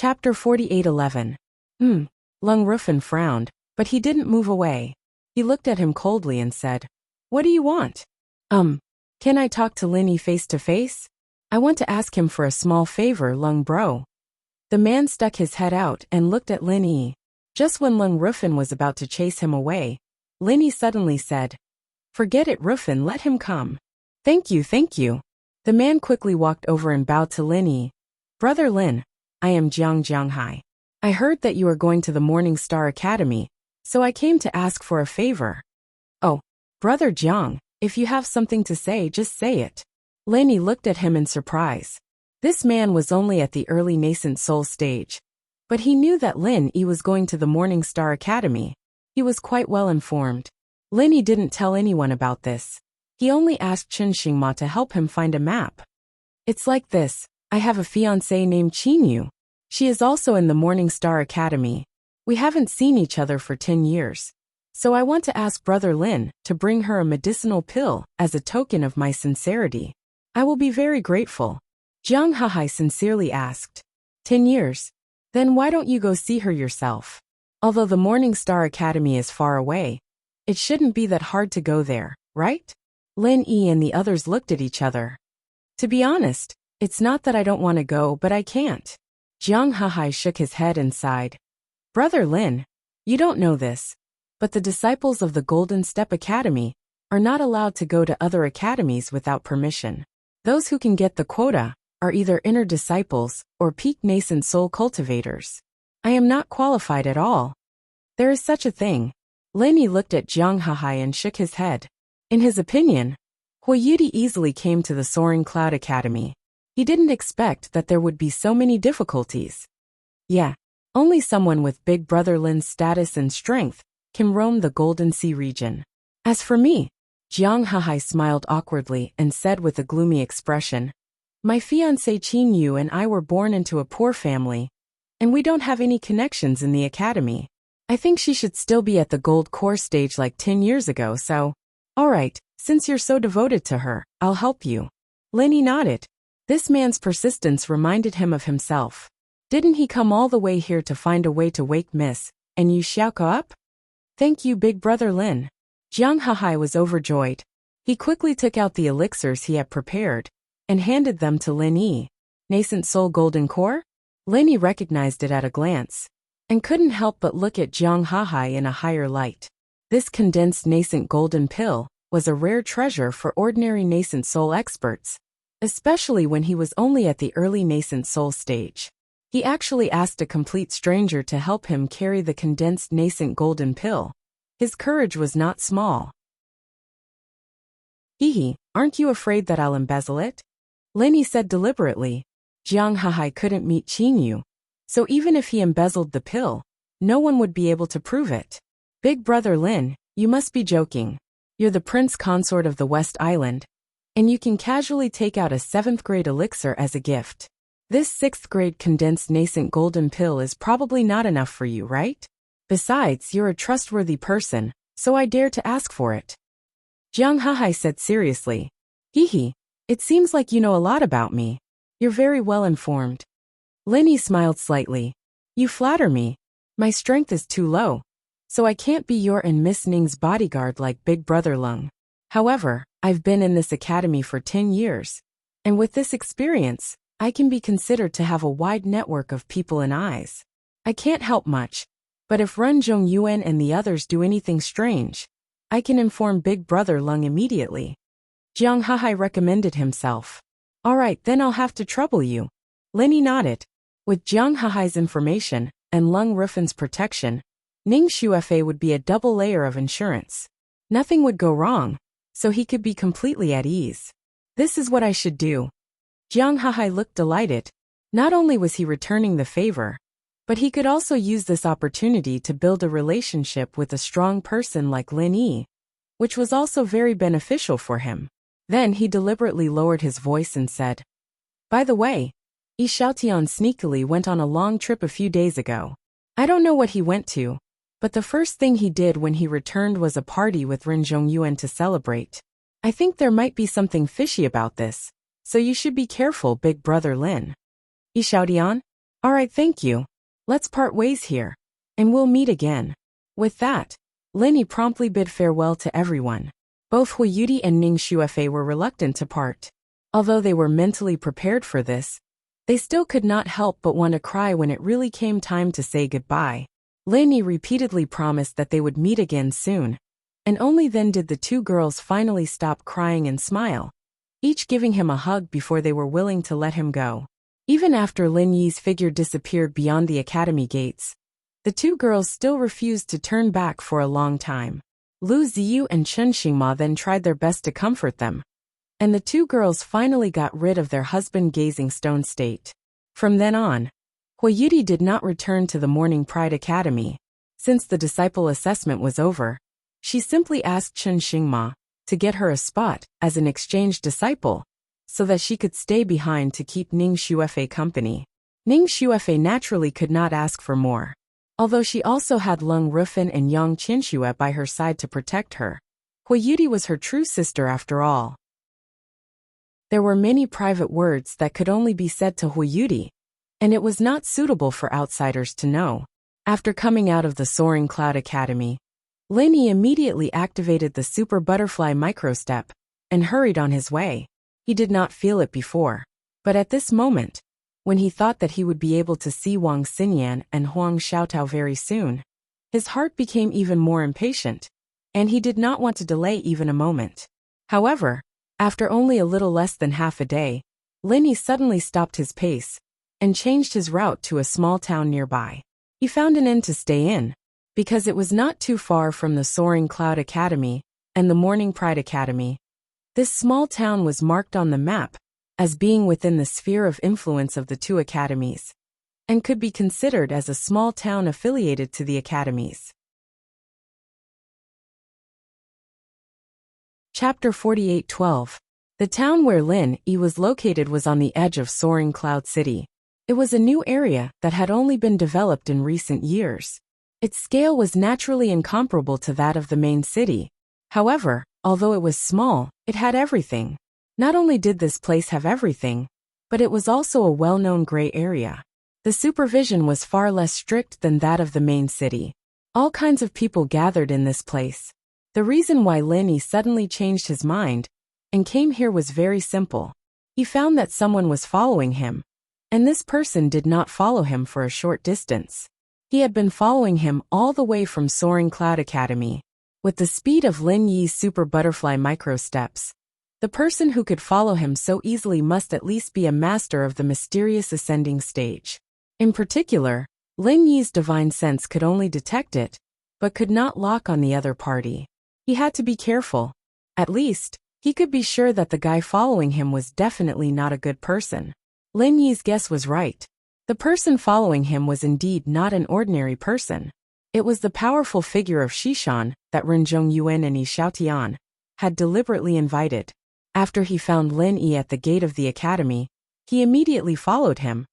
Chapter 48:11. Lung Rufin frowned, but he didn't move away. He looked at him coldly and said, "What do you want?" Can I talk to Linny face to face? I want to ask him for a small favor, Lung bro." The man stuck his head out and looked at Linny. Just when Lung Rufin was about to chase him away, Linny suddenly said, "Forget it, Rufin, let him come." Thank you, thank you." The man quickly walked over and bowed to Linny. "Brother Lin, I am Jiang. I heard that you are going to the Morning Star Academy, so I came to ask for a favor." "Oh, Brother Jiang, if you have something to say, just say it." Linny looked at him in surprise. This man was only at the early nascent soul stage, but he knew that Lin Yi was going to the Morning Star Academy. He was quite well informed. Linny didn't tell anyone about this. He only asked Chen Xingma to help him find a map. "It's like this. I have a fiancée named Qinyu. She is also in the Morning Star Academy. We haven't seen each other for 10 years. So I want to ask Brother Lin to bring her a medicinal pill as a token of my sincerity. I will be very grateful." Jiang Hahai sincerely asked. 10 years? Then why don't you go see her yourself? Although the Morning Star Academy is far away, it shouldn't be that hard to go there, right? Lin Yi and the others looked at each other. To be honest, it's not that I don't want to go, but I can't. Jiang Hahai shook his head and sighed. "Brother Lin, you don't know this, but the disciples of the Golden Step Academy are not allowed to go to other academies without permission. Those who can get the quota are either inner disciples or peak nascent soul cultivators. I am not qualified at all." "There is such a thing." Lin Yi looked at Jiang Hahai and shook his head. In his opinion, Huayudi easily came to the Soaring Cloud Academy. He didn't expect that there would be so many difficulties. Yeah, only someone with Big Brother Lin's status and strength can roam the Golden Sea region. As for me, Jiang Hahai smiled awkwardly and said with a gloomy expression, "My fiancée Qinyu and I were born into a poor family, and we don't have any connections in the academy. I think she should still be at the gold core stage like 10 years ago, so, alright, since you're so devoted to her, I'll help you." Lin Yi nodded. This man's persistence reminded him of himself. Didn't he come all the way here to find a way to wake Miss and Yu Xiaoke up? "Thank you, Big Brother Lin." Jiang Hahai was overjoyed. He quickly took out the elixirs he had prepared and handed them to Lin Yi. Nascent Soul Golden Core? Lin Yi recognized it at a glance and couldn't help but look at Jiang Hahai in a higher light. This condensed nascent golden pill was a rare treasure for ordinary nascent soul experts, especially when he was only at the early nascent soul stage. He actually asked a complete stranger to help him carry the condensed nascent golden pill. His courage was not small. "Hehe, aren't you afraid that I'll embezzle it?" Lin Yi said deliberately. Jiang Hahai couldn't meet Qinyu, so even if he embezzled the pill, no one would be able to prove it. "Big Brother Lin, you must be joking. You're the prince consort of the West Island, and you can casually take out a 7th grade elixir as a gift. This 6th grade condensed nascent golden pill is probably not enough for you, right? Besides, you're a trustworthy person, so I dare to ask for it." Jiang Hahai said seriously. "Hehe, it seems like you know a lot about me. You're very well informed." Lin Yi smiled slightly. "You flatter me. My strength is too low, so I can't be your and Miss Ning's bodyguard like Big Brother Lung. However, I've been in this academy for 10 years, and with this experience, I can be considered to have a wide network of people and eyes. I can't help much, but if Ren Zhongyuan and the others do anything strange, I can inform Big Brother Lung immediately." Jiang Hahai recommended himself. "Alright, then I'll have to trouble you." Lin Yi nodded. With Jiang Hahai's information and Lung Rufin's protection, Ning Xuefei would be a double layer of insurance. Nothing would go wrong, so he could be completely at ease. This is what I should do. Jiang Hahai looked delighted. Not only was he returning the favor, but he could also use this opportunity to build a relationship with a strong person like Lin Yi, which was also very beneficial for him. Then he deliberately lowered his voice and said, "By the way, Yi Xiaotian sneakily went on a long trip a few days ago. I don't know what he went to, but the first thing he did when he returned was a party with Ren Zhongyuan to celebrate. I think there might be something fishy about this, so you should be careful, Big Brother Lin." "Yi Xiaotian?" All right, thank you. Let's part ways here. And we'll meet again. With that, Lin promptly bid farewell to everyone. Both Hui Yuti and Ning Xuefei were reluctant to part. Although they were mentally prepared for this, they still could not help but want to cry when it really came time to say goodbye. Lin repeatedly promised that they would meet again soon, and only then did the two girls finally stop crying and smile, each giving him a hug before they were willing to let him go. Even after Lin Yi's figure disappeared beyond the academy gates, the two girls still refused to turn back for a long time. Lu Ziyu and Chen Xingma then tried their best to comfort them, and the two girls finally got rid of their husband-gazing stone state. From then on, Hui Yuti did not return to the Morning Pride Academy. Since the disciple assessment was over, she simply asked Chen Xingma to get her a spot as an exchange disciple, so that she could stay behind to keep Ning Xuefei company. Ning Xuefei naturally could not ask for more. Although she also had Leng Rufin and Yang Qinxue by her side to protect her, Hui Yuti was her true sister after all. There were many private words that could only be said to Hui Yuti, and it was not suitable for outsiders to know. After coming out of the Soaring Cloud Academy, Lin immediately activated the Super Butterfly Microstep and hurried on his way. He did not feel it before, but at this moment, when he thought that he would be able to see Wang Xinyan and Huang Xiaotao very soon, his heart became even more impatient, and he did not want to delay even a moment. However, after only a little less than half a day, Lin suddenly stopped his pace and changed his route to a small town nearby. He found an inn to stay in, because it was not too far from the Soaring Cloud Academy and the Morning Pride Academy. This small town was marked on the map as being within the sphere of influence of the two academies, and could be considered as a small town affiliated to the academies. Chapter 48:12. The town where Lin was located was on the edge of Soaring Cloud City. It was a new area that had only been developed in recent years. Its scale was naturally incomparable to that of the main city. However, although it was small, it had everything. Not only did this place have everything, but it was also a well-known gray area. The supervision was far less strict than that of the main city. All kinds of people gathered in this place. The reason why Lin suddenly changed his mind and came here was very simple. He found that someone was following him, and this person did not follow him for a short distance. He had been following him all the way from Soaring Cloud Academy. With the speed of Lin Yi's Super Butterfly Microsteps, the person who could follow him so easily must at least be a master of the mysterious ascending stage. In particular, Lin Yi's divine sense could only detect it, but could not lock on the other party. He had to be careful. At least, he could be sure that the guy following him was definitely not a good person. Lin Yi's guess was right. The person following him was indeed not an ordinary person. It was the powerful figure of Shishan that Renzhong Yuan and Yi Xiaotian had deliberately invited. After he found Lin at the gate of the academy, he immediately followed him.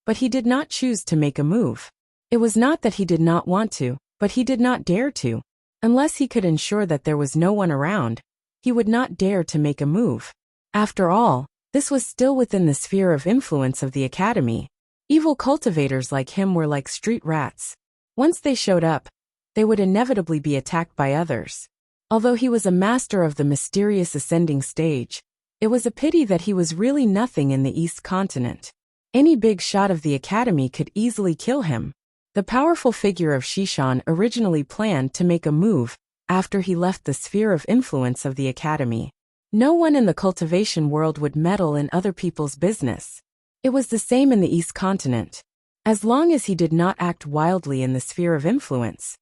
But he did not choose to make a move. It was not that he did not want to, but he did not dare to. Unless he could ensure that there was no one around, he would not dare to make a move. After all, this was still within the sphere of influence of the academy. Evil cultivators like him were like street rats. Once they showed up, they would inevitably be attacked by others. Although he was a master of the mysterious ascending stage, it was a pity that he was really nothing in the East Continent. Any big shot of the academy could easily kill him. The powerful figure of Shishan originally planned to make a move after he left the sphere of influence of the academy. No one in the cultivation world would meddle in other people's business. It was the same in the East Continent. As long as he did not act wildly in the sphere of influence,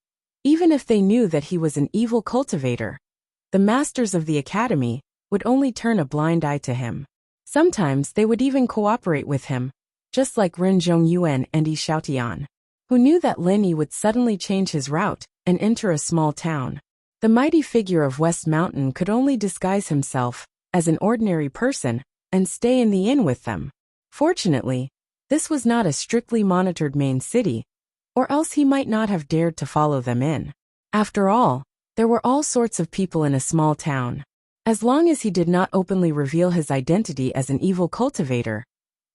even if they knew that he was an evil cultivator, the masters of the academy would only turn a blind eye to him. Sometimes they would even cooperate with him, just like Renzhong Yuan and Yi Xiaotian, who knew that Lin Yi would suddenly change his route and enter a small town. The mighty figure of West Mountain could only disguise himself as an ordinary person and stay in the inn with them. Fortunately, this was not a strictly monitored main city, or else he might not have dared to follow them in. After all, there were all sorts of people in a small town. As long as he did not openly reveal his identity as an evil cultivator,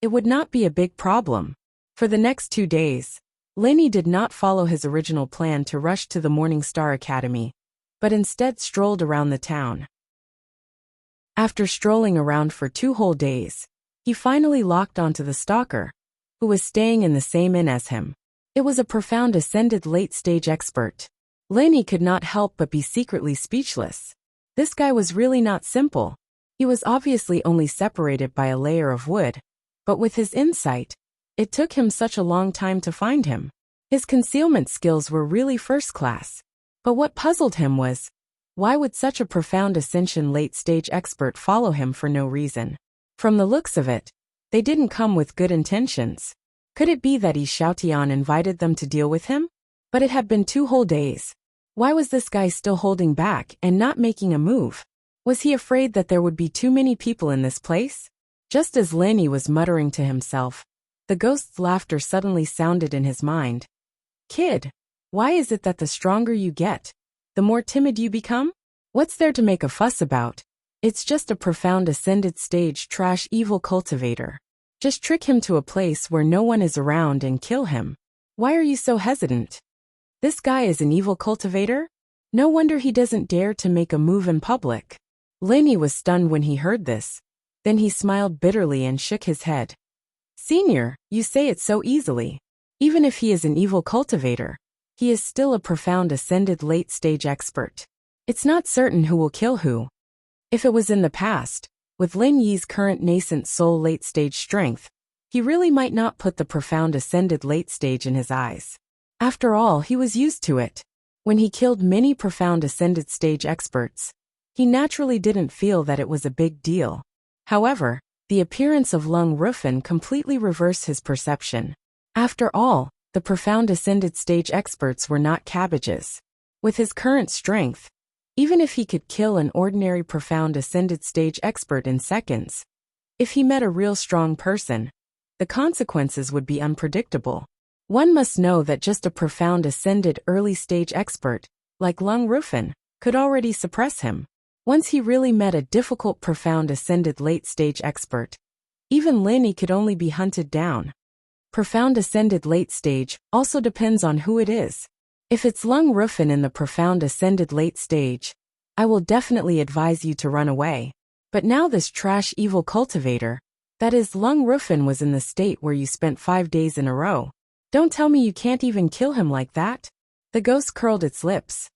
it would not be a big problem. For the next 2 days, Lenny did not follow his original plan to rush to the Morning Star Academy, but instead strolled around the town. After strolling around for 2 whole days, he finally locked onto the stalker, who was staying in the same inn as him. It was a profound ascended late-stage expert. Lenny could not help but be secretly speechless. This guy was really not simple. He was obviously only separated by a layer of wood, but with his insight, it took him such a long time to find him. His concealment skills were really first class. But what puzzled him was, why would such a profound ascension late-stage expert follow him for no reason? From the looks of it, they didn't come with good intentions. Could it be that Xiaotian invited them to deal with him? But it had been 2 whole days. Why was this guy still holding back and not making a move? Was he afraid that there would be too many people in this place? Just as Lenny was muttering to himself, the ghost's laughter suddenly sounded in his mind. Kid, why is it that the stronger you get, the more timid you become? What's there to make a fuss about? It's just a profound ascended stage trash evil cultivator. Just trick him to a place where no one is around and kill him. Why are you so hesitant? This guy is an evil cultivator? No wonder he doesn't dare to make a move in public. Lenny was stunned when he heard this. Then he smiled bitterly and shook his head. Senior, you say it so easily. Even if he is an evil cultivator, he is still a profound ascended late-stage expert. It's not certain who will kill who. If it was in the past, with Lin Yi's current nascent soul late-stage strength, he really might not put the profound ascended late-stage in his eyes. After all, he was used to it. When he killed many profound ascended stage experts, he naturally didn't feel that it was a big deal. However, the appearance of Lung Rufin completely reversed his perception. After all, the profound ascended stage experts were not cabbages. With his current strength, even if he could kill an ordinary profound ascended stage expert in seconds, if he met a real strong person, the consequences would be unpredictable. One must know that just a profound ascended early stage expert, like Lung Rufin, could already suppress him. Once he really met a difficult profound ascended late stage expert, even Lenny could only be hunted down. Profound ascended late stage also depends on who it is. If it's Lung Rufin in the profound ascended late stage, I will definitely advise you to run away. But now this trash evil cultivator, that is Lung Rufin, was in the state where you spent 5 days in a row. Don't tell me you can't even kill him like that. The ghost curled its lips.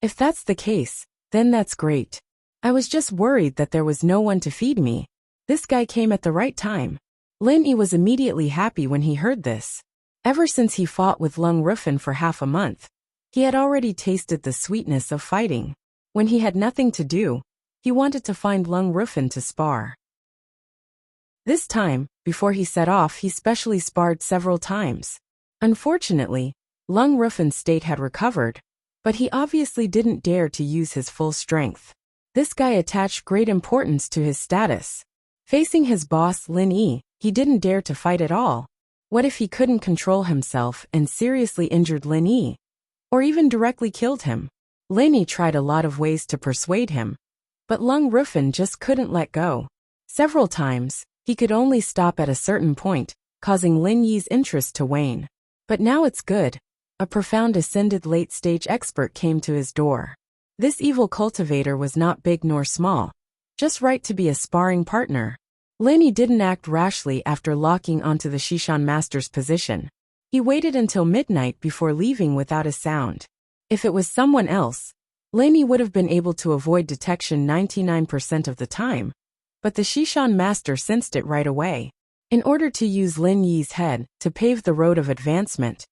If that's the case, then that's great. I was just worried that there was no one to feed me. This guy came at the right time. Lin Yi was immediately happy when he heard this. Ever since he fought with Lung Rufin for half a month, he had already tasted the sweetness of fighting. When he had nothing to do, he wanted to find Lung Rufin to spar. This time, before he set off, he specially sparred several times. Unfortunately, Lung Rufin's state had recovered, but he obviously didn't dare to use his full strength. This guy attached great importance to his status. Facing his boss Lin Yi, he didn't dare to fight at all. What if he couldn't control himself and seriously injured Lin Yi? Or even directly killed him? Lin Yi tried a lot of ways to persuade him, but Lung Rufin just couldn't let go. Several times, he could only stop at a certain point, causing Lin Yi's interest to wane. But now it's good. A profound ascended late-stage expert came to his door. This evil cultivator was not big nor small, just right to be a sparring partner. Lin Yi didn't act rashly after locking onto the Shishan master's position. He waited until midnight before leaving without a sound. If it was someone else, Lin Yi would have been able to avoid detection 99% of the time, but the Shishan master sensed it right away. In order to use Lin Yi's head to pave the road of advancement,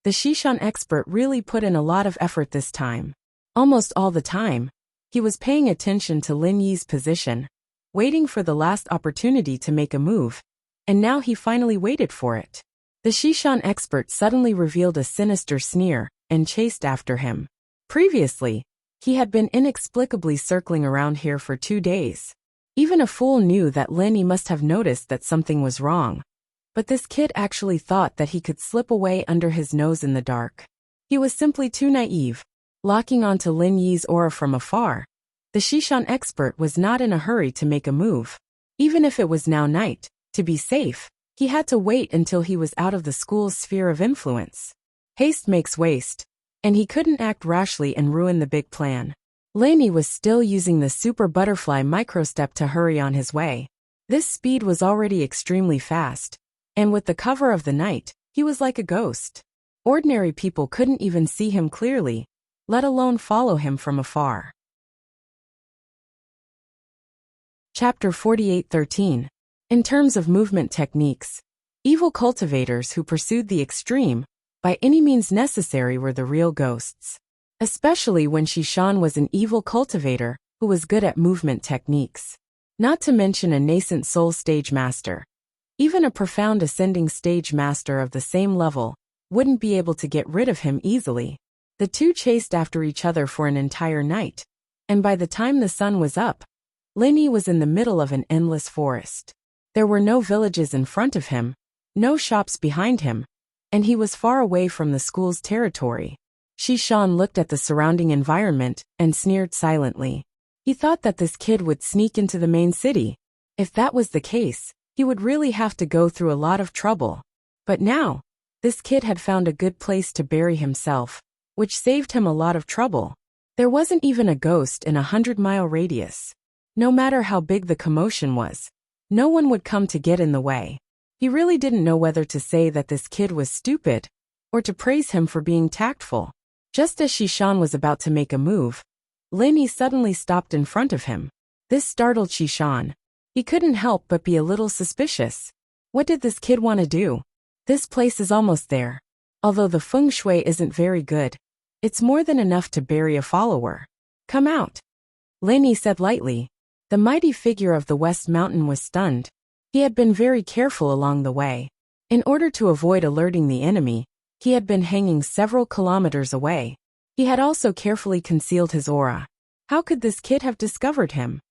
the Shishan expert really put in a lot of effort this time. Almost all the time, he was paying attention to Lin Yi's position, waiting for the last opportunity to make a move, and now he finally waited for it. The Shishan expert suddenly revealed a sinister sneer and chased after him. Previously, he had been inexplicably circling around here for 2 days. Even a fool knew that Lin Yi must have noticed that something was wrong. But this kid actually thought that he could slip away under his nose in the dark. He was simply too naive. Locking onto Lin Yi's aura from afar, the Shishan expert was not in a hurry to make a move. Even if it was now night, to be safe, He had to wait until he was out of the school's sphere of influence. Haste makes waste, and he couldn't act rashly and ruin the big plan. Laney was still using the super butterfly microstep to hurry on his way. This speed was already extremely fast, and with the cover of the night, he was like a ghost. Ordinary people couldn't even see him clearly, let alone follow him from afar. Chapter 48:13. In terms of movement techniques, evil cultivators who pursued the extreme, by any means necessary, were the real ghosts. Especially when Shishan was an evil cultivator who was good at movement techniques. Not to mention a nascent soul stage master. Even a profound ascending stage master of the same level wouldn't be able to get rid of him easily. The two chased after each other for an entire night, and by the time the sun was up, Laney was in the middle of an endless forest. There were no villages in front of him, no shops behind him, and he was far away from the school's territory. Shishan looked at the surrounding environment and sneered silently. He thought that this kid would sneak into the main city. If that was the case, he would really have to go through a lot of trouble. But now, this kid had found a good place to bury himself, which saved him a lot of trouble. There wasn't even a ghost in a 100-mile radius. No matter how big the commotion was, no one would come to get in the way. He really didn't know whether to say that this kid was stupid, or to praise him for being tactful. Just as Shishan was about to make a move, Laney suddenly stopped in front of him. This startled Shishan. He couldn't help but be a little suspicious. What did this kid want to do? This place is almost there. Although the feng shui isn't very good, it's more than enough to bury a follower. Come out, Laney said lightly. The mighty figure of the West Mountain was stunned. He had been very careful along the way. In order to avoid alerting the enemy, he had been hanging several kilometers away. He had also carefully concealed his aura. How could this kid have discovered him?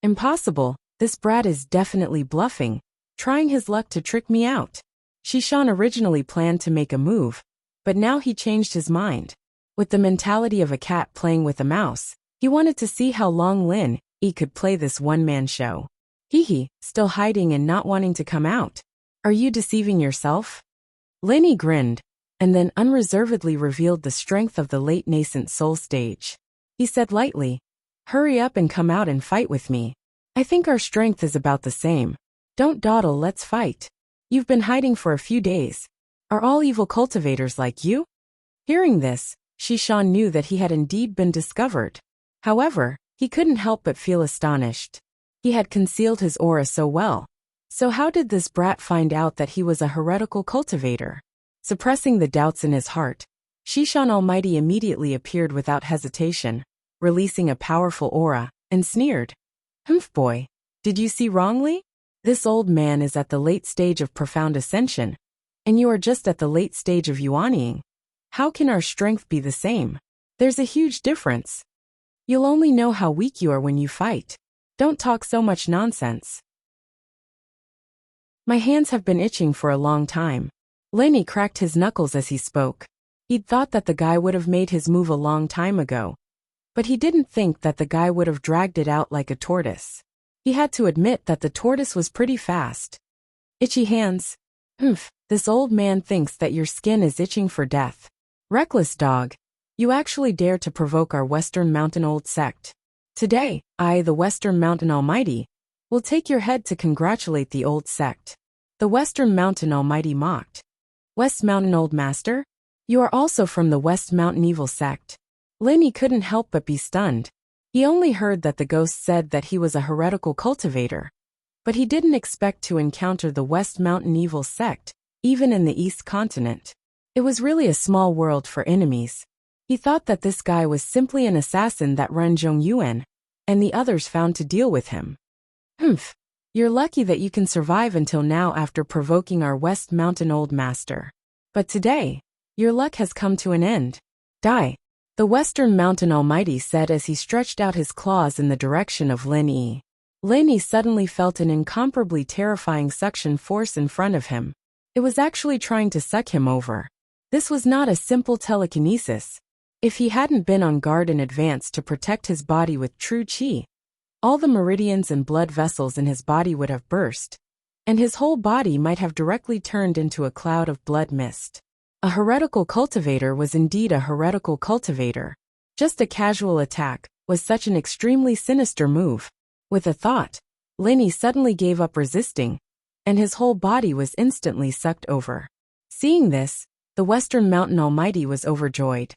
Impossible, this brat is definitely bluffing, trying his luck to trick me out. Shishan originally planned to make a move, but now he changed his mind. With the mentality of a cat playing with a mouse, he wanted to see how long Lin Yi could play this one-man show. Hee, still hiding and not wanting to come out. Are you deceiving yourself? Lin Yi grinned, and then unreservedly revealed the strength of the late nascent soul stage. He said lightly, hurry up and come out and fight with me. I think our strength is about the same. Don't dawdle, let's fight. You've been hiding for a few days. Are all evil cultivators like you? Hearing this, Shishan knew that he had indeed been discovered. However, he couldn't help but feel astonished. He had concealed his aura so well. So how did this brat find out that he was a heretical cultivator? Suppressing the doubts in his heart, Shishan Almighty immediately appeared without hesitation, releasing a powerful aura, and sneered. Humph boy, did you see wrongly? This old man is at the late stage of profound ascension, and you are just at the late stage of yuanying. How can our strength be the same? There's a huge difference. You'll only know how weak you are when you fight. Don't talk so much nonsense. My hands have been itching for a long time. Laney cracked his knuckles as he spoke. He'd thought that the guy would have made his move a long time ago. But he didn't think that the guy would have dragged it out like a tortoise. He had to admit that the tortoise was pretty fast. Itchy hands. This old man thinks that your skin is itching for death. Reckless dog. You actually dare to provoke our Western Mountain Old Sect. Today, I, the Western Mountain Almighty, will take your head to congratulate the old sect. The Western Mountain Almighty mocked. West Mountain Old Master? You are also from the West Mountain Evil Sect. Laney couldn't help but be stunned. He only heard that the ghost said that he was a heretical cultivator. But he didn't expect to encounter the West Mountain Evil Sect, even in the East Continent. It was really a small world for enemies. He thought that this guy was simply an assassin that Ren Zhongyuan, and the others found to deal with him. You're lucky that you can survive until now after provoking our West Mountain Old Master. But today, your luck has come to an end. Die, the Western Mountain Almighty said as he stretched out his claws in the direction of Lin Yi. Lin Yi suddenly felt an incomparably terrifying suction force in front of him. It was actually trying to suck him over. This was not a simple telekinesis. If he hadn't been on guard in advance to protect his body with true qi, all the meridians and blood vessels in his body would have burst, and his whole body might have directly turned into a cloud of blood mist. A heretical cultivator was indeed a heretical cultivator. Just a casual attack was such an extremely sinister move. With a thought, Lenny suddenly gave up resisting, and his whole body was instantly sucked over. Seeing this, the Western Mountain Almighty was overjoyed.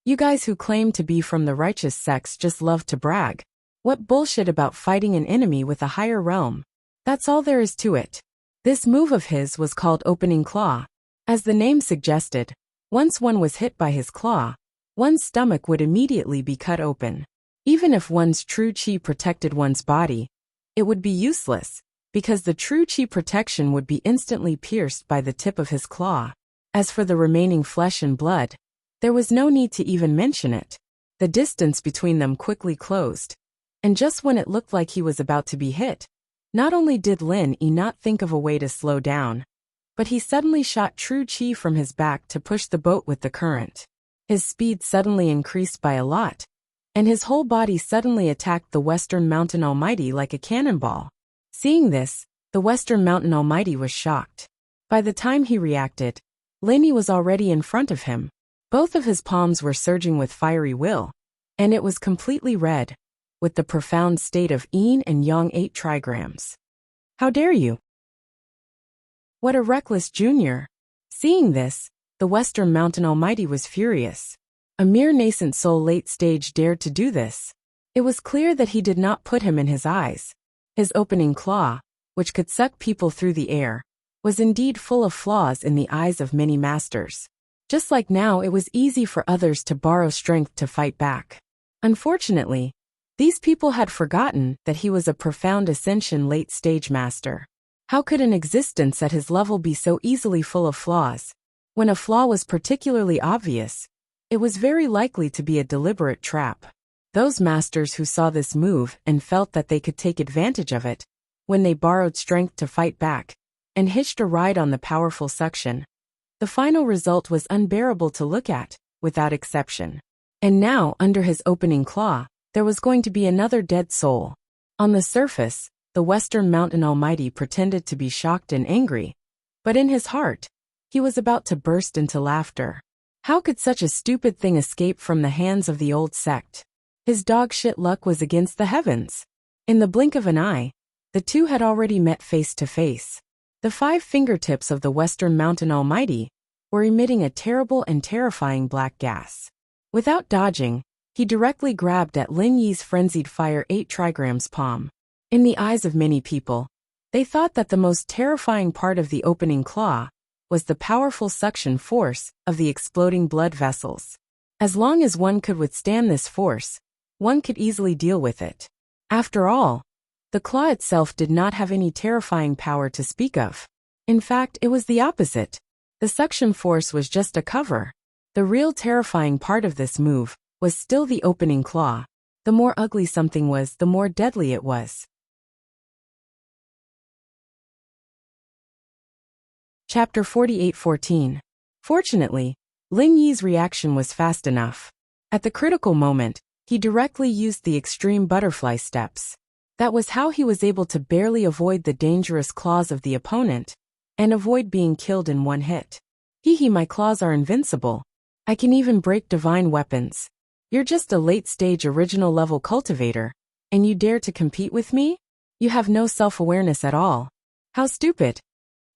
You guys who claim to be from the righteous sects just love to brag. What bullshit about fighting an enemy with a higher realm? That's all there is to it. This move of his was called opening claw. As the name suggested, once one was hit by his claw, one's stomach would immediately be cut open. Even if one's true chi protected one's body, it would be useless, because the true chi protection would be instantly pierced by the tip of his claw. As for the remaining flesh and blood, there was no need to even mention it. The distance between them quickly closed, and just when it looked like he was about to be hit, not only did Lin Yi not think of a way to slow down, but he suddenly shot true chi from his back to push the boat with the current. His speed suddenly increased by a lot, and his whole body suddenly attacked the Western Mountain Almighty like a cannonball. Seeing this, the Western Mountain Almighty was shocked. By the time he reacted, Lin Yi was already in front of him. Both of his palms were surging with fiery will, and it was completely red, with the profound state of yin and yang 8 trigrams. How dare you? What a reckless junior! Seeing this, the Western Mountain Almighty was furious. A mere nascent soul late stage dared to do this. It was clear that he did not put him in his eyes. His opening claw, which could suck people through the air, was indeed full of flaws in the eyes of many masters. Just like now, it was easy for others to borrow strength to fight back. Unfortunately, these people had forgotten that he was a profound ascension late-stage master. How could an existence at his level be so easily full of flaws? When a flaw was particularly obvious, it was very likely to be a deliberate trap. Those masters who saw this move and felt that they could take advantage of it, when they borrowed strength to fight back, and hitched a ride on the powerful suction, the final result was unbearable to look at, without exception. And now, under his opening claw, there was going to be another dead soul. On the surface, the Western Mountain Almighty pretended to be shocked and angry, but in his heart, he was about to burst into laughter. How could such a stupid thing escape from the hands of the old sect? His dog-shit luck was against the heavens. In the blink of an eye, the two had already met face to face. The 5 fingertips of the Western Mountain Almighty were emitting a terrible and terrifying black gas. Without dodging, he directly grabbed at Lin Yi's frenzied fire 8 trigrams palm. In the eyes of many people, they thought that the most terrifying part of the opening claw was the powerful suction force of the exploding blood vessels. As long as one could withstand this force, one could easily deal with it. After all, the claw itself did not have any terrifying power to speak of. In fact, it was the opposite. The suction force was just a cover. The real terrifying part of this move was still the opening claw. The more ugly something was, the more deadly it was. Chapter 48:14. Fortunately, Lin Yi's reaction was fast enough. At the critical moment, he directly used the extreme butterfly steps. That was how he was able to barely avoid the dangerous claws of the opponent, and avoid being killed in one hit. Hee, my claws are invincible. I can even break divine weapons. You're just a late-stage original level cultivator, and you dare to compete with me? You have no self-awareness at all. How stupid.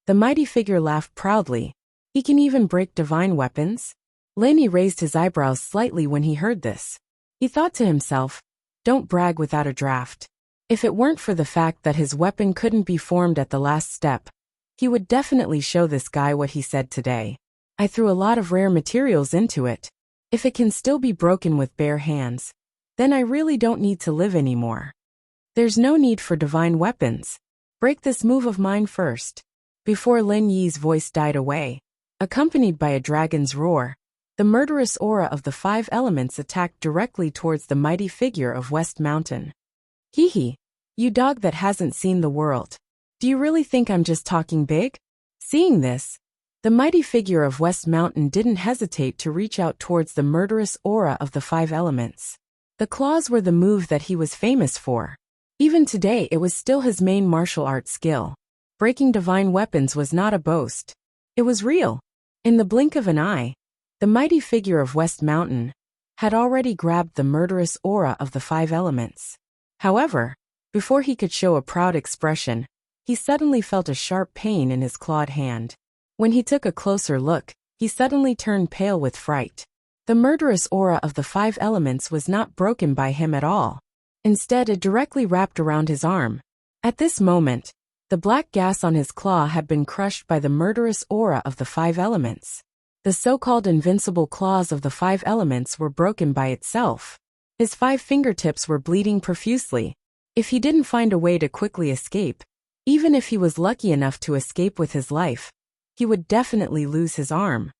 The mighty figure laughed proudly. He can even break divine weapons? Lin Yi raised his eyebrows slightly when he heard this. He thought to himself, don't brag without a draft. If it weren't for the fact that his weapon couldn't be formed at the last step, he would definitely show this guy what he said today. I threw a lot of rare materials into it. If it can still be broken with bare hands, then I really don't need to live anymore. There's no need for divine weapons. Break this move of mine first. Before Lin Yi's voice died away, accompanied by a dragon's roar, the murderous aura of the 5 elements attacked directly towards the mighty figure of West Mountain. Hee, you dog that hasn't seen the world. Do you really think I'm just talking big? Seeing this, the mighty figure of West Mountain didn't hesitate to reach out towards the murderous aura of the 5 elements. The claws were the move that he was famous for. Even today it was still his main martial arts skill. Breaking divine weapons was not a boast. It was real. In the blink of an eye, the mighty figure of West Mountain had already grabbed the murderous aura of the 5 elements. However, before he could show a proud expression, he suddenly felt a sharp pain in his clawed hand. When he took a closer look, he suddenly turned pale with fright. The murderous aura of the 5 elements was not broken by him at all. Instead, it directly wrapped around his arm. At this moment, the black gas on his claw had been crushed by the murderous aura of the 5 elements. The so-called invincible claws of the 5 elements were broken by itself. His 5 fingertips were bleeding profusely. If he didn't find a way to quickly escape, even if he was lucky enough to escape with his life, he would definitely lose his arm.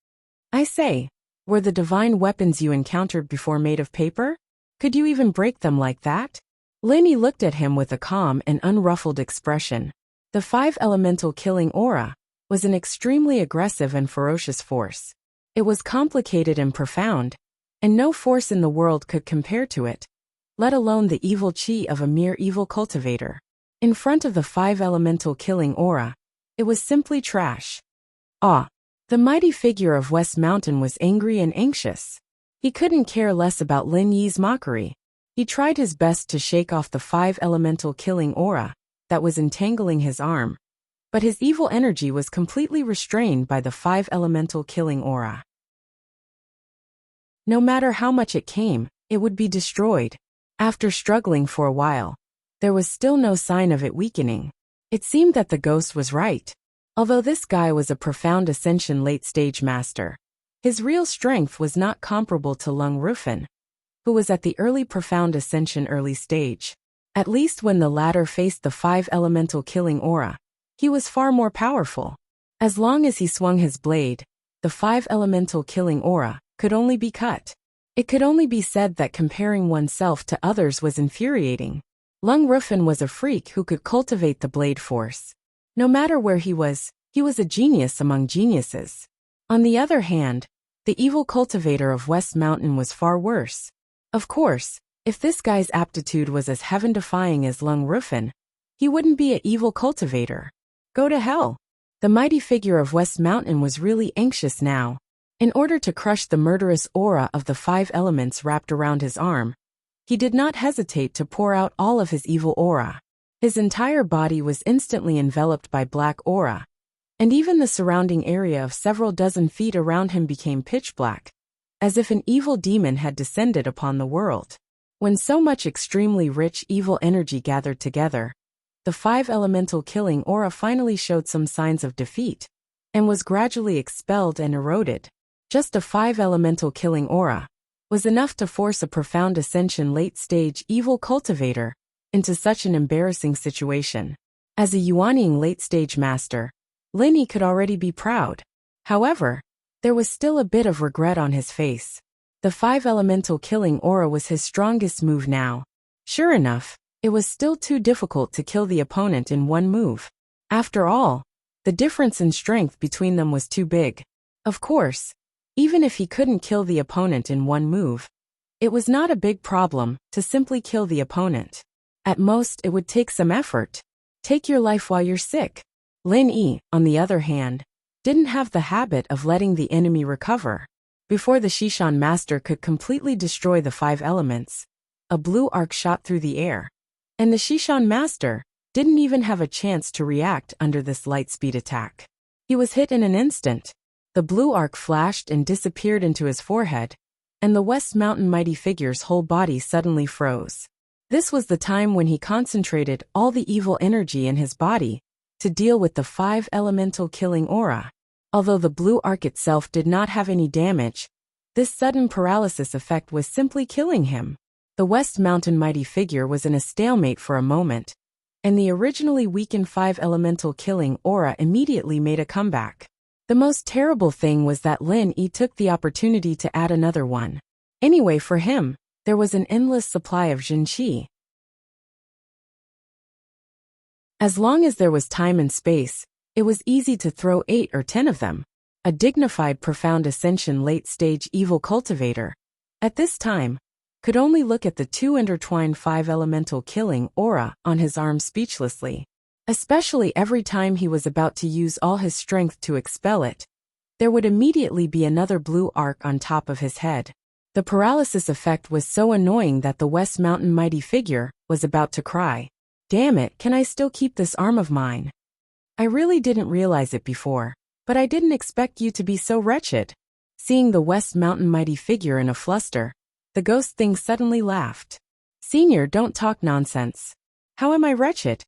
I say, were the divine weapons you encountered before made of paper? Could you even break them like that? Lenny looked at him with a calm and unruffled expression. The 5 elemental killing aura was an extremely aggressive and ferocious force. It was complicated and profound, and no force in the world could compare to it, let alone the evil chi of a mere evil cultivator. In front of the 5 elemental killing aura, it was simply trash. The mighty figure of West Mountain was angry and anxious. He couldn't care less about Lin Yi's mockery. He tried his best to shake off the 5 elemental killing aura that was entangling his arm, but his evil energy was completely restrained by the 5 elemental killing aura. No matter how much it came, it would be destroyed. After struggling for a while, there was still no sign of it weakening. It seemed that the ghost was right. Although this guy was a profound ascension late-stage master, his real strength was not comparable to Lung Rufin, who was at the early profound ascension early stage. At least when the latter faced the 5 elemental killing aura, he was far more powerful. As long as he swung his blade, the 5 elemental killing aura could only be cut. It could only be said that comparing oneself to others was infuriating. Lung Rufin was a freak who could cultivate the blade force. No matter where he was a genius among geniuses. On the other hand, the evil cultivator of West Mountain was far worse. Of course, if this guy's aptitude was as heaven-defying as Lung Rufin, he wouldn't be an evil cultivator. Go to hell. The mighty figure of West Mountain was really anxious now. In order to crush the murderous aura of the 5 elements wrapped around his arm, he did not hesitate to pour out all of his evil aura. His entire body was instantly enveloped by black aura, and even the surrounding area of several dozen feet around him became pitch black, as if an evil demon had descended upon the world. When so much extremely rich evil energy gathered together, the 5 elemental killing aura finally showed some signs of defeat, and was gradually expelled and eroded. Just a 5 elemental killing aura was enough to force a profound ascension late-stage evil cultivator into such an embarrassing situation. As a Yuanying late-stage master, Linny could already be proud. However, there was still a bit of regret on his face. The 5 elemental killing aura was his strongest move now. Sure enough, it was still too difficult to kill the opponent in one move. After all, the difference in strength between them was too big. Of course, even if he couldn't kill the opponent in one move, it was not a big problem to simply kill the opponent. At most, it would take some effort. Take your life while you're sick. Lin Yi, on the other hand, didn't have the habit of letting the enemy recover. Before the Shishan master could completely destroy the 5 elements, a blue arc shot through the air. And the Shishan master didn't even have a chance to react under this light-speed attack. He was hit in an instant. The blue arc flashed and disappeared into his forehead, and the West Mountain mighty figure's whole body suddenly froze. This was the time when he concentrated all the evil energy in his body to deal with the 5 elemental killing aura. Although the blue arc itself did not have any damage, this sudden paralysis effect was simply killing him. The West Mountain mighty figure was in a stalemate for a moment, and the originally weakened 5 elemental killing aura immediately made a comeback. The most terrible thing was that Lin Yi took the opportunity to add another one. Anyway, for him, there was an endless supply of Jin Qi. As long as there was time and space, it was easy to throw 8 or 10 of them. A dignified profound ascension late-stage evil cultivator, at this time, could only look at the 2 intertwined 5 elemental killing aura on his arm speechlessly. especially every time he was about to use all his strength to expel it. There would immediately be another blue arc on top of his head. The paralysis effect was so annoying that the West Mountain mighty figure was about to cry. Damn it, can I still keep this arm of mine? I really didn't realize it before, but I didn't expect you to be so wretched. Seeing the West Mountain mighty figure in a fluster, the ghost thing suddenly laughed. Senior, don't talk nonsense. How am I wretched?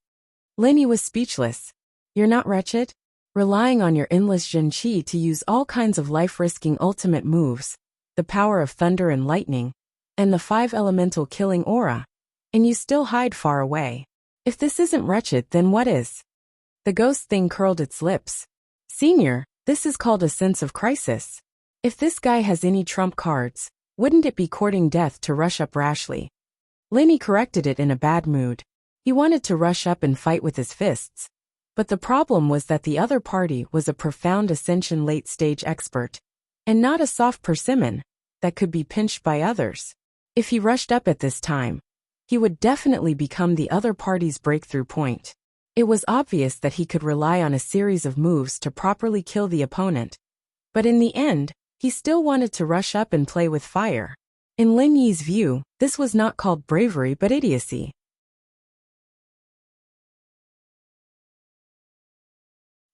Lenny was speechless. You're not wretched? Relying on your endless Jin Chi to use all kinds of life-risking ultimate moves, the power of thunder and lightning, and the 5 elemental killing aura, and you still hide far away. If this isn't wretched, then what is? The ghost thing curled its lips. Senior, this is called a sense of crisis. If this guy has any trump cards, wouldn't it be courting death to rush up rashly? Lenny corrected it in a bad mood. He wanted to rush up and fight with his fists. But the problem was that the other party was a profound ascension late-stage expert, and not a soft persimmon that could be pinched by others. If he rushed up at this time, he would definitely become the other party's breakthrough point. It was obvious that he could rely on a series of moves to properly kill the opponent. But in the end, he still wanted to rush up and play with fire. In Lin Yi's view, this was not called bravery but idiocy.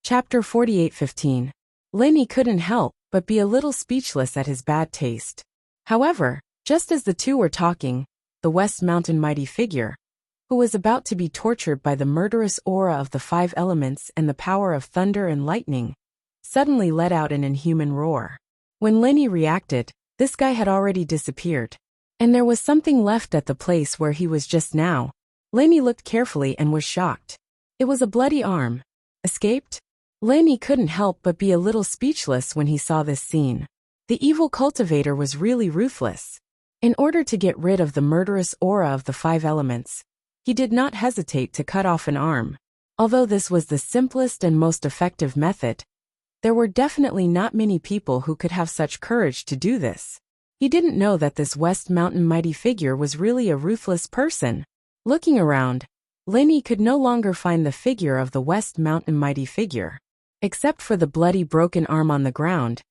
Chapter 48:15. Lin Yi couldn't help but be a little speechless at his bad taste. However, just as the two were talking, the West Mountain mighty figure, who was about to be tortured by the murderous aura of the 5 elements and the power of thunder and lightning, suddenly let out an inhuman roar. When Lin Yi reacted, this guy had already disappeared, and there was something left at the place where he was just now. Lin Yi looked carefully and was shocked. It was a bloody arm. Escaped? Lin Yi couldn't help but be a little speechless when he saw this scene. The evil cultivator was really ruthless. In order to get rid of the murderous aura of the 5 elements, he did not hesitate to cut off an arm. Although this was the simplest and most effective method, there were definitely not many people who could have such courage to do this. He didn't know that this West Mountain mighty figure was really a ruthless person. Looking around, Lin Yi could no longer find the figure of the West Mountain mighty figure. Except for the bloody broken arm on the ground,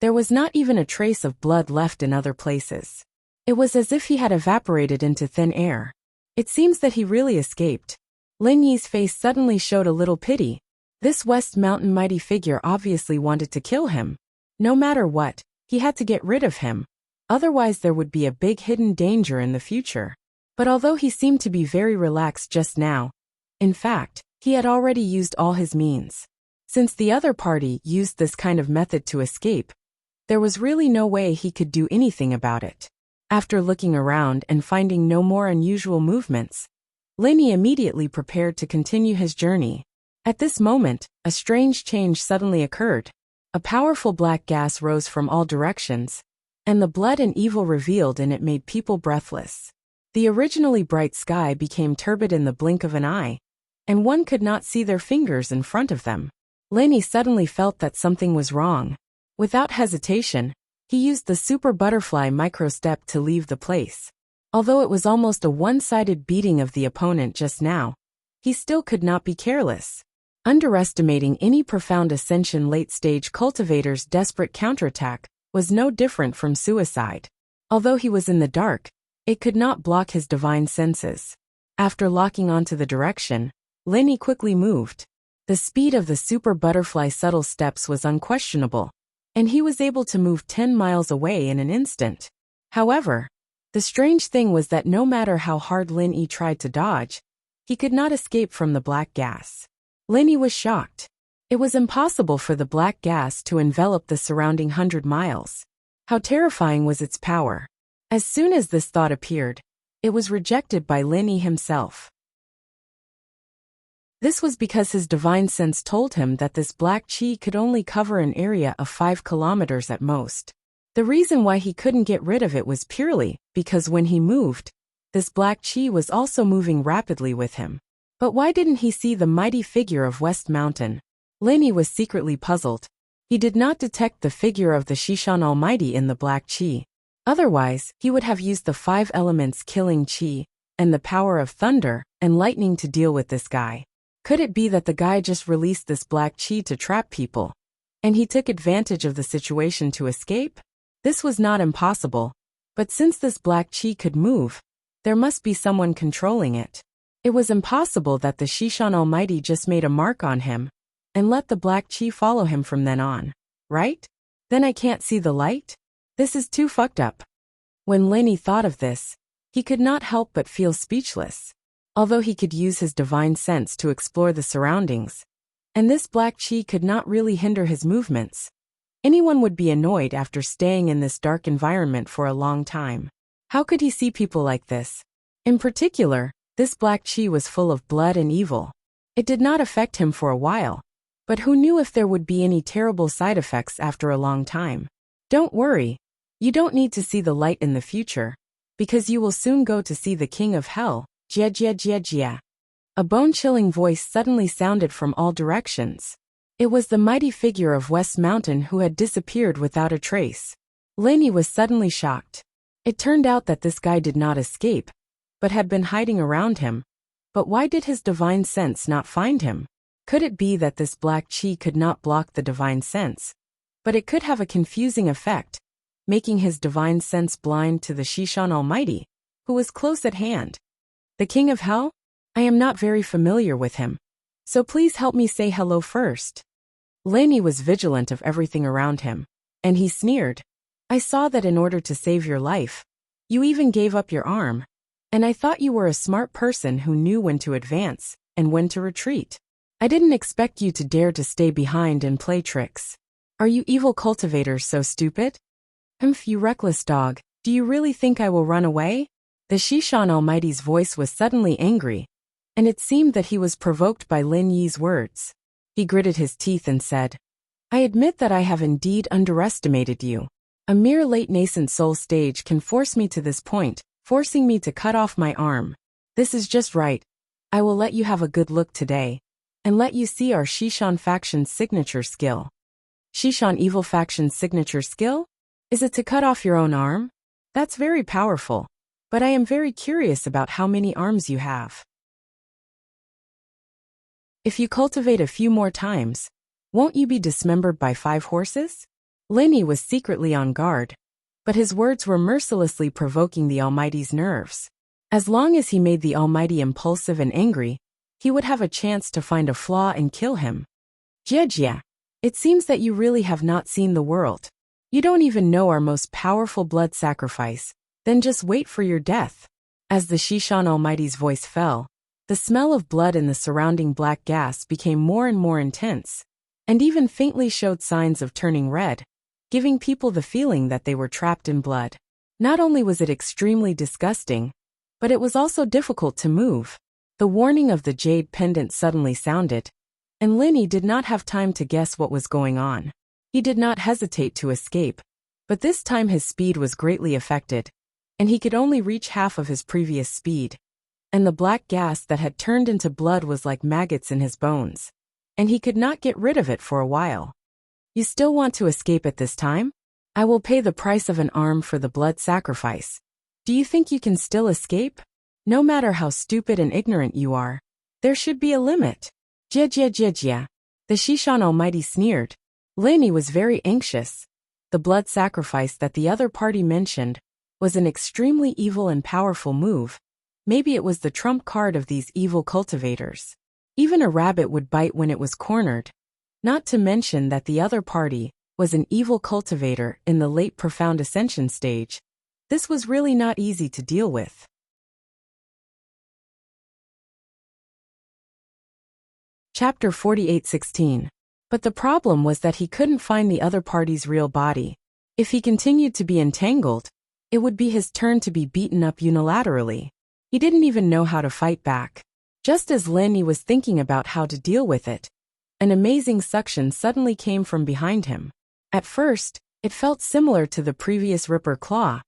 there was not even a trace of blood left in other places. It was as if he had evaporated into thin air. It seems that he really escaped. Lin Yi's face suddenly showed a little pity. This West Mountain mighty figure obviously wanted to kill him. No matter what, he had to get rid of him. Otherwise there would be a big hidden danger in the future. But although he seemed to be very relaxed just now, in fact, he had already used all his means. Since the other party used this kind of method to escape, there was really no way he could do anything about it. After looking around and finding no more unusual movements, Lin Yi immediately prepared to continue his journey. At this moment, a strange change suddenly occurred. A powerful black gas rose from all directions, and the blood and evil revealed in it made people breathless. The originally bright sky became turbid in the blink of an eye, and one could not see their fingers in front of them. Lin Yi suddenly felt that something was wrong. Without hesitation, he used the super butterfly micro-step to leave the place. Although it was almost a one-sided beating of the opponent just now, he still could not be careless. Underestimating any profound ascension late-stage cultivator's desperate counterattack was no different from suicide. Although he was in the dark, it could not block his divine senses. After locking onto the direction, Lin Yi quickly moved. The speed of the super butterfly subtle steps was unquestionable, and he was able to move 10 miles away in an instant. However, the strange thing was that no matter how hard Lin Yi tried to dodge, he could not escape from the black gas. Lin Yi was shocked. It was impossible for the black gas to envelop the surrounding 100 miles. How terrifying was its power! As soon as this thought appeared, it was rejected by Lin Yi himself. This was because his divine sense told him that this black chi could only cover an area of 5 kilometers at most. The reason why he couldn't get rid of it was purely because when he moved, this black chi was also moving rapidly with him. But why didn't he see the mighty figure of West Mountain? Lin Yi was secretly puzzled. He did not detect the figure of the Shishan Almighty in the black chi. Otherwise, he would have used the 5 elements killing chi and the power of thunder and lightning to deal with this guy. Could it be that the guy just released this black chi to trap people, and he took advantage of the situation to escape? This was not impossible, but since this black chi could move, there must be someone controlling it. It was impossible that the Shishan Almighty just made a mark on him and let the black chi follow him from then on, right? Then I can't see the light? This is too fucked up. When Lenny thought of this, he could not help but feel speechless. Although he could use his divine sense to explore the surroundings, and this black chi could not really hinder his movements, anyone would be annoyed after staying in this dark environment for a long time. How could he see people like this? In particular, this black chi was full of blood and evil. It did not affect him for a while, but who knew if there would be any terrible side effects after a long time? Don't worry, you don't need to see the light in the future, because you will soon go to see the King of Hell. Jia jia jia jia. A bone-chilling voice suddenly sounded from all directions. It was the mighty figure of West Mountain who had disappeared without a trace. Lenny was suddenly shocked. It turned out that this guy did not escape, but had been hiding around him. But why did his divine sense not find him? Could it be that this black chi could not block the divine sense, but it could have a confusing effect, making his divine sense blind to the Shishan Almighty, who was close at hand? The King of Hell? I am not very familiar with him, so please help me say hello first. Lenny was vigilant of everything around him, and he sneered. I saw that in order to save your life, you even gave up your arm, and I thought you were a smart person who knew when to advance and when to retreat. I didn't expect you to dare to stay behind and play tricks. Are you evil cultivators so stupid? Humph, you reckless dog, do you really think I will run away? The Shishan Almighty's voice was suddenly angry, and it seemed that he was provoked by Lin Yi's words. He gritted his teeth and said, I admit that I have indeed underestimated you. A mere late nascent soul stage can force me to this point, forcing me to cut off my arm. This is just right. I will let you have a good look today, and let you see our Shishan faction's signature skill. Shishan Evil faction's signature skill? Is it to cut off your own arm? That's very powerful. But I am very curious about how many arms you have. If you cultivate a few more times, won't you be dismembered by 5 horses? Lenny was secretly on guard, but his words were mercilessly provoking the Almighty's nerves. As long as he made the Almighty impulsive and angry, he would have a chance to find a flaw and kill him. Jia, it seems that you really have not seen the world. You don't even know our most powerful blood sacrifice. Then just wait for your death. As the Shishan Almighty's voice fell, the smell of blood in the surrounding black gas became more and more intense, and even faintly showed signs of turning red, giving people the feeling that they were trapped in blood. Not only was it extremely disgusting, but it was also difficult to move. The warning of the jade pendant suddenly sounded, and Lenny did not have time to guess what was going on. He did not hesitate to escape, but this time his speed was greatly affected, and he could only reach half of his previous speed. And the black gas that had turned into blood was like maggots in his bones, and he could not get rid of it for a while. You still want to escape at this time? I will pay the price of an arm for the blood sacrifice. Do you think you can still escape? No matter how stupid and ignorant you are, there should be a limit. Jia. The Shishan Almighty sneered. Lenny was very anxious. The blood sacrifice that the other party mentioned was an extremely evil and powerful move. Maybe it was the trump card of these evil cultivators. Even a rabbit would bite when it was cornered. Not to mention that the other party was an evil cultivator in the late profound ascension stage. This was really not easy to deal with. Chapter 48:16. But the problem was that he couldn't find the other party's real body. If he continued to be entangled, it would be his turn to be beaten up unilaterally. He didn't even know how to fight back. Just as Lenny was thinking about how to deal with it, an amazing suction suddenly came from behind him. At first, it felt similar to the previous Ripper Claw,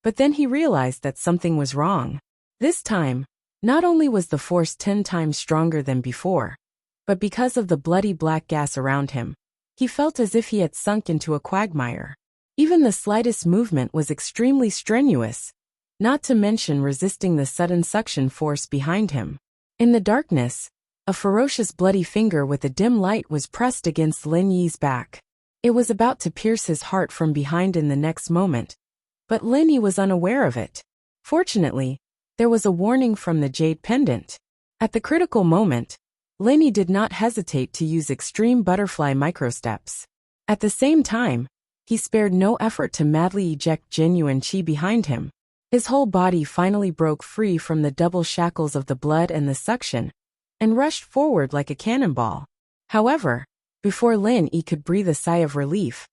but then he realized that something was wrong. This time, not only was the force 10 times stronger than before, but because of the bloody black gas around him, he felt as if he had sunk into a quagmire. Even the slightest movement was extremely strenuous, not to mention resisting the sudden suction force behind him. In the darkness, A ferocious bloody finger with a dim light was pressed against Lin Yi's back. It was about to pierce his heart from behind in the next moment, but Lin Yi was unaware of it. Fortunately, there was a warning from the jade pendant. At the critical moment, Lin Yi did not hesitate to use extreme butterfly microsteps. At the same time, he spared no effort to madly eject genuine qi behind him. His whole body finally broke free from the double shackles of the blood and the suction, and rushed forward like a cannonball. However, before Lin Yi could breathe a sigh of relief,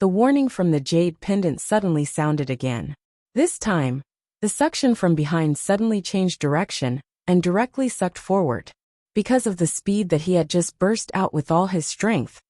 the warning from the jade pendant suddenly sounded again. This time, the suction from behind suddenly changed direction and directly sucked forward. Because of the speed that he had just burst out with all his strength,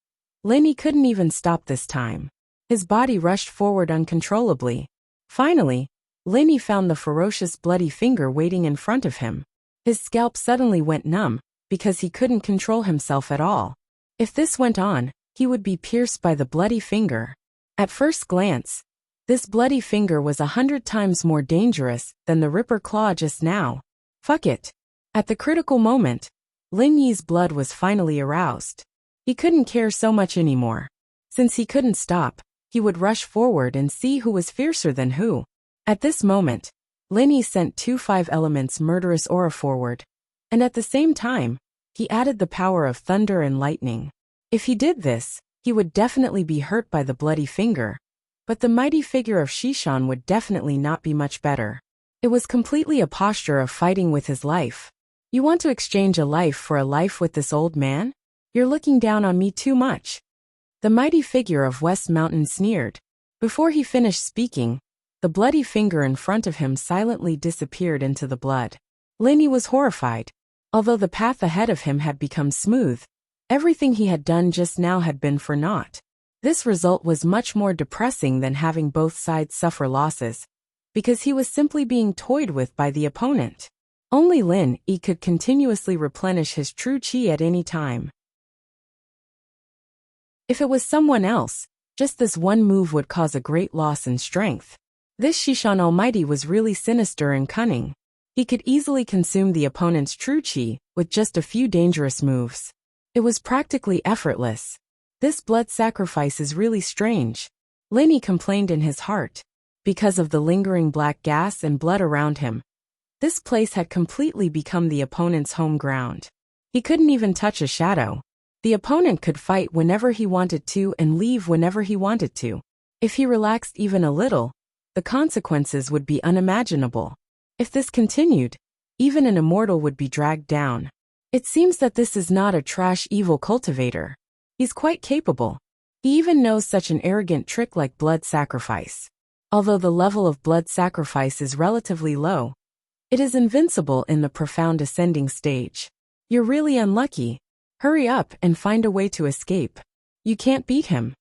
Lin Yi couldn't even stop this time. His body rushed forward uncontrollably. Finally, Lin Yi found the ferocious bloody finger waiting in front of him. His scalp suddenly went numb because he couldn't control himself at all. If this went on, he would be pierced by the bloody finger. At first glance, this bloody finger was 100 times more dangerous than the Ripper Claw just now. Fuck it. At the critical moment, Lin Yi's blood was finally aroused. He couldn't care so much anymore. Since he couldn't stop, he would rush forward and see who was fiercer than who. At this moment, Lin Yi sent 2 5 elements murderous aura forward, and at the same time, he added the power of thunder and lightning. If he did this, he would definitely be hurt by the bloody finger, but the mighty figure of Shishan would definitely not be much better. It was completely a posture of fighting with his life. You want to exchange a life for a life with this old man? You're looking down on me too much. The mighty figure of West Mountain sneered. Before he finished speaking, the bloody finger in front of him silently disappeared into the blood. Lin Yi was horrified. Although the path ahead of him had become smooth, everything he had done just now had been for naught. This result was much more depressing than having both sides suffer losses, because he was simply being toyed with by the opponent. Only Lin Yi could continuously replenish his true qi at any time. If it was someone else, just this one move would cause a great loss in strength. This Shishan Almighty was really sinister and cunning. He could easily consume the opponent's true qi with just a few dangerous moves. It was practically effortless. This blood sacrifice is really strange. Lin Yi complained in his heart. Because of the lingering black gas and blood around him, this place had completely become the opponent's home ground. He couldn't even touch a shadow. The opponent could fight whenever he wanted to and leave whenever he wanted to. If he relaxed even a little, the consequences would be unimaginable. If this continued, even an immortal would be dragged down. It seems that this is not a trash evil cultivator. He's quite capable. He even knows such an arrogant trick like blood sacrifice. Although the level of blood sacrifice is relatively low, it is invincible in the profound ascending stage. You're really unlucky. Hurry up and find a way to escape. You can't beat him.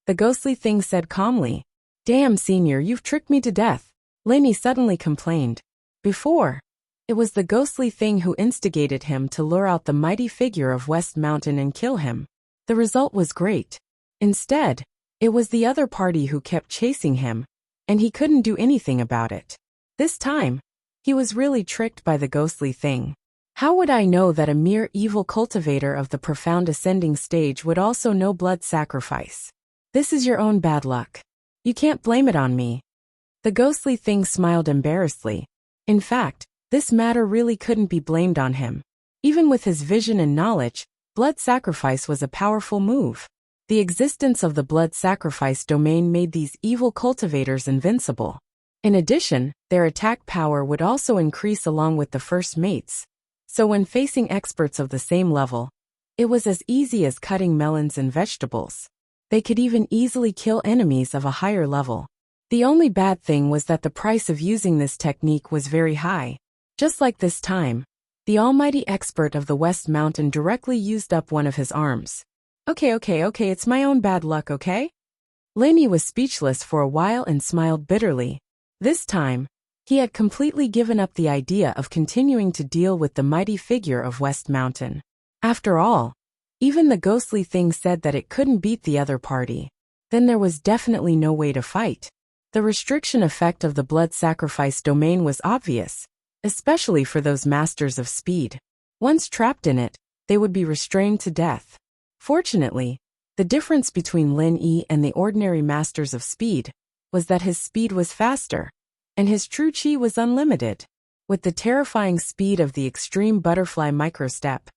The ghostly thing said calmly. Damn, senior, you've tricked me to death. Lin Yi suddenly complained. Before, it was the ghostly thing who instigated him to lure out the mighty figure of West Mountain and kill him. The result was great. Instead, it was the other party who kept chasing him, and he couldn't do anything about it. This time, he was really tricked by the ghostly thing. How would I know that a mere evil cultivator of the profound ascending stage would also know blood sacrifice? This is your own bad luck. You can't blame it on me. The ghostly thing smiled embarrassedly. In fact, this matter really couldn't be blamed on him. Even with his vision and knowledge, blood sacrifice was a powerful move. The existence of the blood sacrifice domain made these evil cultivators invincible. In addition, their attack power would also increase along with the first mates. So when facing experts of the same level, it was as easy as cutting melons and vegetables. They could even easily kill enemies of a higher level. The only bad thing was that the price of using this technique was very high. Just like this time, the almighty expert of the West Mountain directly used up one of his arms. Okay, it's my own bad luck, okay? Lin Yi was speechless for a while and smiled bitterly. This time, he had completely given up the idea of continuing to deal with the mighty figure of West Mountain. After all, even the ghostly thing said that it couldn't beat the other party. Then there was definitely no way to fight. The restriction effect of the blood sacrifice domain was obvious, especially for those masters of speed. Once trapped in it, they would be restrained to death. Fortunately, the difference between Lin Yi and the ordinary masters of speed was that his speed was faster, and his true chi was unlimited. With the terrifying speed of the extreme butterfly microstep,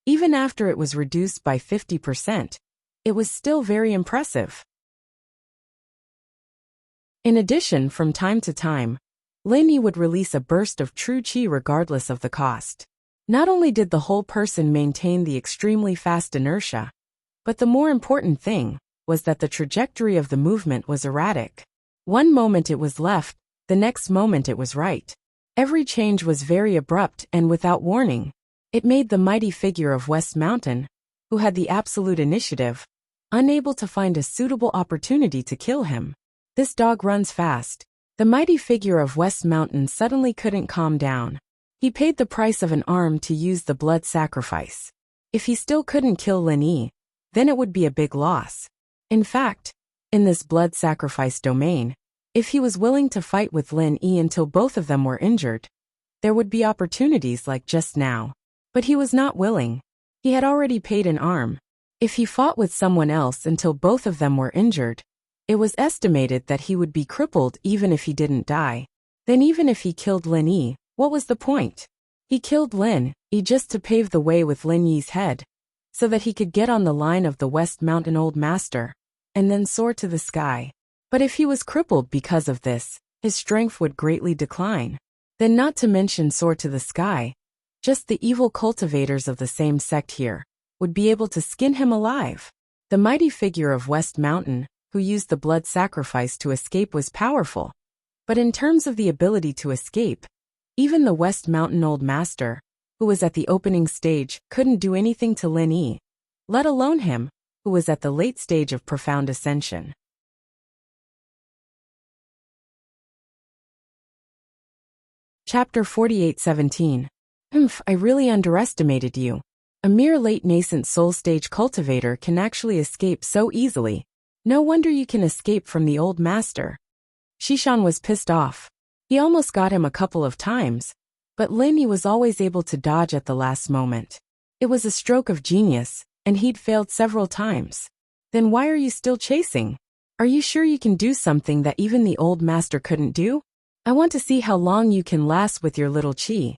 even after it was reduced by 50%, it was still very impressive. In addition, from time to time, Lin Yi would release a burst of true chi regardless of the cost. Not only did the whole person maintain the extremely fast inertia, but the more important thing was that the trajectory of the movement was erratic. One moment it was left, the next moment it was right. Every change was very abrupt and without warning. It made the mighty figure of West Mountain, who had the absolute initiative, unable to find a suitable opportunity to kill him. This dog runs fast. The mighty figure of West Mountain suddenly couldn't calm down. He paid the price of an arm to use the blood sacrifice. If he still couldn't kill Lin Yi, then it would be a big loss. In fact, in this blood sacrifice domain, if he was willing to fight with Lin Yi until both of them were injured, there would be opportunities like just now. But he was not willing. He had already paid an arm. If he fought with someone else until both of them were injured, it was estimated that he would be crippled even if he didn't die. Then even if he killed Lin Yi, what was the point? He killed Lin Yi just to pave the way with Lin Yi's head, so that he could get on the line of the West Mountain Old Master, and then soar to the sky. But if he was crippled because of this, his strength would greatly decline. Then not to mention soar to the sky, just the evil cultivators of the same sect here would be able to skin him alive. The mighty figure of West Mountain, who used the blood sacrifice to escape, was powerful. But in terms of the ability to escape, even the West Mountain Old Master, who was at the opening stage, couldn't do anything to Lin Yi, let alone him, who was at the late stage of profound ascension. Chapter 48:17. I really underestimated you. A mere late nascent soul stage cultivator can actually escape so easily. No wonder you can escape from the old master. Shishan was pissed off. He almost got him a couple of times, but Lin Yi was always able to dodge at the last moment. It was a stroke of genius, and he'd failed several times. Then why are you still chasing? Are you sure you can do something that even the old master couldn't do? I want to see how long you can last with your little chi.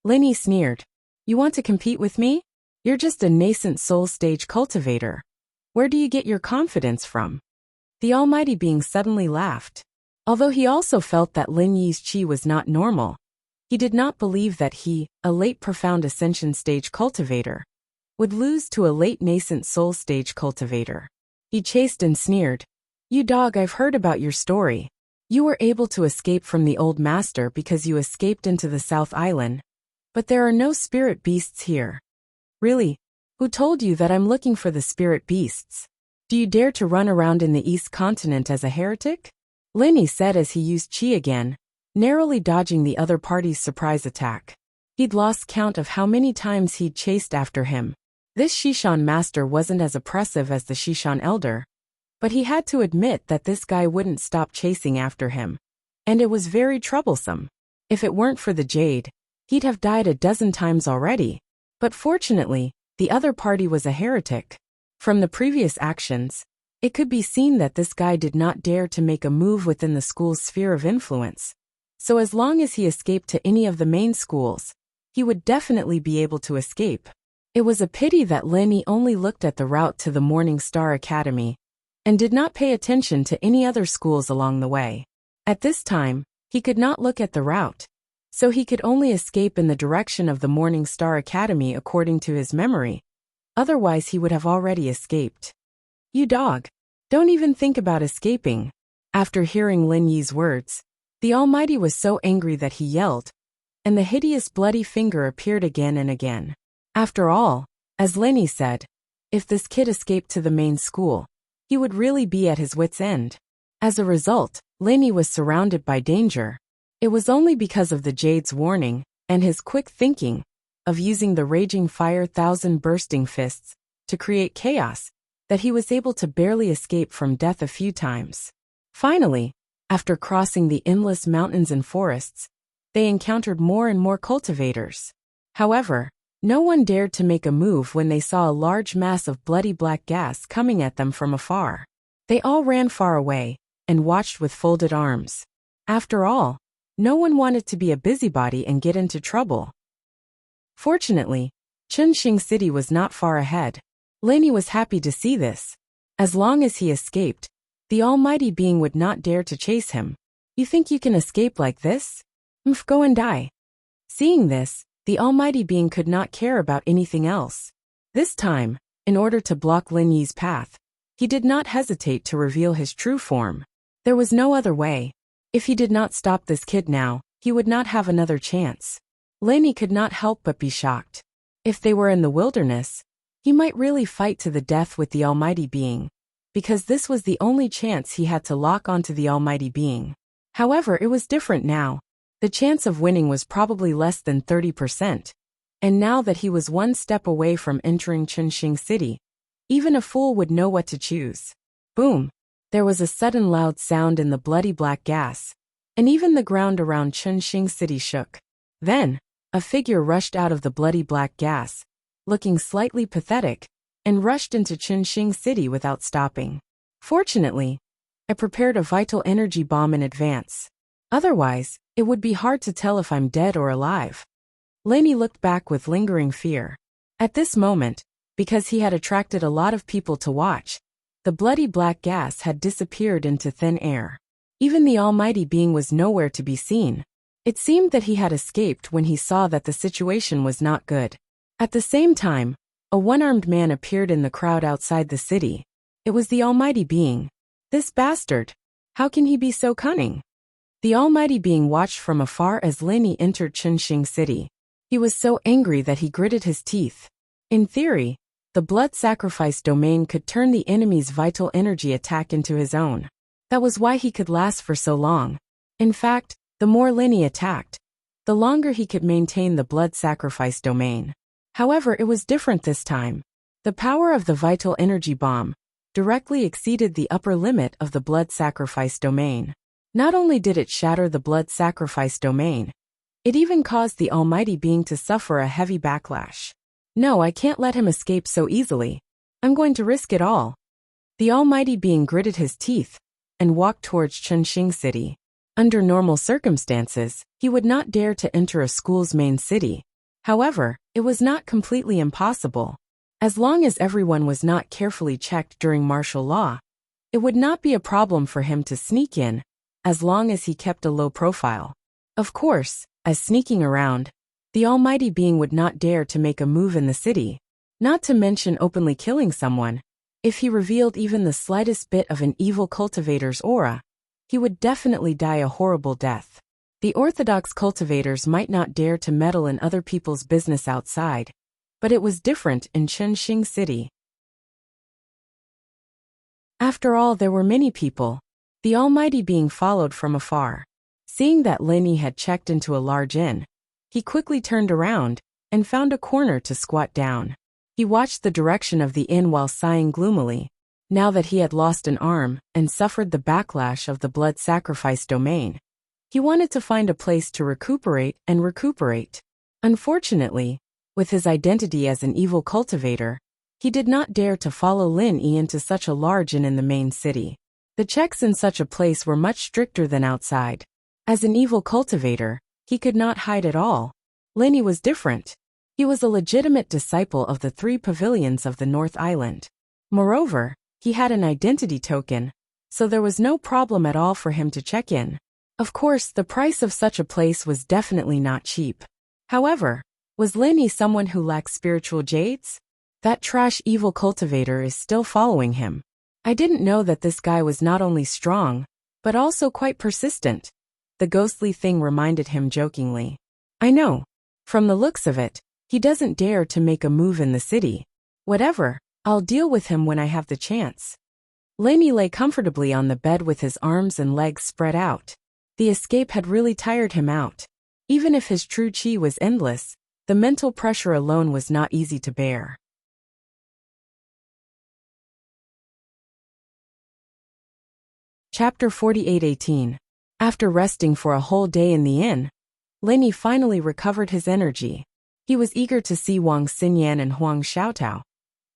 Lin Yi sneered. You want to compete with me? You're just a nascent soul stage cultivator. Where do you get your confidence from? The almighty being suddenly laughed. Although he also felt that Lin Yi's chi was not normal, he did not believe that he, a late profound ascension stage cultivator, would lose to a late nascent soul stage cultivator. He chased and sneered. You dog, I've heard about your story. You were able to escape from the old master because you escaped into the South Island. But there are no spirit beasts here. Really? Who told you that I'm looking for the spirit beasts? Do you dare to run around in the East Continent as a heretic? Lin Yi said as he used chi again, narrowly dodging the other party's surprise attack. He'd lost count of how many times he'd chased after him. This Shishan master wasn't as oppressive as the Shishan elder, but he had to admit that this guy wouldn't stop chasing after him. And it was very troublesome. If it weren't for the jade, he'd have died a dozen times already. But fortunately, the other party was a heretic. From the previous actions, it could be seen that this guy did not dare to make a move within the school's sphere of influence. So as long as he escaped to any of the main schools, he would definitely be able to escape. It was a pity that Lin Yi only looked at the route to the Morning Star Academy, and did not pay attention to any other schools along the way. At this time, he could not look at the route, so he could only escape in the direction of the Morning Star Academy according to his memory. Otherwise he would have already escaped. You dog, don't even think about escaping. After hearing Lin Yi's words, the Almighty was so angry that he yelled, and the hideous bloody finger appeared again and again. After all, as Lin Yi said, if this kid escaped to the main school, he would really be at his wit's end. As a result, Lin Yi was surrounded by danger. It was only because of the Jade's warning, and his quick thinking, of using the raging fire thousand bursting fists, to create chaos, that he was able to barely escape from death a few times. Finally, after crossing the endless mountains and forests, they encountered more and more cultivators. However, No one dared to make a move when they saw a large mass of bloody black gas coming at them from afar. They all ran far away and watched with folded arms. After all, no one wanted to be a busybody and get into trouble. Fortunately, Chunxing City was not far ahead. Lenny was happy to see this. As long as he escaped, the almighty being would not dare to chase him. You think you can escape like this? Go and die. Seeing this, the almighty being could not care about anything else. This time, in order to block Lin Yi's path, he did not hesitate to reveal his true form. There was no other way. If he did not stop this kid now, he would not have another chance. Lin Yi could not help but be shocked. If they were in the wilderness, he might really fight to the death with the almighty being, because this was the only chance he had to lock onto the almighty being. However, it was different now. The chance of winning was probably less than 30%. And now that he was one step away from entering Chunxing City, even a fool would know what to choose. Boom! There was a sudden loud sound in the bloody black gas, and even the ground around Chunxing City shook. Then, a figure rushed out of the bloody black gas, looking slightly pathetic, and rushed into Chunxing City without stopping. Fortunately, I prepared a vital energy bomb in advance. Otherwise, it would be hard to tell if I'm dead or alive. Lenny looked back with lingering fear. At this moment, because he had attracted a lot of people to watch, the bloody black gas had disappeared into thin air. Even the almighty being was nowhere to be seen. It seemed that he had escaped when he saw that the situation was not good. At the same time, a one-armed man appeared in the crowd outside the city. It was the almighty being. This bastard! How can he be so cunning? The almighty being watched from afar as Lin Yi entered Chunxing City. He was so angry that he gritted his teeth. In theory, the blood sacrifice domain could turn the enemy's vital energy attack into his own. That was why he could last for so long. In fact, the more Lin Yi attacked, the longer he could maintain the blood sacrifice domain. However, it was different this time. The power of the vital energy bomb directly exceeded the upper limit of the blood sacrifice domain. Not only did it shatter the blood sacrifice domain, it even caused the almighty being to suffer a heavy backlash. No, I can't let him escape so easily. I'm going to risk it all. The almighty being gritted his teeth and walked towards Chunxing City. Under normal circumstances, he would not dare to enter a school's main city. However, it was not completely impossible. As long as everyone was not carefully checked during martial law, it would not be a problem for him to sneak in, as long as he kept a low profile. Of course, as sneaking around, the almighty being would not dare to make a move in the city, not to mention openly killing someone. If he revealed even the slightest bit of an evil cultivator's aura, he would definitely die a horrible death. The orthodox cultivators might not dare to meddle in other people's business outside, but it was different in Chunxing City. After all, there were many people. The almighty being followed from afar. Seeing that Lin Yi had checked into a large inn, he quickly turned around and found a corner to squat down. He watched the direction of the inn while sighing gloomily. Now that he had lost an arm and suffered the backlash of the blood sacrifice domain, he wanted to find a place to recuperate. Unfortunately, with his identity as an evil cultivator, he did not dare to follow Lin Yi into such a large inn in the main city. The checks in such a place were much stricter than outside. As an evil cultivator, he could not hide at all. Lin Yi was different. He was a legitimate disciple of the 3 pavilions of the North Island. Moreover, he had an identity token, so there was no problem at all for him to check in. Of course, the price of such a place was definitely not cheap. However, was Lin Yi someone who lacked spiritual jades? That trash evil cultivator is still following him. I didn't know that this guy was not only strong, but also quite persistent. The ghostly thing reminded him jokingly. I know. From the looks of it, he doesn't dare to make a move in the city. Whatever, I'll deal with him when I have the chance. Lin Yi lay comfortably on the bed with his arms and legs spread out. The escape had really tired him out. Even if his true chi was endless, the mental pressure alone was not easy to bear. Chapter 48:18. After resting for a whole day in the inn, Lin Yi finally recovered his energy. He was eager to see Wang Xinyan and Huang Xiaotao,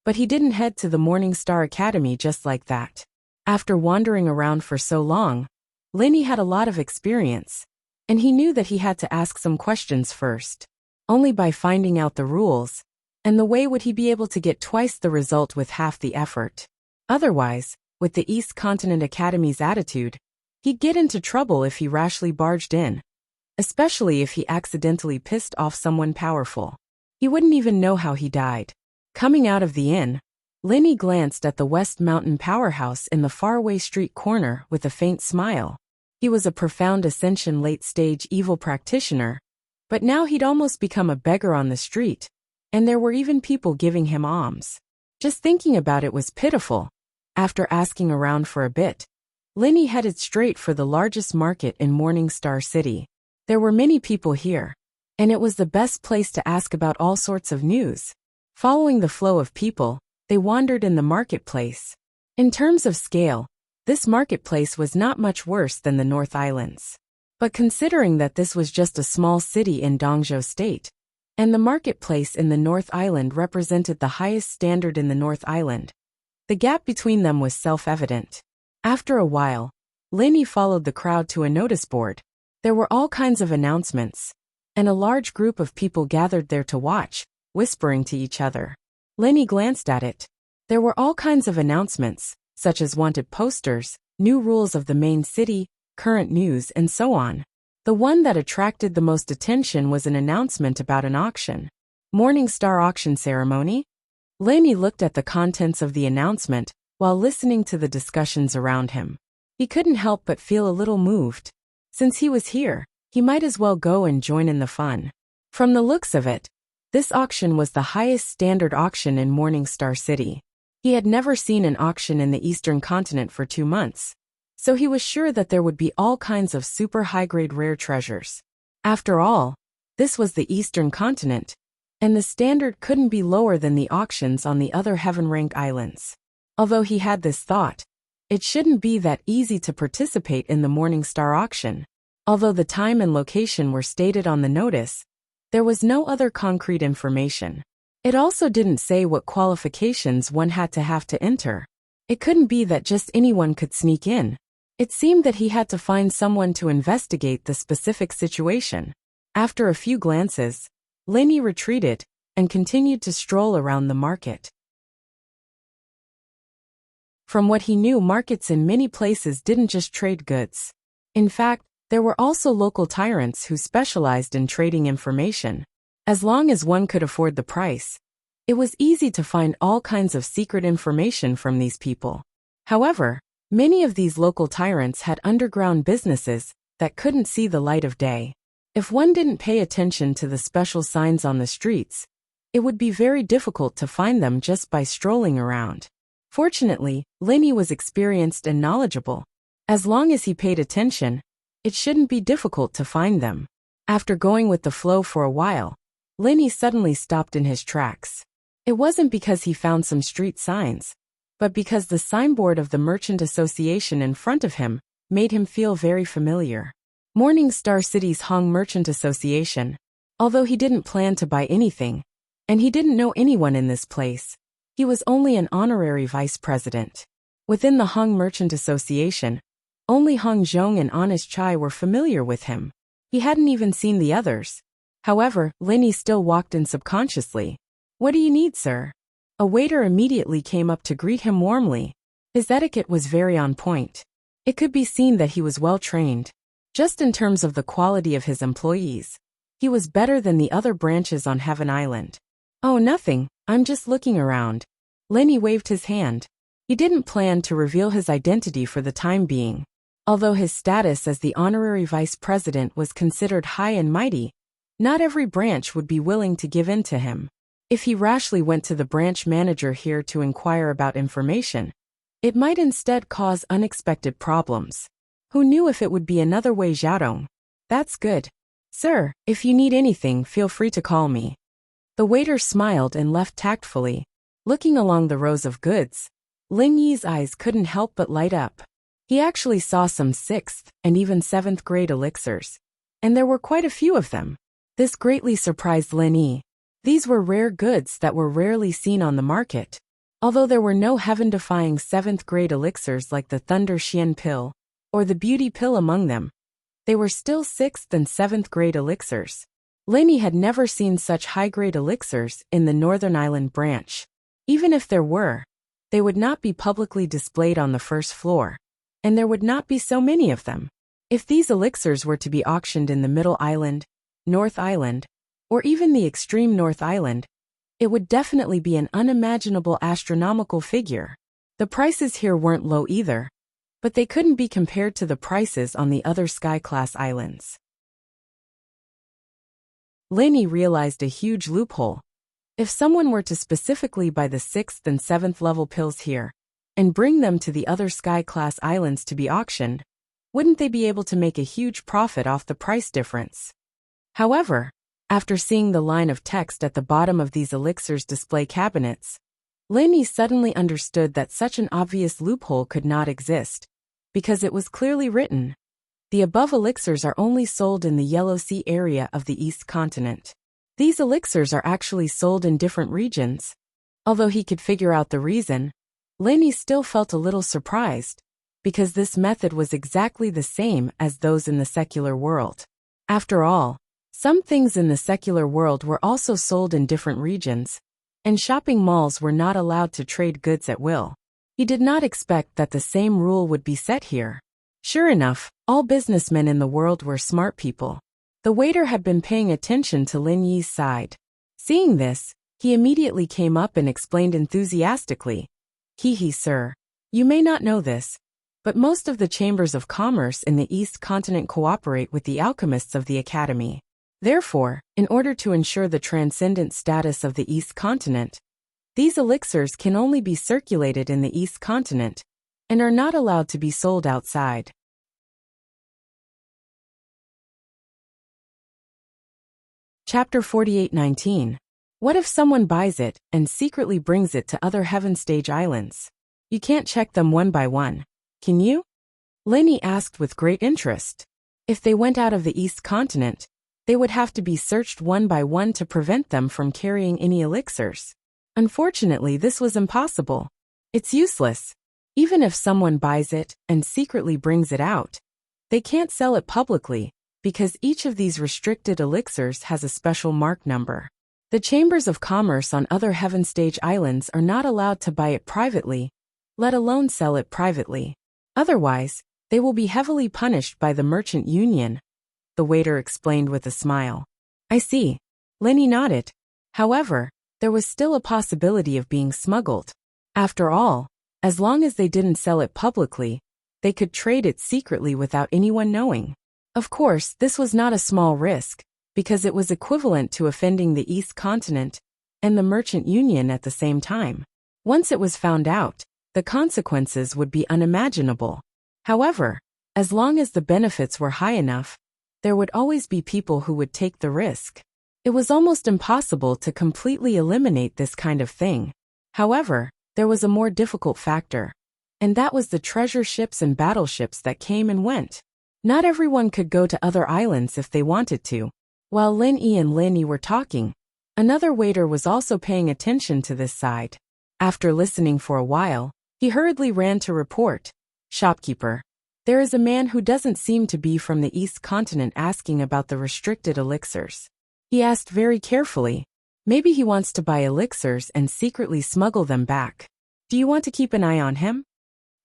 but he didn't head to the Morning Star Academy just like that. After wandering around for so long, Linny had a lot of experience, and he knew that he had to ask some questions first. Only by finding out the rules and the way would he be able to get twice the result with half the effort. Otherwise, with the East Continent Academy's attitude, he'd get into trouble if he rashly barged in, especially if he accidentally pissed off someone powerful. He wouldn't even know how he died. Coming out of the inn, Linny glanced at the West Mountain powerhouse in the faraway street corner with a faint smile. He was a profound Ascension late-stage evil practitioner, but now he'd almost become a beggar on the street, and there were even people giving him alms. Just thinking about it was pitiful. After asking around for a bit, Linny headed straight for the largest market in Morning Star City. There were many people here, and it was the best place to ask about all sorts of news. Following the flow of people, they wandered in the marketplace. In terms of scale, this marketplace was not much worse than the North Islands. But considering that this was just a small city in Dongzhou State, and the marketplace in the North Island represented the highest standard in the North Island, the gap between them was self-evident. After a while, Linny followed the crowd to a notice board. There were all kinds of announcements, and a large group of people gathered there to watch, whispering to each other. Linny glanced at it. There were all kinds of announcements, such as wanted posters, new rules of the main city, current news, and so on. The one that attracted the most attention was an announcement about an auction. Morning Star auction ceremony? Linny looked at the contents of the announcement while listening to the discussions around him. He couldn't help but feel a little moved. Since he was here, he might as well go and join in the fun. From the looks of it, this auction was the highest standard auction in Morning Star City. He had never seen an auction in the Eastern Continent for 2 months, so he was sure that there would be all kinds of super high-grade rare treasures. After all, this was the Eastern Continent, and the standard couldn't be lower than the auctions on the other Heaven Rank Islands. Although he had this thought, it shouldn't be that easy to participate in the Morning Star auction. Although the time and location were stated on the notice, there was no other concrete information. It also didn't say what qualifications one had to enter. It couldn't be that just anyone could sneak in. It seemed that he had to find someone to investigate the specific situation. After a few glances, Linny retreated and continued to stroll around the market. From what he knew, markets in many places didn't just trade goods. In fact, there were also local tyrants who specialized in trading information. As long as one could afford the price, it was easy to find all kinds of secret information from these people. However, many of these local tyrants had underground businesses that couldn't see the light of day. If one didn't pay attention to the special signs on the streets, it would be very difficult to find them just by strolling around. Fortunately, Linny was experienced and knowledgeable. As long as he paid attention, it shouldn't be difficult to find them. After going with the flow for a while, Linny suddenly stopped in his tracks. It wasn't because he found some street signs, but because the signboard of the Merchant Association in front of him made him feel very familiar. Morning Star City's Hong Merchant Association. Although he didn't plan to buy anything, and he didn't know anyone in this place, he was only an honorary vice president. Within the Hong Merchant Association, only Hong Zhong and Honest Chai were familiar with him. He hadn't even seen the others. However, Linny still walked in subconsciously. "What do you need, sir?" A waiter immediately came up to greet him warmly. His etiquette was very on point. It could be seen that he was well trained. Just in terms of the quality of his employees, he was better than the other branches on Heaven Island. "Oh, nothing, I'm just looking around." Linny waved his hand. He didn't plan to reveal his identity for the time being. Although his status as the honorary vice president was considered high and mighty, not every branch would be willing to give in to him. If he rashly went to the branch manager here to inquire about information, it might instead cause unexpected problems. Who knew if it would be another Wei Xiaodong? "That's good. Sir, if you need anything, feel free to call me." The waiter smiled and left tactfully. Looking along the rows of goods, Ling Yi's eyes couldn't help but light up. He actually saw some 6th and even 7th grade elixirs, and there were quite a few of them. This greatly surprised Lin Yi. These were rare goods that were rarely seen on the market. Although there were no heaven-defying 7th-grade elixirs like the Thunder Xian pill or the Beauty pill among them, they were still 6th and 7th-grade elixirs. Lenny had never seen such high-grade elixirs in the Northern Island branch. Even if there were, they would not be publicly displayed on the first floor, and there would not be so many of them. If these elixirs were to be auctioned in the Middle Island, North Island, or even the extreme North Island, it would definitely be an unimaginable astronomical figure. The prices here weren't low either, but they couldn't be compared to the prices on the other sky-class islands. Lenny realized a huge loophole. If someone were to specifically buy the 6th and 7th level pills here and bring them to the other sky-class islands to be auctioned, wouldn't they be able to make a huge profit off the price difference? However, after seeing the line of text at the bottom of these elixirs display cabinets, Lenny suddenly understood that such an obvious loophole could not exist, because it was clearly written, "The above elixirs are only sold in the Yellow Sea area of the East Continent." These elixirs are actually sold in different regions. Although he could figure out the reason, Lenny still felt a little surprised, because this method was exactly the same as those in the secular world. After all, some things in the secular world were also sold in different regions, and shopping malls were not allowed to trade goods at will. He did not expect that the same rule would be set here. Sure enough, all businessmen in the world were smart people. The waiter had been paying attention to Lin Yi's side. Seeing this, he immediately came up and explained enthusiastically, Sir, you may not know this, but most of the chambers of commerce in the East Continent cooperate with the alchemists of the Academy. Therefore, in order to ensure the transcendent status of the East Continent, these elixirs can only be circulated in the East Continent and are not allowed to be sold outside. Chapter 48:19. What if someone buys it and secretly brings it to other Heaven Stage islands? You can't check them one by one, can you? Lenny asked with great interest. If they went out of the East Continent, they would have to be searched one by one to prevent them from carrying any elixirs. Unfortunately, this was impossible. It's useless. Even if someone buys it and secretly brings it out, they can't sell it publicly, because each of these restricted elixirs has a special mark number. The chambers of commerce on other Heaven Stage islands are not allowed to buy it privately, let alone sell it privately. Otherwise, they will be heavily punished by the merchant union, the waiter explained with a smile. I see. Lenny nodded. However, there was still a possibility of being smuggled. After all, as long as they didn't sell it publicly, they could trade it secretly without anyone knowing. Of course, this was not a small risk, because it was equivalent to offending the East Continent and the merchant union at the same time. Once it was found out, the consequences would be unimaginable. However, as long as the benefits were high enough, there would always be people who would take the risk. It was almost impossible to completely eliminate this kind of thing. However, there was a more difficult factor, and that was the treasure ships and battleships that came and went. Not everyone could go to other islands if they wanted to. While Lin Yi and Lenny were talking, another waiter was also paying attention to this side. After listening for a while, he hurriedly ran to report, Shopkeeper, there is a man who doesn't seem to be from the East Continent asking about the restricted elixirs. He asked very carefully, maybe he wants to buy elixirs and secretly smuggle them back. Do you want to keep an eye on him?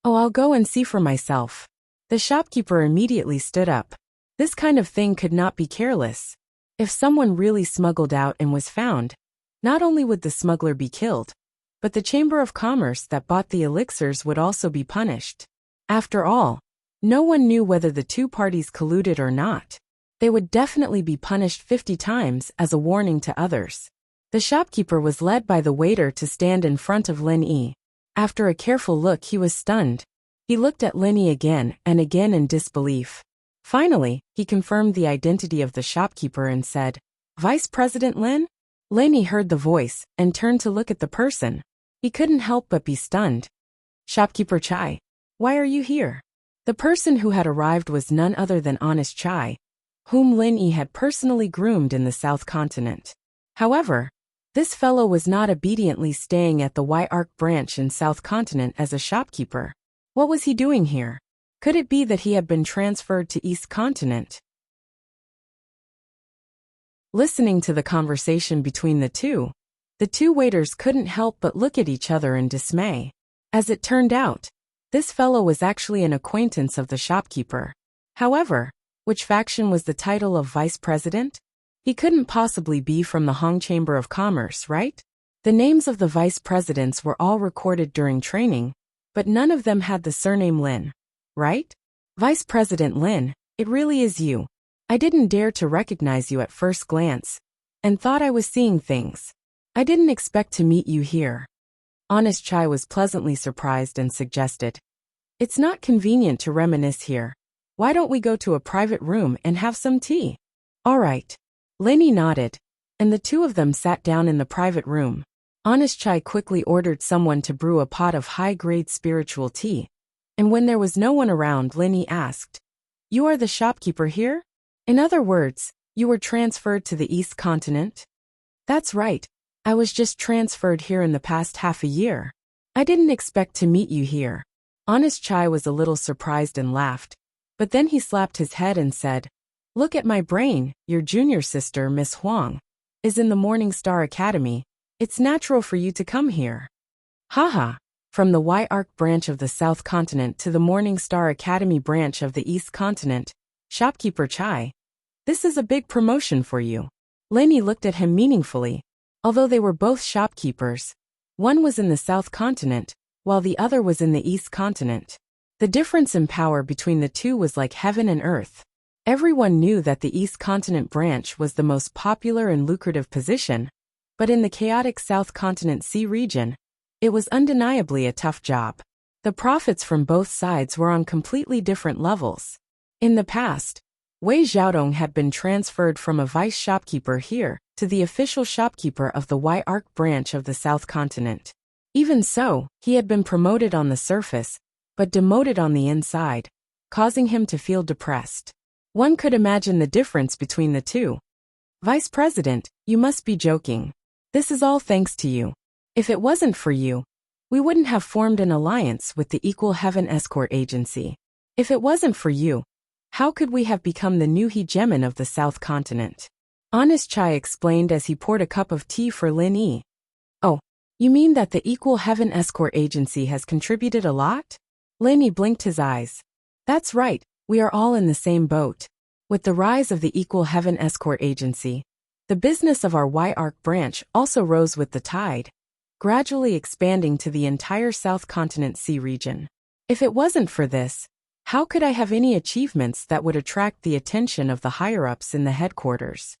Oh, I'll go and see for myself. The shopkeeper immediately stood up. This kind of thing could not be careless. If someone really smuggled out and was found, not only would the smuggler be killed, but the Chamber of Commerce that bought the elixirs would also be punished. After all, no one knew whether the two parties colluded or not. They would definitely be punished 50 times as a warning to others. The shopkeeper was led by the waiter to stand in front of Lin Yi. After a careful look, he was stunned. He looked at Lin Yi again and again in disbelief. Finally, he confirmed the identity of the shopkeeper and said, Vice President Lin? Lin Yi heard the voice and turned to look at the person. He couldn't help but be stunned. Shopkeeper Chai, why are you here? The person who had arrived was none other than Honest Chai, whom Lin Yi had personally groomed in the South Continent. However, This fellow was not obediently staying at the Y-Arc branch in South Continent as a shopkeeper. What was he doing here? Could it be that he had been transferred to East Continent? Listening to the conversation between the two waiters couldn't help but look at each other in dismay. As it turned out, this fellow was actually an acquaintance of the shopkeeper. However, which faction was the title of vice president? He couldn't possibly be from the Hong Chamber of Commerce, right? The names of the vice presidents were all recorded during training, but none of them had the surname Lin, right? Vice President Lin, it really is you. I didn't dare to recognize you at first glance, and thought I was seeing things. I didn't expect to meet you here. Honest Chai was pleasantly surprised and suggested, "It's not convenient to reminisce here. Why don't we go to a private room and have some tea?" "All right." Lenny nodded, and the two of them sat down in the private room. Honest Chai quickly ordered someone to brew a pot of high-grade spiritual tea, and when there was no one around, Lenny asked, "You are the shopkeeper here? In other words, you were transferred to the East Continent?" "That's right. I was just transferred here in the past half a year. I didn't expect to meet you here." Honest Chai was a little surprised and laughed, but then he slapped his head and said, "Look at my brain. Your junior sister, Miss Huang, is in the Morning Star Academy. It's natural for you to come here." Haha. From the Y-Arc branch of the South Continent to the Morning Star Academy branch of the East Continent, Shopkeeper Chai. This is a big promotion for you. Lenny looked at him meaningfully. Although they were both shopkeepers, one was in the South Continent, while the other was in the East Continent. The difference in power between the two was like heaven and earth. Everyone knew that the East Continent branch was the most popular and lucrative position, but in the chaotic South Continent Sea region, it was undeniably a tough job. The profits from both sides were on completely different levels. In the past, Wei Xiaodong had been transferred from a vice shopkeeper here to the official shopkeeper of the Y-Arc branch of the South Continent. Even so, he had been promoted on the surface, but demoted on the inside, causing him to feel depressed. One could imagine the difference between the two. "Vice President, you must be joking. This is all thanks to you. If it wasn't for you, we wouldn't have formed an alliance with the Equal Heaven Escort Agency. If it wasn't for you, how could we have become the new hegemon of the South Continent?" Honest Chai explained as he poured a cup of tea for Lin Yi. "Oh, you mean that the Equal Heaven Escort Agency has contributed a lot?" Lin Yi blinked his eyes. "That's right, we are all in the same boat. With the rise of the Equal Heaven Escort Agency, the business of our Y-Arc branch also rose with the tide, gradually expanding to the entire South Continent Sea region. If it wasn't for this, how could I have any achievements that would attract the attention of the higher-ups in the headquarters?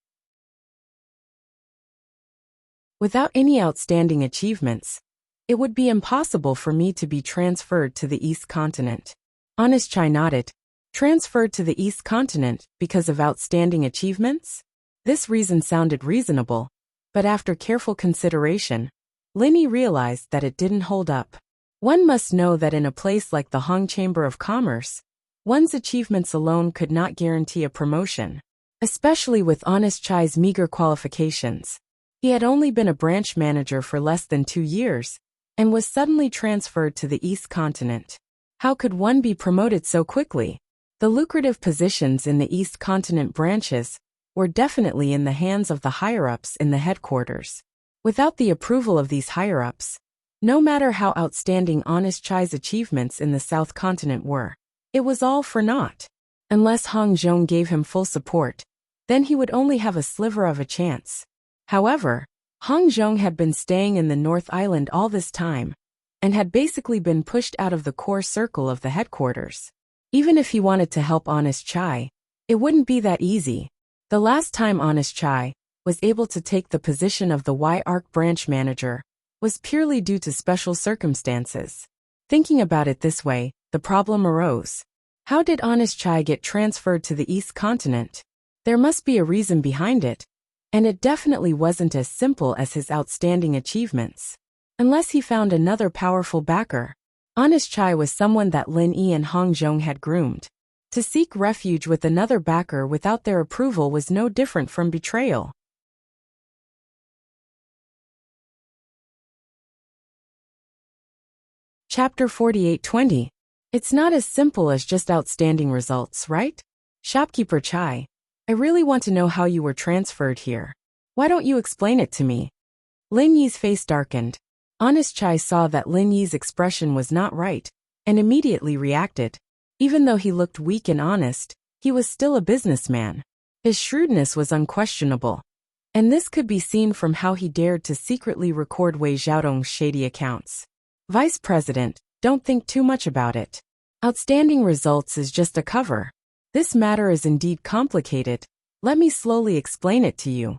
Without any outstanding achievements, it would be impossible for me to be transferred to the East Continent." Honest Chai nodded. Transferred to the East Continent because of outstanding achievements? This reason sounded reasonable, but after careful consideration, Lin Yi realized that it didn't hold up. One must know that in a place like the Hong Chamber of Commerce, one's achievements alone could not guarantee a promotion, especially with Honest Chai's meager qualifications. He had only been a branch manager for less than 2 years, and was suddenly transferred to the East Continent. How could one be promoted so quickly? The lucrative positions in the East Continent branches were definitely in the hands of the higher-ups in the headquarters. Without the approval of these higher-ups, no matter how outstanding Honest Chai's achievements in the South Continent were, it was all for naught. Unless Hong Zhong gave him full support, then he would only have a sliver of a chance. However, Hong Zhong had been staying in the North Island all this time, and had basically been pushed out of the core circle of the headquarters. Even if he wanted to help Honest Chai, it wouldn't be that easy. The last time Honest Chai was able to take the position of the Y-Arc branch manager was purely due to special circumstances. Thinking about it this way, the problem arose. How did Honest Chai get transferred to the East Continent? There must be a reason behind it, and it definitely wasn't as simple as his outstanding achievements. Unless he found another powerful backer. Honest Chai was someone that Lin Yi and Hong Zhong had groomed. To seek refuge with another backer without their approval was no different from betrayal. Chapter 4820. It's not as simple as just outstanding results, right? Shopkeeper Chai, I really want to know how you were transferred here. Why don't you explain it to me? Lin Yi's face darkened. Honest Chai saw that Lin Yi's expression was not right, and immediately reacted. Even though he looked weak and honest, he was still a businessman. His shrewdness was unquestionable. And this could be seen from how he dared to secretly record Wei Xiaodong's shady accounts. Vice President, don't think too much about it. Outstanding results is just a cover. This matter is indeed complicated. Let me slowly explain it to you.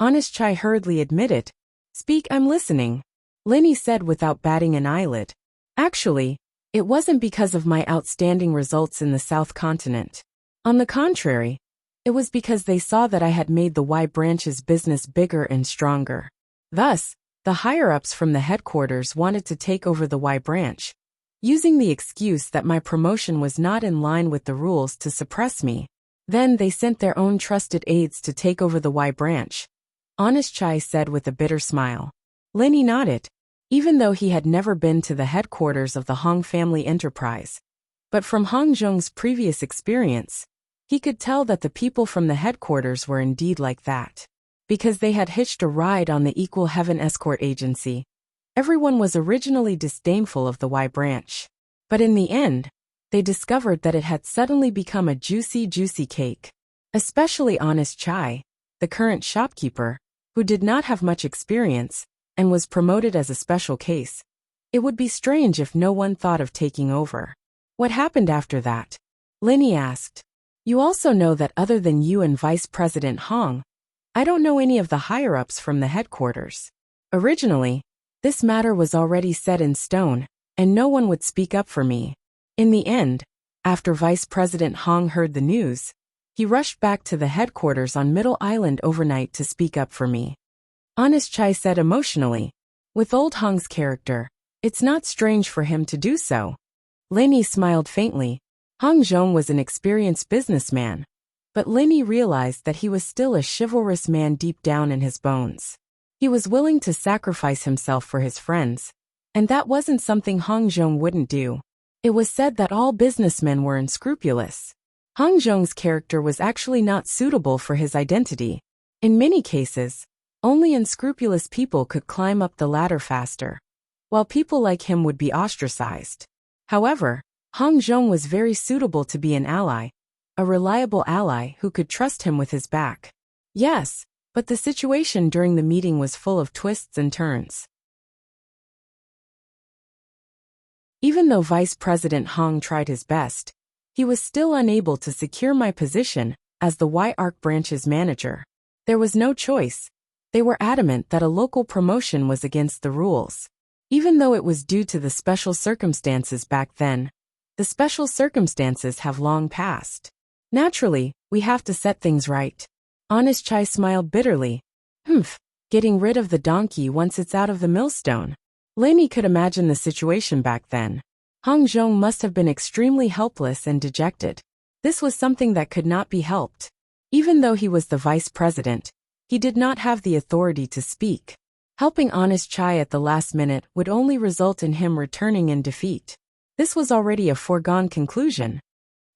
Honest Chai hurriedly admitted. Speak, I'm listening. Lin Yi said without batting an eyelid. Actually, it wasn't because of my outstanding results in the South Continent. On the contrary, it was because they saw that I had made the Y branch's business bigger and stronger. Thus, the higher-ups from the headquarters wanted to take over the Y branch, using the excuse that my promotion was not in line with the rules to suppress me. Then they sent their own trusted aides to take over the Y branch. Honest Chai said with a bitter smile. Lin Yi nodded, even though he had never been to the headquarters of the Hong family enterprise. But from Hong Zhong's previous experience, he could tell that the people from the headquarters were indeed like that. Because they had hitched a ride on the Equal Heaven escort agency, everyone was originally disdainful of the Y branch. But in the end, they discovered that it had suddenly become a juicy cake. Especially Honest Chai, the current shopkeeper, who did not have much experience, and was promoted as a special case. It would be strange if no one thought of taking over. What happened after that? Lin Yi asked. You also know that other than you and Vice President Hong, I don't know any of the higher-ups from the headquarters. Originally, this matter was already set in stone, and no one would speak up for me. In the end, after Vice President Hong heard the news, he rushed back to the headquarters on Middle Island overnight to speak up for me. Honest Chai said emotionally. With old Hong's character, it's not strange for him to do so. Lin Yi smiled faintly. Hong Zhong was an experienced businessman, but Lin Yi realized that he was still a chivalrous man deep down in his bones. He was willing to sacrifice himself for his friends, and that wasn't something Hong Zhong wouldn't do. It was said that all businessmen were unscrupulous. Hong Zhong's character was actually not suitable for his identity. In many cases, only unscrupulous people could climb up the ladder faster, while people like him would be ostracized. However, Hong Zhong was very suitable to be an ally, a reliable ally who could trust him with his back. Yes, but the situation during the meeting was full of twists and turns. Even though Vice President Hong tried his best, he was still unable to secure my position as the Y-Arc branch's manager. There was no choice. They were adamant that a local promotion was against the rules. Even though it was due to the special circumstances back then, the special circumstances have long passed. Naturally, we have to set things right. Honest Chai smiled bitterly. Getting rid of the donkey once it's out of the millstone. Lin Yi could imagine the situation back then. Hong Zhong must have been extremely helpless and dejected. This was something that could not be helped. Even though he was the vice president, he did not have the authority to speak. Helping Honest Chai at the last minute would only result in him returning in defeat. This was already a foregone conclusion.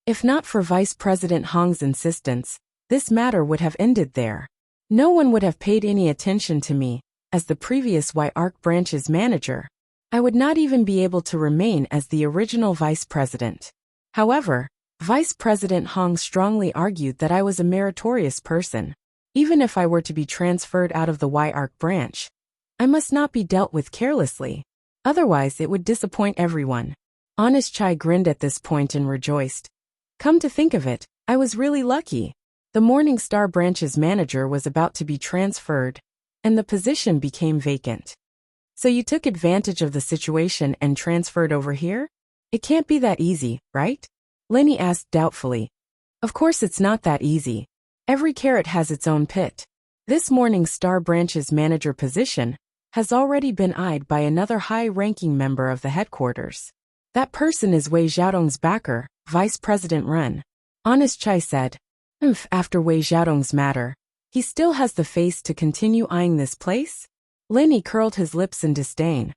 If not for Vice President Hong's insistence, this matter would have ended there. No one would have paid any attention to me, as the previous Y-Arc branch's manager. I would not even be able to remain as the original vice president. However, Vice President Hong strongly argued that I was a meritorious person. Even if I were to be transferred out of the Y-Arc branch, I must not be dealt with carelessly. Otherwise it would disappoint everyone. Honest Chai grinned at this point and rejoiced. Come to think of it, I was really lucky. The Morning Star branch's manager was about to be transferred, and the position became vacant. So you took advantage of the situation and transferred over here? It can't be that easy, right? Lin Yi asked doubtfully. Of course it's not that easy. Every carrot has its own pit. This Morning Star branch's manager position has already been eyed by another high-ranking member of the headquarters. That person is Wei Xiaodong's backer, Vice President Ren. Honest Chai said. After Wei Xiaodong's matter, he still has the face to continue eyeing this place? Lin Yi curled his lips in disdain.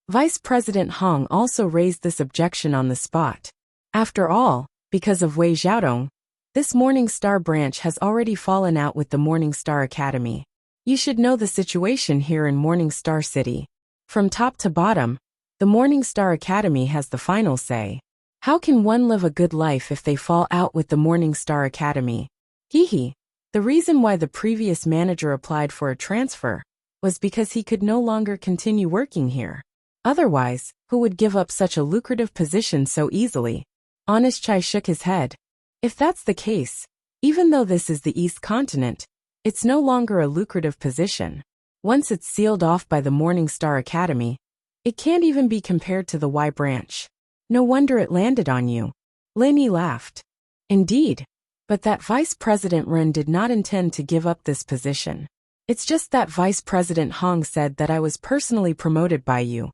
Vice President Hong also raised this objection on the spot. After all, because of Wei Xiaodong, this Morning Star branch has already fallen out with the Morning Star Academy. You should know the situation here in Morning Star City. From top to bottom, the Morning Star Academy has the final say. How can one live a good life if they fall out with the Morning Star Academy? Hee. The reason why the previous manager applied for a transfer was because he could no longer continue working here. Otherwise, who would give up such a lucrative position so easily? Honest Chai shook his head. If that's the case, even though this is the East Continent, it's no longer a lucrative position. Once it's sealed off by the Morning Star Academy, it can't even be compared to the Y branch. No wonder it landed on you. Lenny laughed. Indeed. But that Vice President Ren did not intend to give up this position. It's just that Vice President Hong said that I was personally promoted by you.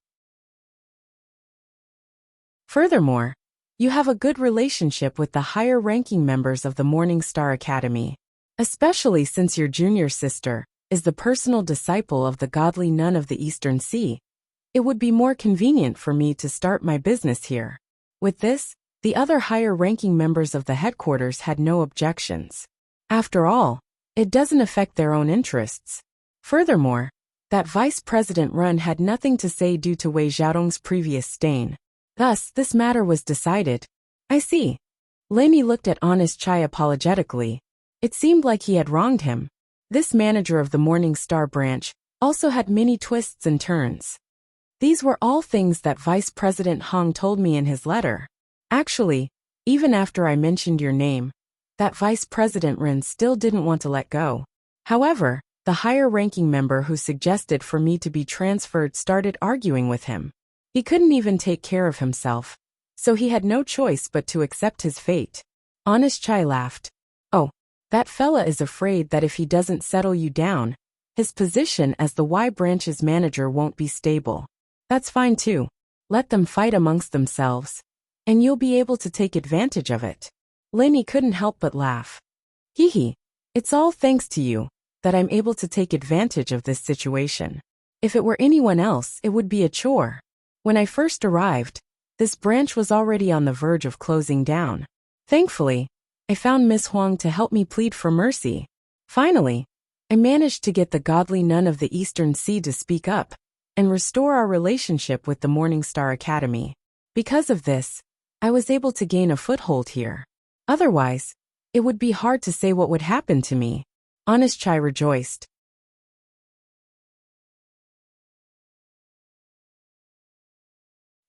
Furthermore, you have a good relationship with the higher-ranking members of the Morning Star Academy, especially since your junior sister is the personal disciple of the godly nun of the Eastern Sea. It would be more convenient for me to start my business here. With this, the other higher-ranking members of the headquarters had no objections. After all, it doesn't affect their own interests. Furthermore, that Vice President Run had nothing to say due to Wei Xiaodong's previous stain. Thus, this matter was decided. I see. Lenny looked at Honest Chai apologetically. It seemed like he had wronged him. This manager of the Morning Star branch also had many twists and turns. These were all things that Vice President Hong told me in his letter. Actually, even after I mentioned your name, that Vice President Ren still didn't want to let go. However, the higher-ranking member who suggested for me to be transferred started arguing with him. He couldn't even take care of himself, so he had no choice but to accept his fate. Honest Chai laughed. Oh, that fella is afraid that if he doesn't settle you down, his position as the Y branch's manager won't be stable. That's fine too. Let them fight amongst themselves, and you'll be able to take advantage of it. Lenny couldn't help but laugh. Hee. It's all thanks to you that I'm able to take advantage of this situation. If it were anyone else, it would be a chore. When I first arrived, this branch was already on the verge of closing down. Thankfully, I found Miss Huang to help me plead for mercy. Finally, I managed to get the godly nun of the Eastern Sea to speak up and restore our relationship with the Morning Star Academy. Because of this, I was able to gain a foothold here. Otherwise, it would be hard to say what would happen to me. Honest Chai rejoiced.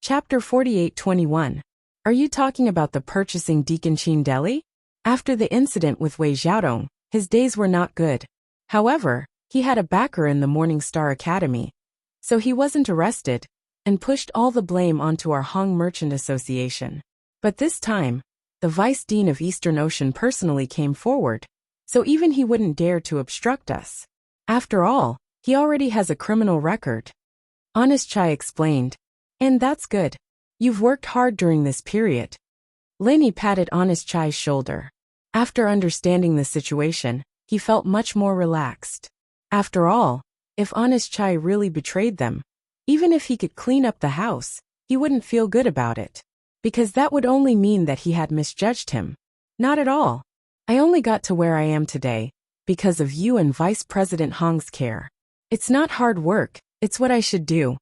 Chapter 48-21. Are you talking about the purchasing Deacon Chin Deli? After the incident with Wei Xiaodong, his days were not good. However, he had a backer in the Morning Star Academy, so he wasn't arrested and pushed all the blame onto our Hong Merchant Association. But this time, the Vice Dean of Eastern Ocean personally came forward, so even he wouldn't dare to obstruct us. After all, he already has a criminal record. Honest Chai explained. And that's good. You've worked hard during this period. Lenny patted Honest Chai's shoulder. After understanding the situation, he felt much more relaxed. After all, if Honest Chai really betrayed them, even if he could clean up the house, he wouldn't feel good about it. Because that would only mean that he had misjudged him. Not at all. I only got to where I am today because of you and Vice President Hong's care. It's not hard work, it's what I should do.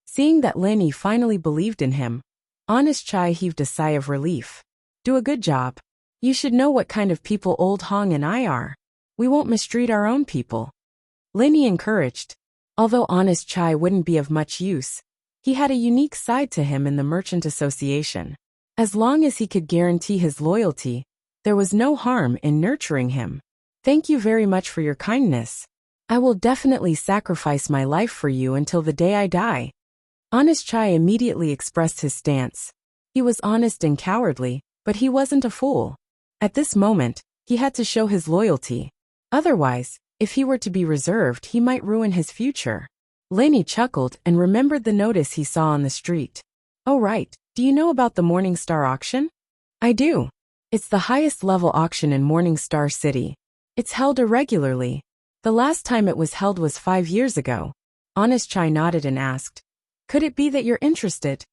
Seeing that Lenny finally believed in him, Honest Chai heaved a sigh of relief. Do a good job. You should know what kind of people old Hong and I are. We won't mistreat our own people. Lenny encouraged. Although Honest Chai wouldn't be of much use, he had a unique side to him in the Merchant Association. As long as he could guarantee his loyalty, there was no harm in nurturing him. Thank you very much for your kindness. I will definitely sacrifice my life for you until the day I die. Honest Chai immediately expressed his stance. He was honest and cowardly, but he wasn't a fool. At this moment, he had to show his loyalty. Otherwise, if he were to be reserved, he might ruin his future. Lenny chuckled and remembered the notice he saw on the street. Oh right, do you know about the Morning Star auction? I do. It's the highest level auction in Morning Star City. It's held irregularly. The last time it was held was 5 years ago. Honest Chai nodded and asked, Could it be that you're interested?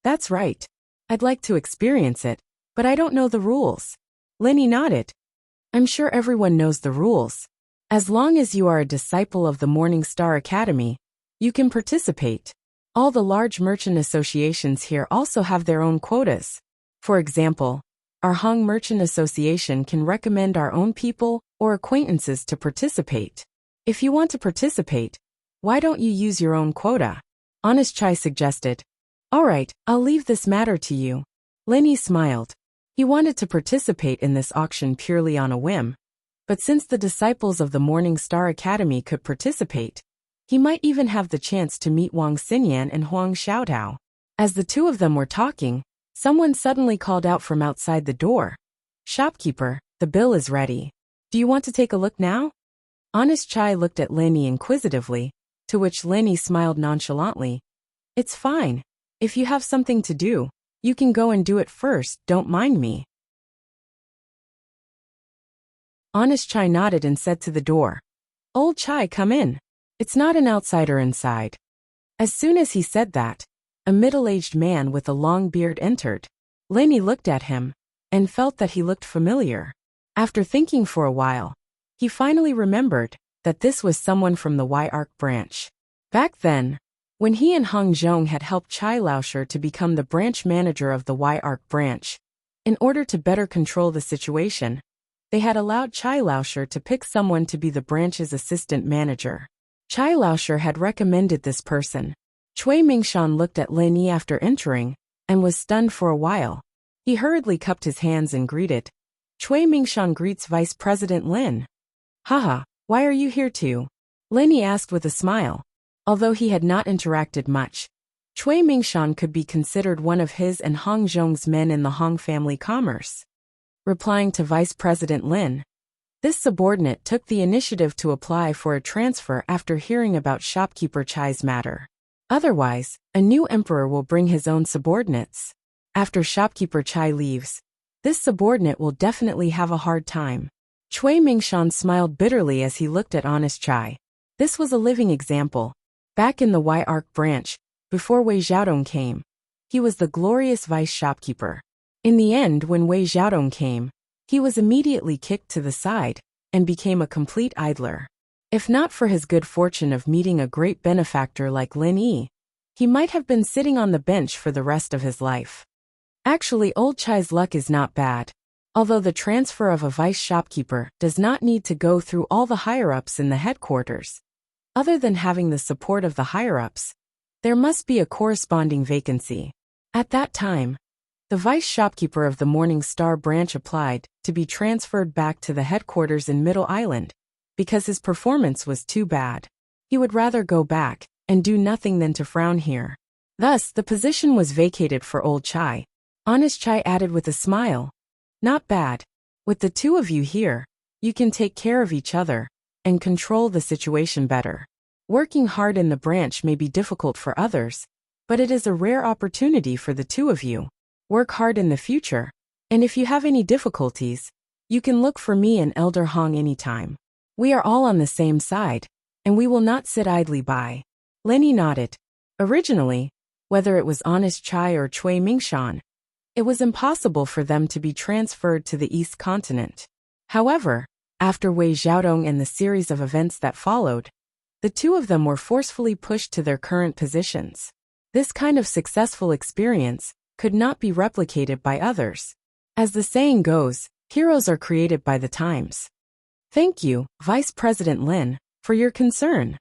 That's right. I'd like to experience it, but I don't know the rules. Lenny nodded. I'm sure everyone knows the rules. As long as you are a disciple of the Morning Star Academy, you can participate. All the large merchant associations here also have their own quotas. For example, our Hong Merchant Association can recommend our own people or acquaintances to participate. If you want to participate, why don't you use your own quota? Honest Chai suggested. All right, I'll leave this matter to you. Lenny smiled. He wanted to participate in this auction purely on a whim, but since the disciples of the Morning Star Academy could participate, he might even have the chance to meet Wang Xinyan and Huang Xiaotao. As the two of them were talking, someone suddenly called out from outside the door. Shopkeeper, the bill is ready. Do you want to take a look now? Honest Chai looked at Lenny inquisitively, to which Lenny smiled nonchalantly. It's fine. If you have something to do, you can go and do it first, don't mind me. Honest Chai nodded and said to the door, Old Chai, come in. It's not an outsider inside. As soon as he said that, a middle-aged man with a long beard entered. Lenny looked at him and felt that he looked familiar. After thinking for a while, he finally remembered that this was someone from the Y-Arc branch. Back then, when he and Hung Zhong had helped Chai Laosher to become the branch manager of the Y-Arc branch, in order to better control the situation, they had allowed Chai Laosher to pick someone to be the branch's assistant manager. Chai Laosher had recommended this person. Cui Mingshan looked at Lenny after entering, and was stunned for a while. He hurriedly cupped his hands and greeted. Cui Mingshan greets Vice President Lin. Haha, why are you here too? Lenny asked with a smile. Although he had not interacted much, Cui Mingshan could be considered one of his and Hong Zhong's men in the Hong family commerce. Replying to Vice President Lin, this subordinate took the initiative to apply for a transfer after hearing about shopkeeper Chai's matter. Otherwise, a new emperor will bring his own subordinates. After shopkeeper Chai leaves, this subordinate will definitely have a hard time. Cui Mingshan smiled bitterly as he looked at Honest Chai. This was a living example. Back in the Y-Arc branch, before Wei Xiaodong came, he was the glorious vice shopkeeper. In the end, when Wei Xiaodong came, he was immediately kicked to the side and became a complete idler. If not for his good fortune of meeting a great benefactor like Lin Yi, he might have been sitting on the bench for the rest of his life. Actually, Old Chai's luck is not bad. Although the transfer of a vice shopkeeper does not need to go through all the higher-ups in the headquarters. Other than having the support of the higher-ups, there must be a corresponding vacancy. At that time, the vice shopkeeper of the Morning Star branch applied to be transferred back to the headquarters in Middle Island because his performance was too bad. He would rather go back and do nothing than to frown here. Thus, the position was vacated for Old Chai. Honest Chai added with a smile, Not bad. With the two of you here, you can take care of each other and control the situation better. Working hard in the branch may be difficult for others, but it is a rare opportunity for the two of you. Work hard in the future, and if you have any difficulties, you can look for me and Elder Hong anytime. We are all on the same side, and we will not sit idly by. Lenny nodded. Originally, whether it was Honest Chai or Cui Mingshan, it was impossible for them to be transferred to the East Continent. However, after Wei Xiaodong and the series of events that followed, the two of them were forcefully pushed to their current positions. This kind of successful experience could not be replicated by others. As the saying goes, heroes are created by the times. Thank you, Vice President Lin, for your concern.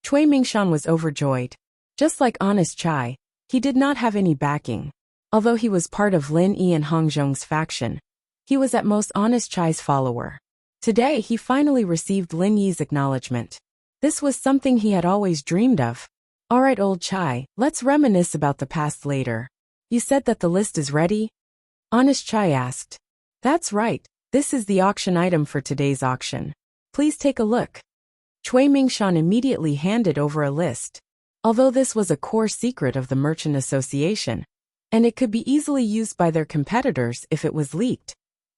Cui Mingshan was overjoyed. Just like Honest Chai, he did not have any backing. Although he was part of Lin Yi and Hong Zhong's faction, he was at most Honest Chai's follower. Today he finally received Lin Yi's acknowledgement. This was something he had always dreamed of. Alright, Old Chai, let's reminisce about the past later. You said that the list is ready? Honest Chai asked. That's right, this is the auction item for today's auction. Please take a look. Cui Mingshan immediately handed over a list. Although this was a core secret of the Merchant Association, and it could be easily used by their competitors if it was leaked,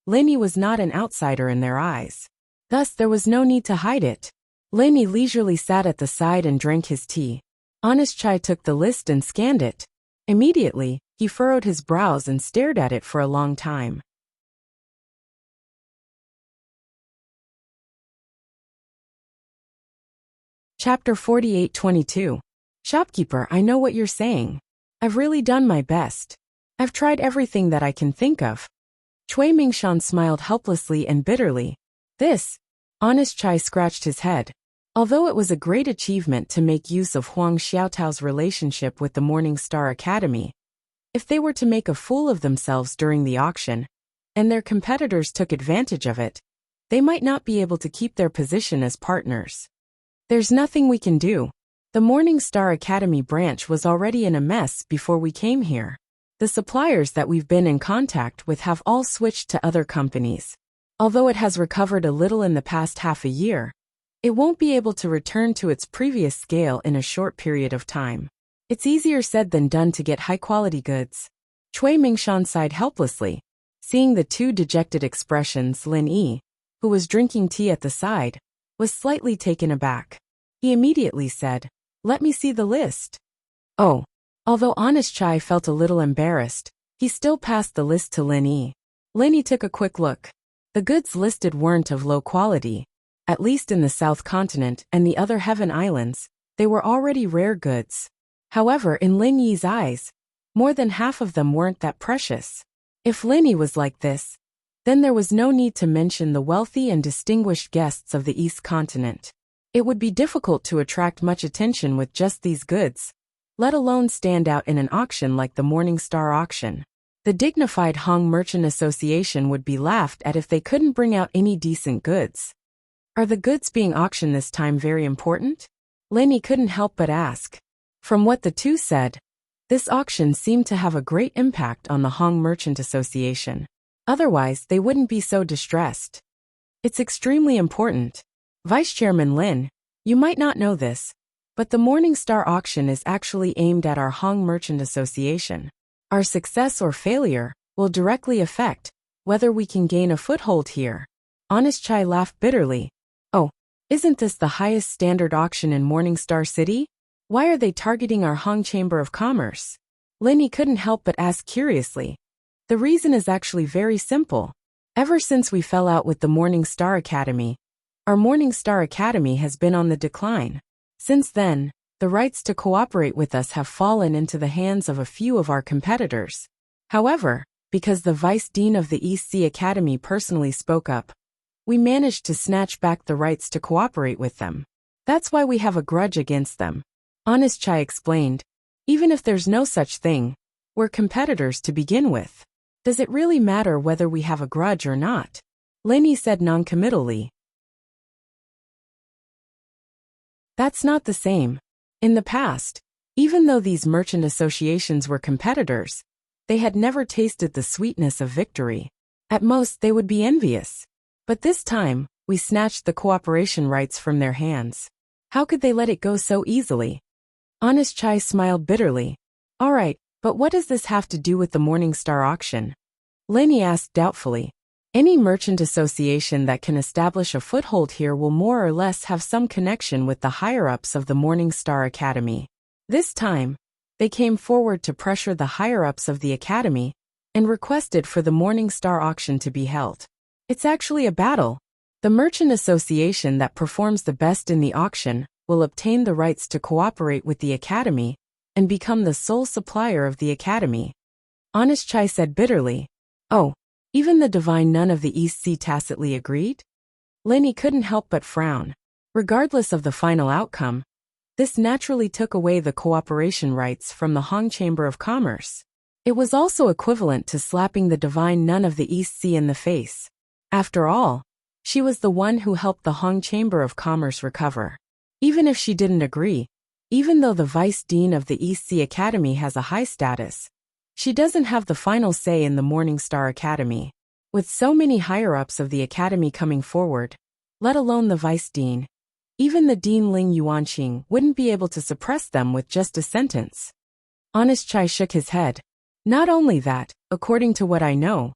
Lin Yi was not an outsider in their eyes. Thus there was no need to hide it. Lenny leisurely sat at the side and drank his tea. Honest Chai took the list and scanned it. Immediately, he furrowed his brows and stared at it for a long time. Chapter 48:22. Shopkeeper, I know what you're saying. I've really done my best. I've tried everything that I can think of. Cui Mingshan smiled helplessly and bitterly. This? Honest Chai scratched his head. Although it was a great achievement to make use of Huang Xiaotao's relationship with the Morning Star Academy, if they were to make a fool of themselves during the auction, and their competitors took advantage of it, they might not be able to keep their position as partners. There's nothing we can do. The Morning Star Academy branch was already in a mess before we came here. The suppliers that we've been in contact with have all switched to other companies. Although it has recovered a little in the past half a year, it won't be able to return to its previous scale in a short period of time. It's easier said than done to get high-quality goods. Cui Mingshan sighed helplessly. Seeing the two dejected expressions, Lin Yi, who was drinking tea at the side, was slightly taken aback. He immediately said, "Let me see the list." Oh. Although Honest Chai felt a little embarrassed, he still passed the list to Lin Yi. Lin Yi took a quick look. The goods listed weren't of low quality. At least in the South Continent and the other Heaven Islands, they were already rare goods. However, in Lin Yi's eyes, more than half of them weren't that precious. If Lin Yi was like this, then there was no need to mention the wealthy and distinguished guests of the East Continent. It would be difficult to attract much attention with just these goods, let alone stand out in an auction like the Morning Star auction. The dignified Hong Merchant Association would be laughed at if they couldn't bring out any decent goods. Are the goods being auctioned this time very important? Lin Yi couldn't help but ask. From what the two said, this auction seemed to have a great impact on the Hong Merchant Association. Otherwise, they wouldn't be so distressed. It's extremely important. Vice Chairman Lin, you might not know this, but the Morning Star auction is actually aimed at our Hong Merchant Association. Our success or failure will directly affect whether we can gain a foothold here. Honest Chai laughed bitterly. Oh, isn't this the highest standard auction in Morning Star City? Why are they targeting our Hong Chamber of Commerce? Lin Yi couldn't help but ask curiously. The reason is actually very simple. Ever since we fell out with the Morning Star Academy, our Morning Star Academy has been on the decline. Since then, the rights to cooperate with us have fallen into the hands of a few of our competitors. However, because the Vice Dean of the East Sea Academy personally spoke up, we managed to snatch back the rights to cooperate with them. That's why we have a grudge against them. Honest Chai explained. Even if there's no such thing, we're competitors to begin with. Does it really matter whether we have a grudge or not? Lin Yi said noncommittally. That's not the same. In the past, even though these merchant associations were competitors, they had never tasted the sweetness of victory. At most, they would be envious. But this time, we snatched the cooperation rights from their hands. How could they let it go so easily? Honest Chai smiled bitterly. All right, but what does this have to do with the Morning Star auction? Lin Yi asked doubtfully. Any merchant association that can establish a foothold here will more or less have some connection with the higher-ups of the Morning Star Academy. This time, they came forward to pressure the higher-ups of the Academy and requested for the Morning Star auction to be held. It's actually a battle. The merchant association that performs the best in the auction will obtain the rights to cooperate with the Academy and become the sole supplier of the Academy. Honest Chai said bitterly. Oh. Even the divine nun of the East Sea tacitly agreed? Lin Yi couldn't help but frown. Regardless of the final outcome, this naturally took away the cooperation rights from the Hong Chamber of Commerce. It was also equivalent to slapping the divine nun of the East Sea in the face. After all, she was the one who helped the Hong Chamber of Commerce recover. Even if she didn't agree, even though the Vice Dean of the East Sea Academy has a high status, she doesn't have the final say in the Morning Star Academy. With so many higher-ups of the Academy coming forward, let alone the Vice Dean, even the Dean Ling Yuanqing wouldn't be able to suppress them with just a sentence. Honest Chai shook his head. Not only that, according to what I know,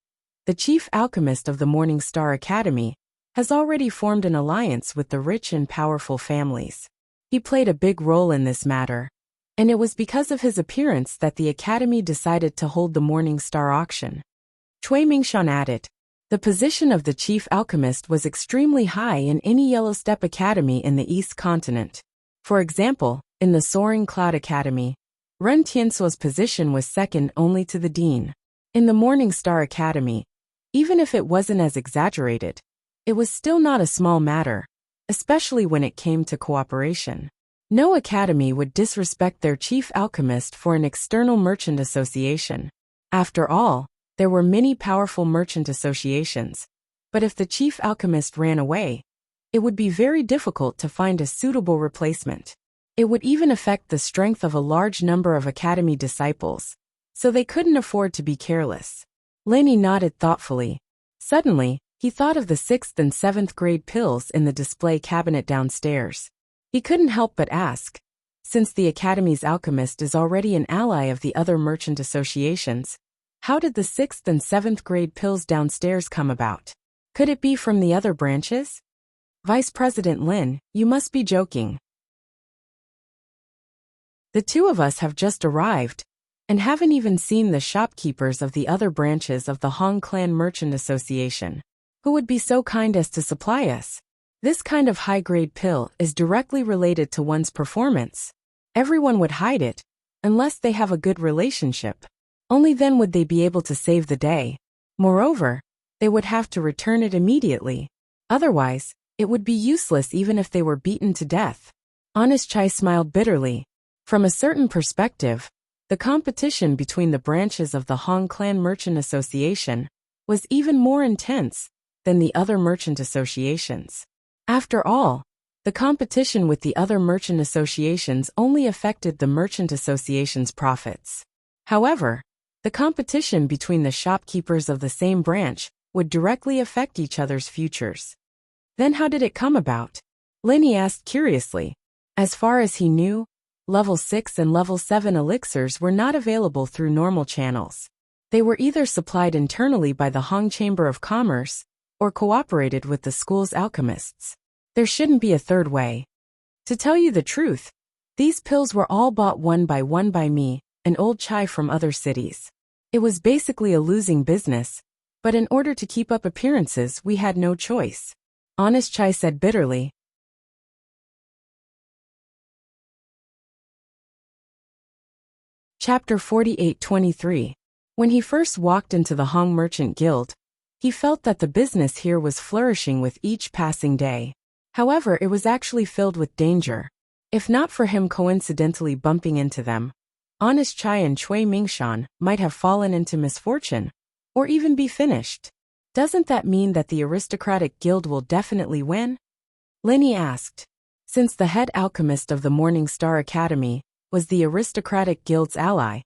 the chief alchemist of the Morning Star Academy has already formed an alliance with the rich and powerful families. He played a big role in this matter, and it was because of his appearance that the Academy decided to hold the Morning Star auction. Cui Mingshan added, the position of the chief alchemist was extremely high in any Yellow Step Academy in the East Continent. For example, in the Soaring Cloud Academy, Ren Tiansuo's position was second only to the dean. In the Morning Star Academy, even if it wasn't as exaggerated, it was still not a small matter, especially when it came to cooperation. No academy would disrespect their chief alchemist for an external merchant association. After all, there were many powerful merchant associations, but if the chief alchemist ran away, it would be very difficult to find a suitable replacement. It would even affect the strength of a large number of academy disciples, so they couldn't afford to be careless. Lenny nodded thoughtfully. Suddenly, he thought of the 6th and 7th grade pills in the display cabinet downstairs. He couldn't help but ask, since the Academy's alchemist is already an ally of the other merchant associations, how did the 6th and 7th grade pills downstairs come about? Could it be from the other branches? Vice President Lin, you must be joking. The two of us have just arrived, and haven't even seen the shopkeepers of the other branches of the Hong Clan Merchant Association. Who would be so kind as to supply us? This kind of high-grade pill is directly related to one's performance. Everyone would hide it, unless they have a good relationship. Only then would they be able to save the day. Moreover, they would have to return it immediately. Otherwise, it would be useless even if they were beaten to death. Honest Chai smiled bitterly. From a certain perspective, the competition between the branches of the Hong Clan Merchant Association was even more intense than the other merchant associations. After all, the competition with the other merchant associations only affected the merchant association's profits. However, the competition between the shopkeepers of the same branch would directly affect each other's futures. Then how did it come about? Lenny asked curiously. As far as he knew, Level 6 and Level 7 elixirs were not available through normal channels. They were either supplied internally by the Hong Chamber of Commerce, or cooperated with the school's alchemists. There shouldn't be a third way. To tell you the truth, these pills were all bought one by me, an old chai from other cities. It was basically a losing business, but in order to keep up appearances we had no choice. Honest Chai said bitterly. Chapter 48-23. When he first walked into the Hong Merchant Guild, he felt that the business here was flourishing with each passing day. However, it was actually filled with danger. If not for him coincidentally bumping into them, Honest Chai and Cui Mingshan might have fallen into misfortune, or even be finished. Doesn't that mean that the aristocratic guild will definitely win? Lenny asked. Since the head alchemist of the Morning Star Academy was the aristocratic guild's ally,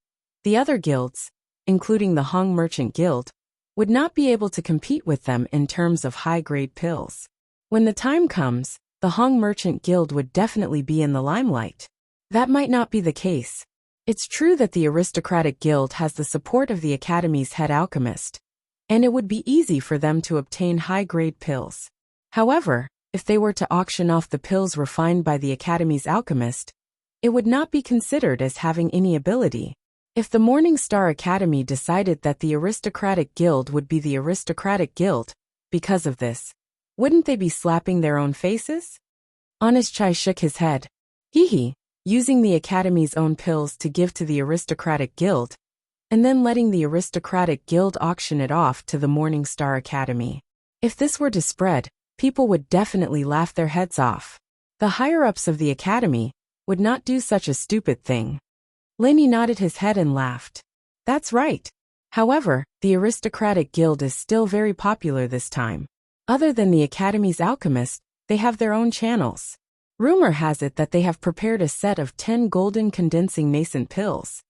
the other guilds, including the Hong Merchant Guild, would not be able to compete with them in terms of high-grade pills. When the time comes, the Hong Merchant Guild would definitely be in the limelight. That might not be the case. It's true that the aristocratic guild has the support of the Academy's head alchemist, and it would be easy for them to obtain high-grade pills. However, if they were to auction off the pills refined by the Academy's alchemist, it would not be considered as having any ability. If the Morning Star Academy decided that the aristocratic guild would be the aristocratic guild, because of this, wouldn't they be slapping their own faces? Honest Chai shook his head. Hee, using the Academy's own pills to give to the aristocratic guild, and then letting the aristocratic guild auction it off to the Morning Star Academy. If this were to spread, people would definitely laugh their heads off. The higher-ups of the Academy would not do such a stupid thing. Lenny nodded his head and laughed. That's right. However, the aristocratic guild is still very popular this time. Other than the Academy's alchemist, they have their own channels. Rumor has it that they have prepared a set of 10 golden condensing nascent pills.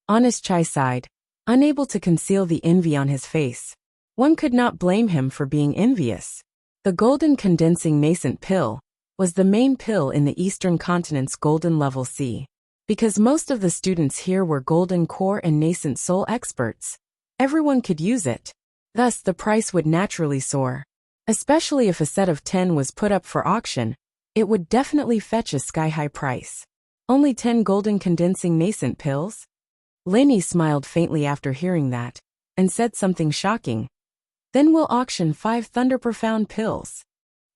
Honest Chai sighed, unable to conceal the envy on his face. One could not blame him for being envious. The golden condensing nascent pill was the main pill in the Eastern Continent's Golden Level C. Because most of the students here were Golden Core and Nascent Soul experts, everyone could use it. Thus, the price would naturally soar. Especially if a set of 10 was put up for auction, it would definitely fetch a sky-high price. Only 10 golden condensing nascent pills? Lenny smiled faintly after hearing that, and said something shocking. Then we'll auction 5 thunder profound pills.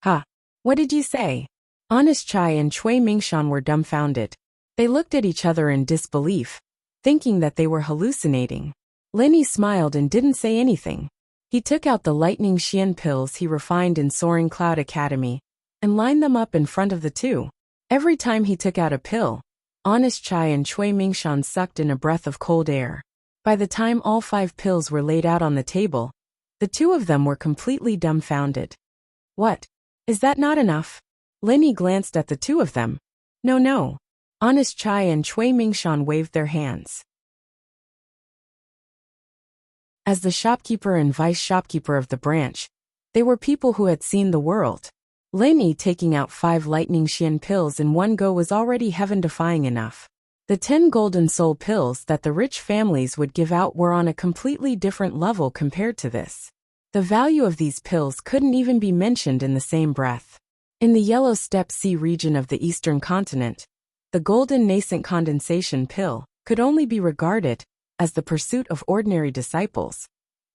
Ha! What did you say? Honest Chai and Chui Mingshan were dumbfounded. They looked at each other in disbelief, thinking that they were hallucinating. Lenny smiled and didn't say anything. He took out the lightning Xian pills he refined in Soaring Cloud Academy, and lined them up in front of the two. Every time he took out a pill, Honest Chai and Chui Mingshan sucked in a breath of cold air. By the time all 5 pills were laid out on the table, the two of them were completely dumbfounded. What? Is that not enough? Lenny glanced at the two of them. No. Honest Chai and Chui Mingshan waved their hands. As the shopkeeper and vice shopkeeper of the branch, they were people who had seen the world. Lenny taking out 5 lightning Xian pills in one go was already heaven-defying enough. The 10 golden soul pills that the rich families would give out were on a completely different level compared to this. The value of these pills couldn't even be mentioned in the same breath. In the Yellow Steppe Sea region of the eastern continent, the golden nascent condensation pill could only be regarded as the pursuit of ordinary disciples,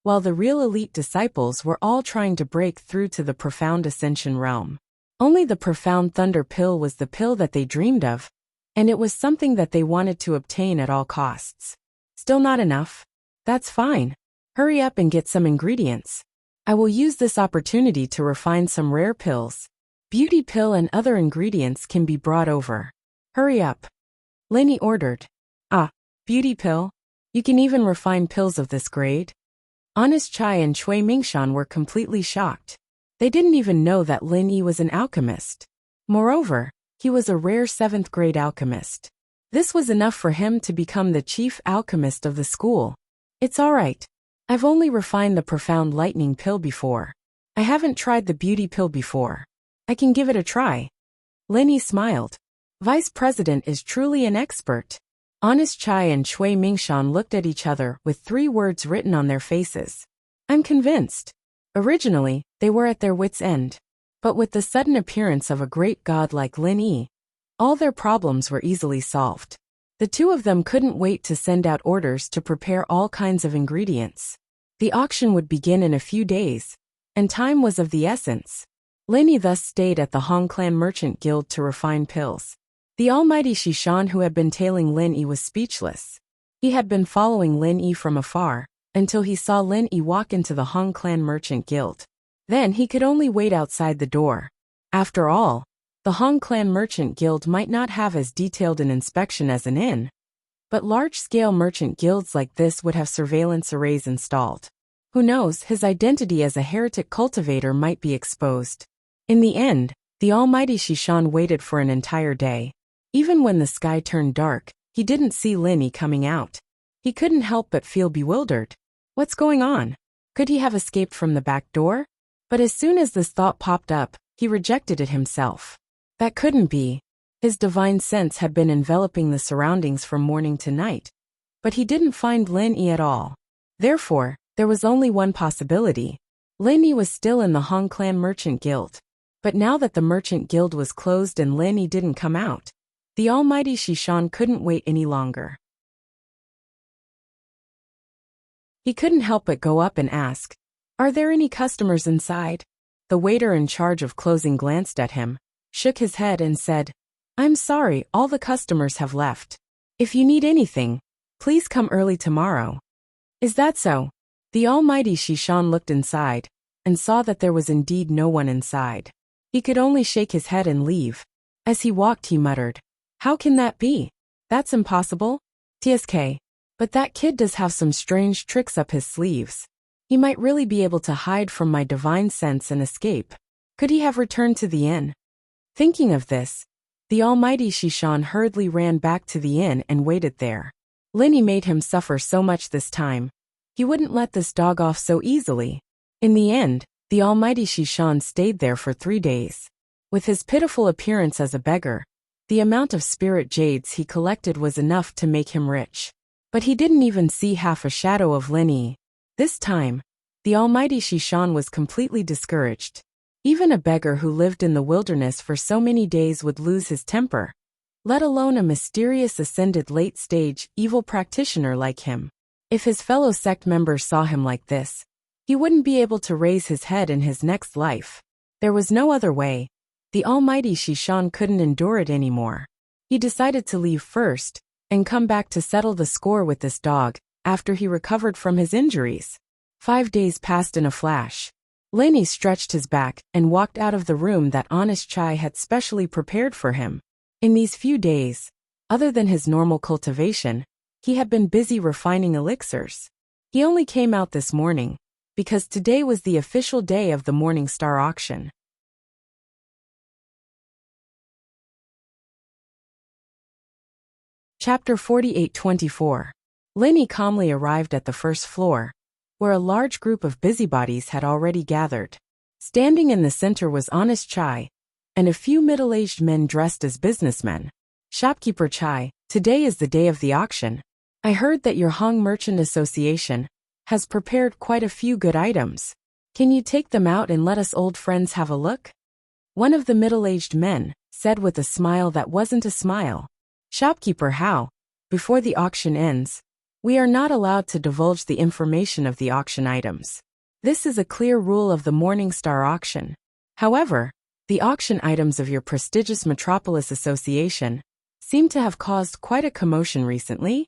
while the real elite disciples were all trying to break through to the profound ascension realm. Only the profound thunder pill was the pill that they dreamed of, and it was something that they wanted to obtain at all costs. Still not enough? That's fine. Hurry up and get some ingredients. I will use this opportunity to refine some rare pills. Beauty pill and other ingredients can be brought over. Hurry up. Lenny ordered. Ah, beauty pill? You can even refine pills of this grade? Honest Chai and Chui Mingshan were completely shocked. They didn't even know that Lin Yi was an alchemist. Moreover, he was a rare 7th grade alchemist. This was enough for him to become the chief alchemist of the school. It's alright. I've only refined the profound lightning pill before. I haven't tried the beauty pill before. I can give it a try. Lenny smiled. Vice President is truly an expert. Honest Chai and Chui Mingshan looked at each other with 3 words written on their faces. I'm convinced. Originally, they were at their wits' end. But with the sudden appearance of a great god like Lin Yi, all their problems were easily solved. The two of them couldn't wait to send out orders to prepare all kinds of ingredients. The auction would begin in a few days, and time was of the essence. Lin Yi thus stayed at the Hong Clan Merchant Guild to refine pills. The almighty Shishan who had been tailing Lin Yi was speechless. He had been following Lin Yi from afar, until he saw Lin Yi walk into the Hong Clan Merchant Guild. Then he could only wait outside the door. After all, the Hong Clan Merchant Guild might not have as detailed an inspection as an inn, but large-scale merchant guilds like this would have surveillance arrays installed. Who knows, his identity as a heretic cultivator might be exposed. In the end, the almighty Shishan waited for an entire day. Even when the sky turned dark, he didn't see Lin Yi coming out. He couldn't help but feel bewildered. What's going on? Could he have escaped from the back door? But as soon as this thought popped up, he rejected it himself. That couldn't be. His divine sense had been enveloping the surroundings from morning to night. But he didn't find Lin Yi at all. Therefore, there was only one possibility. Lin Yi was still in the Hong Clan Merchant Guild. But now that the Merchant Guild was closed and Lin Yi didn't come out, the almighty Shishan couldn't wait any longer. He couldn't help but go up and ask, "Are there any customers inside?" The waiter in charge of closing glanced at him, shook his head and said, "I'm sorry, all the customers have left. If you need anything, please come early tomorrow." Is that so? The almighty Shishan looked inside, and saw that there was indeed no one inside. He could only shake his head and leave. As he walked he muttered, "How can that be? That's impossible. TSK. But that kid does have some strange tricks up his sleeves. He might really be able to hide from my divine sense and escape. Could he have returned to the inn?" Thinking of this, the almighty Shishan hurriedly ran back to the inn and waited there. Lin Yi made him suffer so much this time. He wouldn't let this dog off so easily. In the end, the almighty Shishan stayed there for 3 days. With his pitiful appearance as a beggar, the amount of spirit jades he collected was enough to make him rich. But he didn't even see half a shadow of Lin Yi. This time, The almighty Shishan was completely discouraged. Even a beggar who lived in the wilderness for so many days would lose his temper, let alone a mysterious ascended late-stage evil practitioner like him. If his fellow sect members saw him like this, he wouldn't be able to raise his head in his next life. There was no other way. The almighty Shishan couldn't endure it anymore. He decided to leave first and come back to settle the score with this dog after he recovered from his injuries. 5 days passed in a flash. Lenny stretched his back and walked out of the room that Honest Chai had specially prepared for him. In these few days, other than his normal cultivation, he had been busy refining elixirs. He only came out this morning because today was the official day of the Morning Star auction. Chapter 48-24. Lenny calmly arrived at the first floor, where a large group of busybodies had already gathered. Standing in the center was Honest Chai, and a few middle-aged men dressed as businessmen. Shopkeeper Chai, today is the day of the auction. I heard that your Hong Merchant Association has prepared quite a few good items. Can you take them out and let us old friends have a look? One of the middle-aged men said with a smile that wasn't a smile. Shopkeeper How, before the auction ends, we are not allowed to divulge the information of the auction items. This is a clear rule of the Morning Star auction. However, the auction items of your prestigious Metropolis Association seem to have caused quite a commotion recently.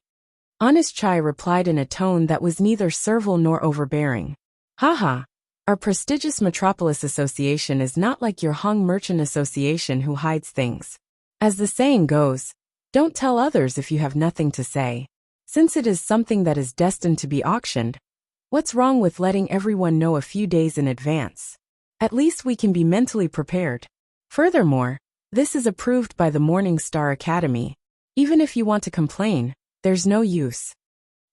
Honest Chai replied in a tone that was neither servile nor overbearing. Haha, our prestigious Metropolis Association is not like your Hong Merchant Association who hides things. As the saying goes, don't tell others if you have nothing to say. Since it is something that is destined to be auctioned, what's wrong with letting everyone know a few days in advance? At least we can be mentally prepared. Furthermore, this is approved by the Morning Star Academy. Even if you want to complain, there's no use.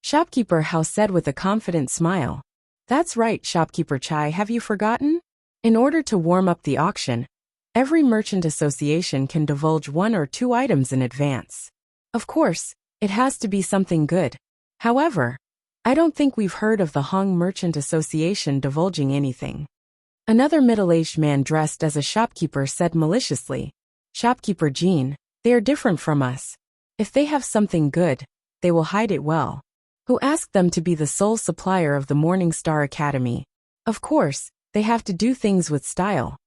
Shopkeeper Hao said with a confident smile. That's right, Shopkeeper Chai, have you forgotten? In order to warm up the auction, every merchant association can divulge 1 or 2 items in advance. Of course, it has to be something good. However, I don't think we've heard of the Hong Merchant Association divulging anything. Another middle-aged man dressed as a shopkeeper said maliciously. Shopkeeper Jean, they are different from us. If they have something good, they will hide it well. Who asked them to be the sole supplier of the Morning Star Academy? Of course, they have to do things with style.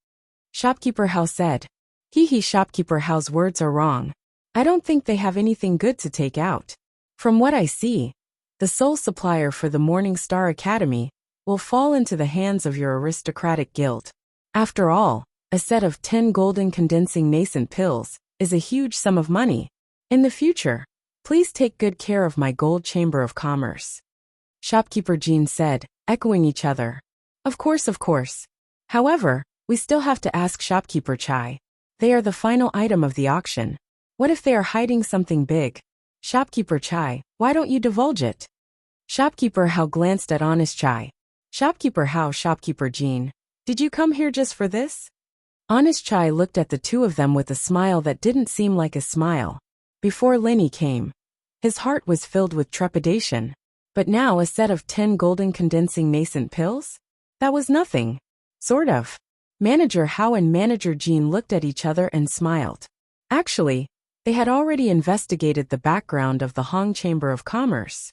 Shopkeeper Hao said. Shopkeeper Hao's words are wrong. I don't think they have anything good to take out. From what I see, the sole supplier for the Morning Star Academy will fall into the hands of your aristocratic guild. After all, a set of 10 golden condensing nascent pills is a huge sum of money. In the future, please take good care of my gold chamber of commerce. Shopkeeper Jean said, echoing each other. Of course. However, we still have to ask Shopkeeper Chai. They are the final item of the auction. What if they are hiding something big? Shopkeeper Chai, why don't you divulge it? Shopkeeper Hao glanced at Honest Chai. Shopkeeper Hao, Shopkeeper Jean, did you come here just for this? Honest Chai looked at the two of them with a smile that didn't seem like a smile. Before Lenny came, his heart was filled with trepidation. But now a set of 10 golden condensing nascent pills? That was nothing. Sort of. Manager Hao and Manager Jean looked at each other and smiled. Actually, they had already investigated the background of the Hong Chamber of Commerce.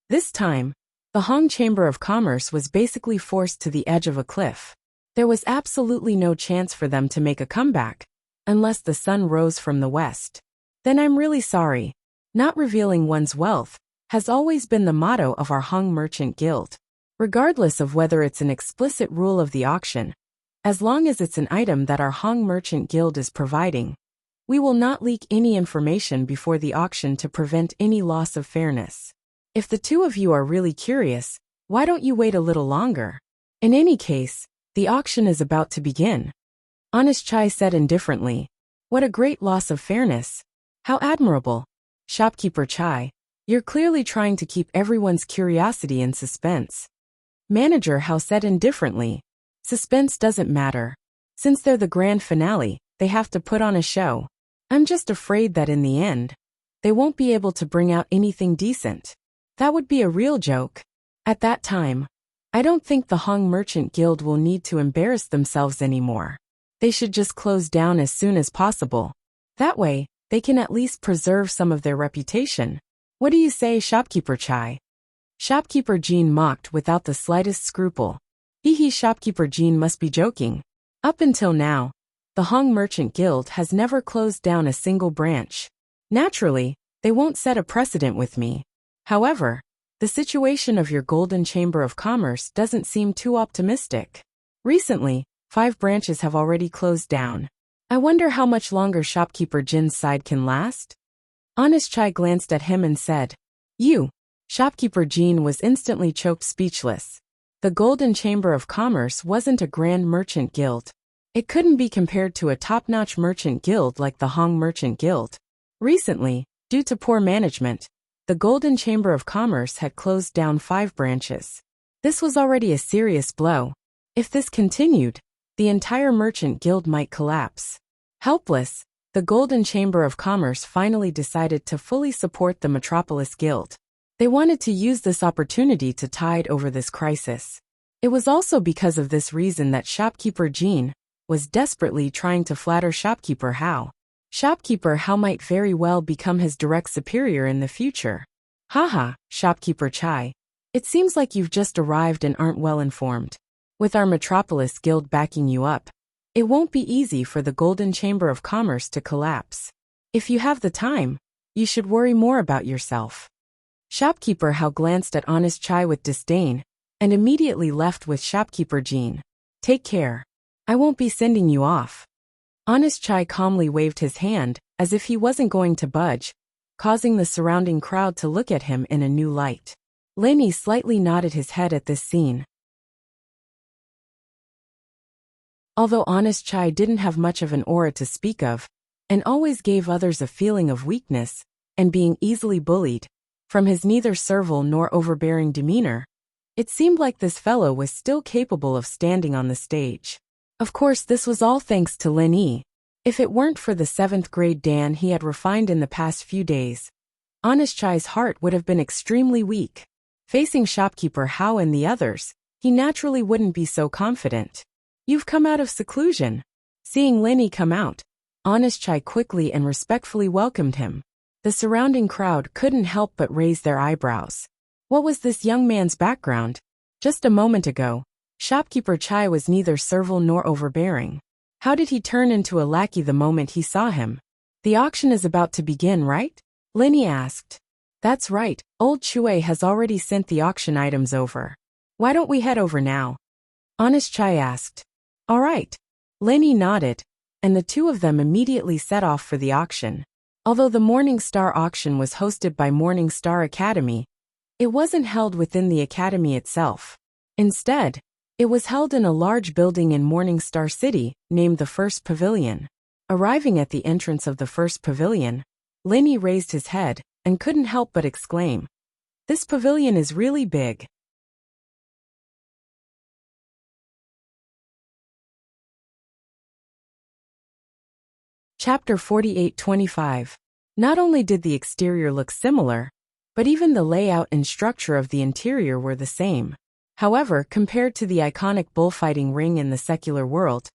This time, the Hong Chamber of Commerce was basically forced to the edge of a cliff. There was absolutely no chance for them to make a comeback, unless the sun rose from the west. Then I'm really sorry. Not revealing one's wealth has always been the motto of our Hong Merchant Guild. Regardless of whether it's an explicit rule of the auction, as long as it's an item that our Hong Merchant Guild is providing, we will not leak any information before the auction to prevent any loss of fairness. If the two of you are really curious, why don't you wait a little longer? In any case, the auction is about to begin. Honest Chai said indifferently. What a great loss of fairness. How admirable. Shopkeeper Chai, you're clearly trying to keep everyone's curiosity in suspense. Manager Hao said indifferently. Suspense doesn't matter. Since they're the grand finale, they have to put on a show. I'm just afraid that in the end, they won't be able to bring out anything decent. That would be a real joke. At that time, I don't think the Hong Merchant Guild will need to embarrass themselves anymore. They should just close down as soon as possible. That way, they can at least preserve some of their reputation. What do you say, Shopkeeper Chai? Shopkeeper Jean mocked without the slightest scruple. Hee, Shopkeeper Jean must be joking. Up until now, the Hong Merchant Guild has never closed down a single branch. Naturally, they won't set a precedent with me. However, the situation of your Golden Chamber of Commerce doesn't seem too optimistic. Recently, 5 branches have already closed down. I wonder how much longer Shopkeeper Jin's side can last? Honest Chai glanced at him and said, "You." Shopkeeper Jean was instantly choked speechless. The Golden Chamber of Commerce wasn't a grand merchant guild. It couldn't be compared to a top-notch merchant guild like the Hong Merchant Guild. Recently, due to poor management, the Golden Chamber of Commerce had closed down 5 branches. This was already a serious blow. If this continued, the entire merchant guild might collapse. Helpless, the Golden Chamber of Commerce finally decided to fully support the Metropolis Guild. They wanted to use this opportunity to tide over this crisis. It was also because of this reason that Shopkeeper Jean was desperately trying to flatter Shopkeeper Hao. Shopkeeper Hao might very well become his direct superior in the future. Haha, Shopkeeper Chai. It seems like you've just arrived and aren't well informed. With our Metropolis Guild backing you up, it won't be easy for the Golden Chamber of Commerce to collapse. If you have the time, you should worry more about yourself. Shopkeeper Hao glanced at Honest Chai with disdain, and immediately left with Shopkeeper Jean. Take care. I won't be sending you off. Honest Chai calmly waved his hand, as if he wasn't going to budge, causing the surrounding crowd to look at him in a new light. Lenny slightly nodded his head at this scene. Although Honest Chai didn't have much of an aura to speak of, and always gave others a feeling of weakness and being easily bullied, from his neither servile nor overbearing demeanor, it seemed like this fellow was still capable of standing on the stage. Of course, this was all thanks to Lin Yi. If it weren't for the 7th grade Dan he had refined in the past few days, Honest Chai's heart would have been extremely weak. Facing Shopkeeper Hao and the others, he naturally wouldn't be so confident. You've come out of seclusion. Seeing Lin Yi come out, Honest Chai quickly and respectfully welcomed him. The surrounding crowd couldn't help but raise their eyebrows. What was this young man's background? Just a moment ago, Shopkeeper Chai was neither servile nor overbearing. How did he turn into a lackey the moment he saw him? The auction is about to begin, right? Lin Yi asked. That's right, old Chue has already sent the auction items over. Why don't we head over now? Honest Chai asked. All right. Lin Yi nodded, and the two of them immediately set off for the auction. Although the Morning Star auction was hosted by Morning Star Academy, it wasn't held within the academy itself. Instead, it was held in a large building in Morning Star City, named the First Pavilion. Arriving at the entrance of the First Pavilion, Lin Yi raised his head and couldn't help but exclaim, "This pavilion is really big." Chapter 48-25. Not only did the exterior look similar, but even the layout and structure of the interior were the same. However, compared to the iconic bullfighting ring in the secular world,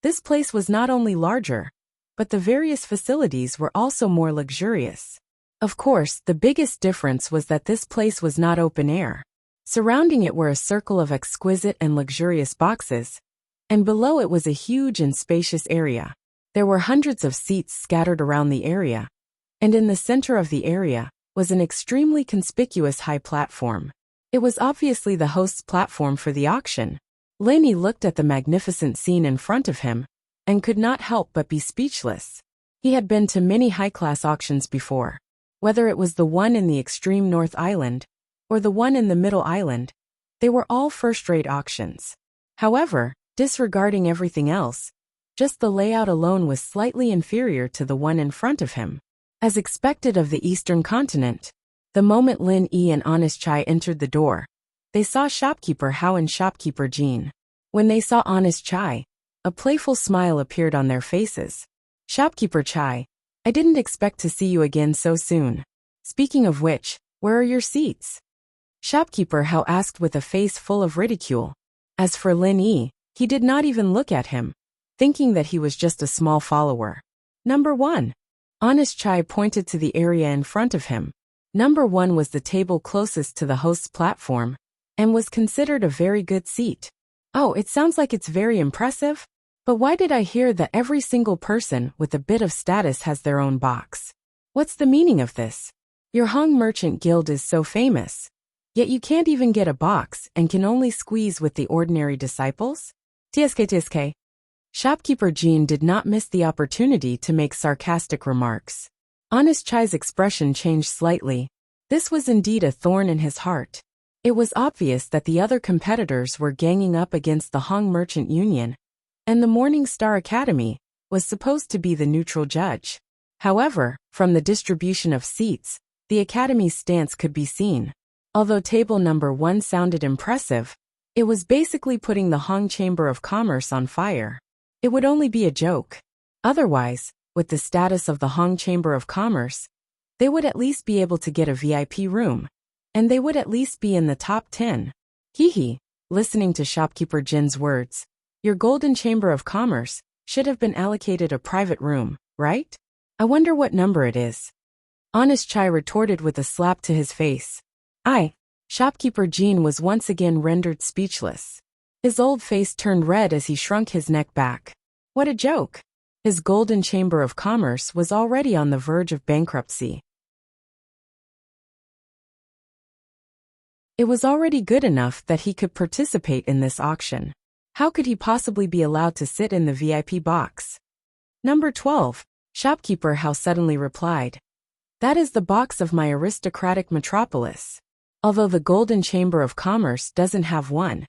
this place was not only larger, but the various facilities were also more luxurious. Of course, the biggest difference was that this place was not open air. Surrounding it were a circle of exquisite and luxurious boxes, and below it was a huge and spacious area. There were hundreds of seats scattered around the area, and in the center of the area was an extremely conspicuous high platform. It was obviously the host's platform for the auction. Lin Yi looked at the magnificent scene in front of him and could not help but be speechless. He had been to many high-class auctions before. Whether it was the one in the extreme North Island or the one in the Middle Island, they were all first-rate auctions. However, disregarding everything else, just the layout alone was slightly inferior to the one in front of him. As expected of the Eastern continent, the moment Lin Yi and Honest Chai entered the door, they saw Shopkeeper Hao and Shopkeeper Jean. When they saw Honest Chai, a playful smile appeared on their faces. Shopkeeper Chai, I didn't expect to see you again so soon. Speaking of which, where are your seats? Shopkeeper Hao asked with a face full of ridicule. As for Lin Yi, he did not even look at him, thinking that he was just a small follower. Number 1. Honest Chai pointed to the area in front of him. Number 1 was the table closest to the host's platform, and was considered a very good seat. Oh, it sounds like it's very impressive. But why did I hear that every single person with a bit of status has their own box? What's the meaning of this? Your Hong Merchant Guild is so famous, yet you can't even get a box and can only squeeze with the ordinary disciples? TSK. Shopkeeper Jean did not miss the opportunity to make sarcastic remarks. Honest Chai's expression changed slightly. This was indeed a thorn in his heart. It was obvious that the other competitors were ganging up against the Hong Merchant Union, and the Morning Star Academy was supposed to be the neutral judge. However, from the distribution of seats, the Academy's stance could be seen. Although table number 1 sounded impressive, it was basically putting the Hong Chamber of Commerce on fire. It would only be a joke. Otherwise, with the status of the Hong Chamber of Commerce, they would at least be able to get a VIP room, and they would at least be in the top 10. Hee. Listening to Shopkeeper Jin's words, your Golden Chamber of Commerce should have been allocated a private room, right? I wonder what number it is. Honest Chai retorted with a slap to his face. Shopkeeper Jean was once again rendered speechless. His old face turned red as he shrunk his neck back. What a joke! His Golden Chamber of Commerce was already on the verge of bankruptcy. It was already good enough that he could participate in this auction. How could he possibly be allowed to sit in the VIP box? Number 12. Shopkeeper Hao suddenly replied. That is the box of my aristocratic metropolis. Although the Golden Chamber of Commerce doesn't have one,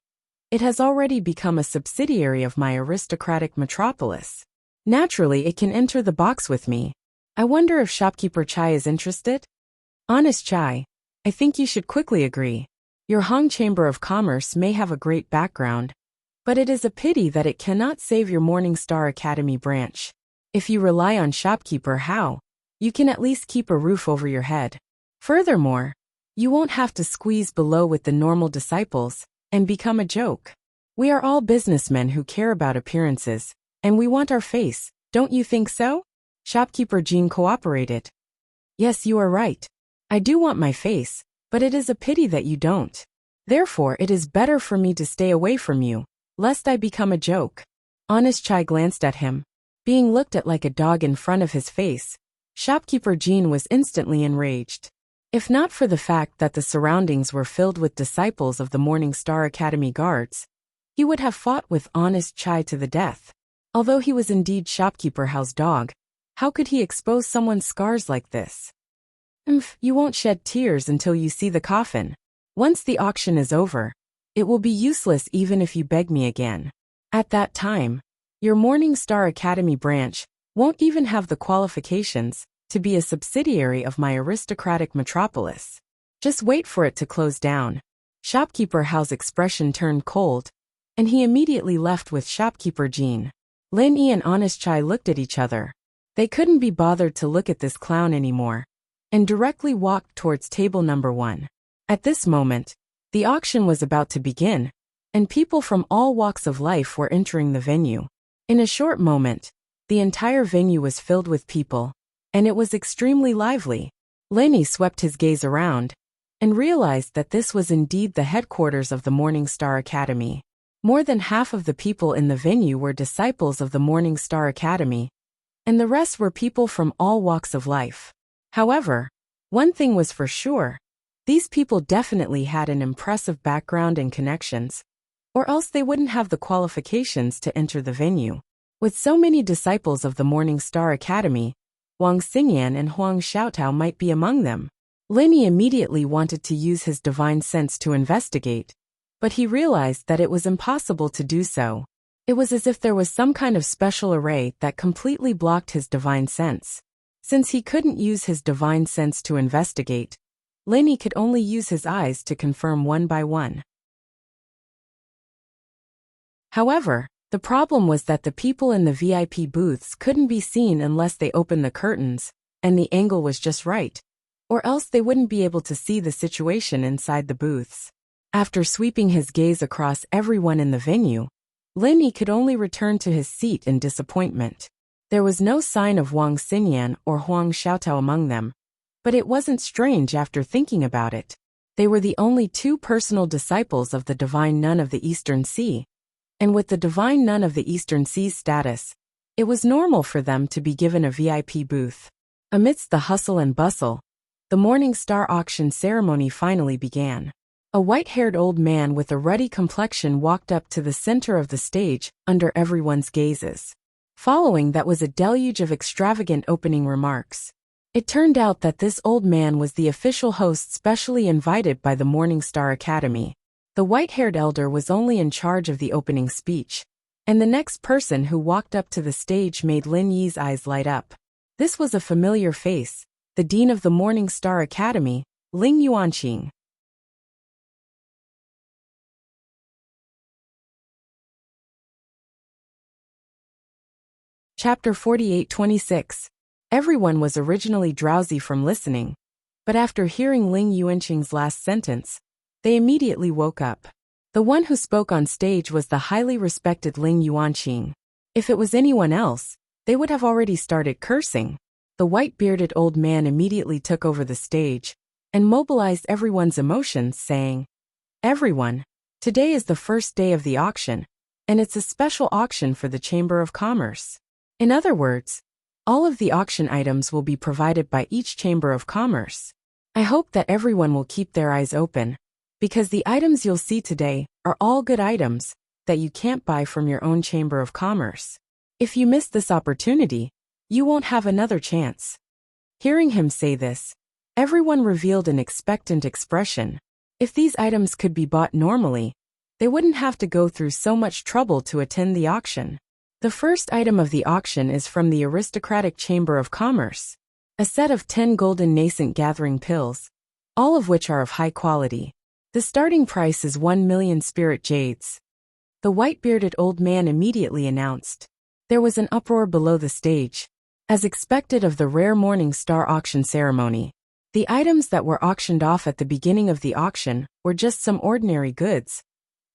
it has already become a subsidiary of my aristocratic metropolis. Naturally, it can enter the box with me. I wonder if Shopkeeper Chai is interested? Honest Chai, I think you should quickly agree. Your Hong Chamber of Commerce may have a great background, but it is a pity that it cannot save your Morning Star Academy branch. If you rely on Shopkeeper Hao, you can at least keep a roof over your head. Furthermore, you won't have to squeeze below with the normal disciples and become a joke. We are all businessmen who care about appearances, and we want our face, don't you think so? Shopkeeper Jean cooperated. Yes, you are right. I do want my face, but it is a pity that you don't. Therefore, it is better for me to stay away from you, lest I become a joke. Honest Chai glanced at him. Being looked at like a dog in front of his face, Shopkeeper Jean was instantly enraged. If not for the fact that the surroundings were filled with disciples of the Morning Star Academy guards, he would have fought with Honest Chai to the death. Although he was indeed Shopkeeper Hao's dog, how could he expose someone's scars like this? You won't shed tears until you see the coffin. Once the auction is over, it will be useless even if you beg me again. At that time, your Morning Star Academy branch won't even have the qualifications to be a subsidiary of my aristocratic metropolis. Just wait for it to close down. Shopkeeper Hao's expression turned cold, and he immediately left with Shopkeeper Jean. Lin Yi and Honest Chai looked at each other. They couldn't be bothered to look at this clown anymore, and directly walked towards table number 1. At this moment, the auction was about to begin, and people from all walks of life were entering the venue. In a short moment, the entire venue was filled with people, and it was extremely lively. Lin Yi swept his gaze around, and realized that this was indeed the headquarters of the Morning Star Academy. More than half of the people in the venue were disciples of the Morning Star Academy, and the rest were people from all walks of life. However, one thing was for sure, these people definitely had an impressive background and connections, or else they wouldn't have the qualifications to enter the venue. With so many disciples of the Morning Star Academy, Wang Xingyan and Huang Xiaotao might be among them. Lin Yi immediately wanted to use his divine sense to investigate, but he realized that it was impossible to do so. It was as if there was some kind of special array that completely blocked his divine sense. Since he couldn't use his divine sense to investigate, Lin Yi could only use his eyes to confirm one by one. However, the problem was that the people in the VIP booths couldn't be seen unless they opened the curtains, and the angle was just right. or else they wouldn't be able to see the situation inside the booths. After sweeping his gaze across everyone in the venue, Lin Yi could only return to his seat in disappointment. There was no sign of Wang Xinyan or Huang Xiaotao among them, but it wasn't strange after thinking about it. They were the only two personal disciples of the Divine Nun of the Eastern Sea, and with the Divine Nun of the Eastern Sea's status, it was normal for them to be given a VIP booth. Amidst the hustle and bustle, the Morning Star auction ceremony finally began. A white-haired old man with a ruddy complexion walked up to the center of the stage under everyone's gazes. Following that was a deluge of extravagant opening remarks. It turned out that this old man was the official host specially invited by the Morning Star Academy. The white-haired elder was only in charge of the opening speech, and the next person who walked up to the stage made Lin Yi's eyes light up. This was a familiar face, the dean of the Morning Star Academy, Ling Yuanqing. Chapter 48-26. Everyone was originally drowsy from listening, but after hearing Ling Yuanqing's last sentence, they immediately woke up. The one who spoke on stage was the highly respected Ling Yuanqing. If it was anyone else, they would have already started cursing. The white-bearded old man immediately took over the stage and mobilized everyone's emotions, saying, "Everyone, today is the first day of the auction, and it's a special auction for the Chamber of Commerce. In other words, all of the auction items will be provided by each Chamber of Commerce. I hope that everyone will keep their eyes open, because the items you'll see today are all good items that you can't buy from your own Chamber of Commerce. If you miss this opportunity, you won't have another chance." Hearing him say this, everyone revealed an expectant expression. If these items could be bought normally, they wouldn't have to go through so much trouble to attend the auction. The first item of the auction is from the Aristocratic Chamber of Commerce, a set of 10 golden nascent gathering pills, all of which are of high quality. The starting price is 1 million spirit jades. The white-bearded old man immediately announced. There was an uproar below the stage. As expected of the rare Morning Star auction ceremony, the items that were auctioned off at the beginning of the auction were just some ordinary goods.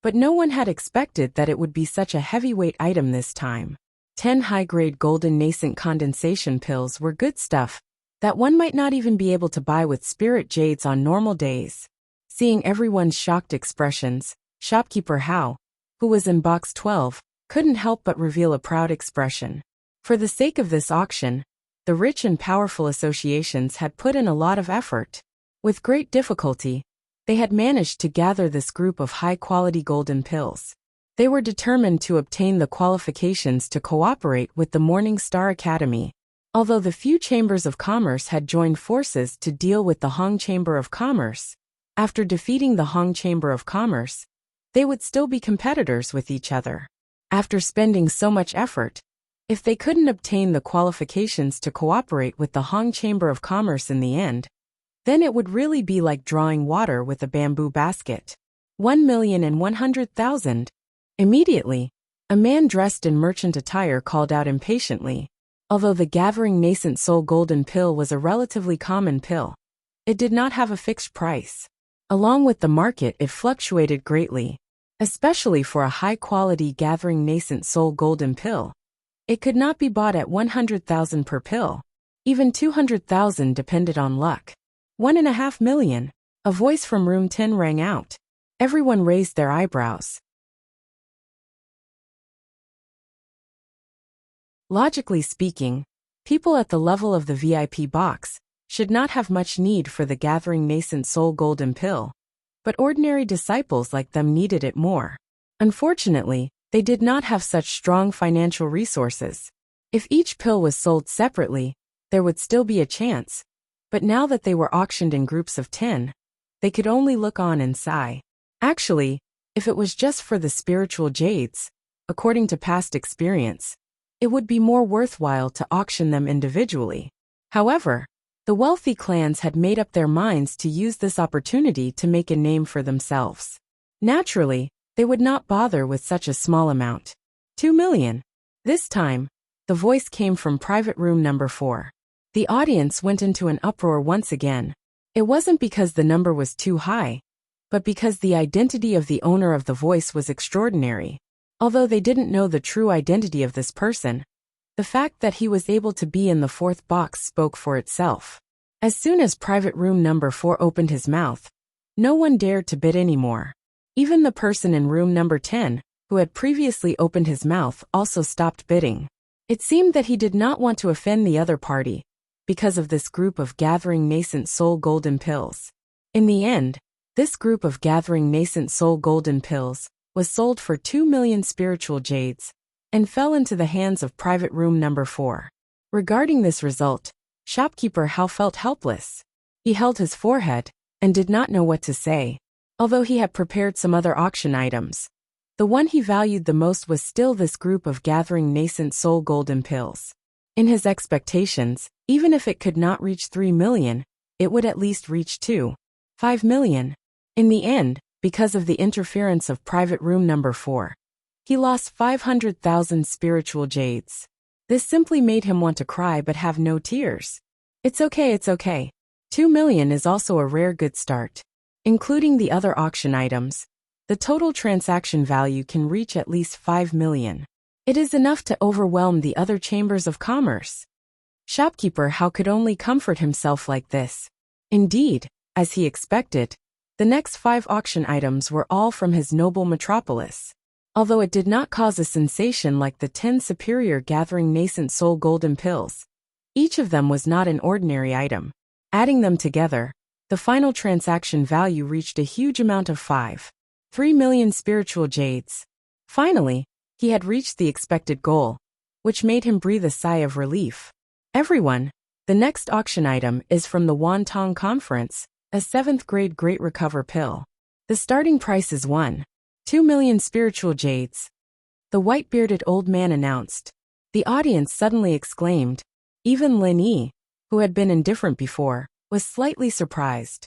But no one had expected that it would be such a heavyweight item this time. 10 high-grade golden nascent condensation pills were good stuff that one might not even be able to buy with spirit jades on normal days. Seeing everyone's shocked expressions, shopkeeper Hao, who was in box 12, couldn't help but reveal a proud expression. For the sake of this auction, the rich and powerful associations had put in a lot of effort. With great difficulty, they had managed to gather this group of high-quality golden pills. They were determined to obtain the qualifications to cooperate with the Morning Star Academy. Although the few chambers of commerce had joined forces to deal with the Hong Chamber of Commerce, after defeating the Hong Chamber of Commerce, they would still be competitors with each other. After spending so much effort, if they couldn't obtain the qualifications to cooperate with the Hong Chamber of Commerce in the end, then it would really be like drawing water with a bamboo basket. 1,100,000. Immediately, a man dressed in merchant attire called out impatiently. Although the gathering nascent soul golden pill was a relatively common pill, it did not have a fixed price. Along with the market, it fluctuated greatly, especially for a high-quality gathering nascent soul golden pill. It could not be bought at 100,000 per pill. Even 200,000 depended on luck. 1.5 million. A voice from room 10 rang out. Everyone raised their eyebrows. Logically speaking, people at the level of the VIP box should not have much need for the gathering nascent soul golden pill, but ordinary disciples like them needed it more. Unfortunately, they did not have such strong financial resources. If each pill was sold separately, there would still be a chance, but now that they were auctioned in groups of 10, they could only look on and sigh. Actually, if it was just for the spiritual jades, according to past experience, it would be more worthwhile to auction them individually. However, the wealthy clans had made up their minds to use this opportunity to make a name for themselves. Naturally, they would not bother with such a small amount. 2 million. This time, the voice came from private room number 4. The audience went into an uproar once again. It wasn't because the number was too high, but because the identity of the owner of the voice was extraordinary. Although they didn't know the true identity of this person, the fact that he was able to be in the fourth box spoke for itself. As soon as private room number 4 opened his mouth, no one dared to bid anymore. Even the person in room number 10, who had previously opened his mouth, also stopped bidding. It seemed that he did not want to offend the other party, because of this group of gathering nascent soul golden pills. In the end, this group of gathering nascent soul golden pills was sold for 2 million spiritual jades, and fell into the hands of private room number 4. Regarding this result, shopkeeper Hao felt helpless. He held his forehead, and did not know what to say. Although he had prepared some other auction items, the one he valued the most was still this group of gathering nascent soul golden pills. In his expectations, even if it could not reach 3 million, it would at least reach 2.5 million. In the end, because of the interference of private room number 4, he lost 500,000 spiritual jades. This simply made him want to cry but have no tears. It's okay, it's okay. 2 million is also a rare good start. Including the other auction items, the total transaction value can reach at least 5 million. It is enough to overwhelm the other chambers of commerce. Shopkeeper Hao could only comfort himself like this. Indeed, as he expected, the next 5 auction items were all from his noble metropolis. Although it did not cause a sensation like the 10 superior gathering nascent soul golden pills, each of them was not an ordinary item. Adding them together, the final transaction value reached a huge amount of 5.3 million spiritual jades. Finally, he had reached the expected goal, which made him breathe a sigh of relief. Everyone, the next auction item is from the Wantong Conference, a 7th grade Great Recover pill. The starting price is 1.2 million spiritual jades. The white-bearded old man announced. The audience suddenly exclaimed. Even Lin Yi, who had been indifferent before, was slightly surprised.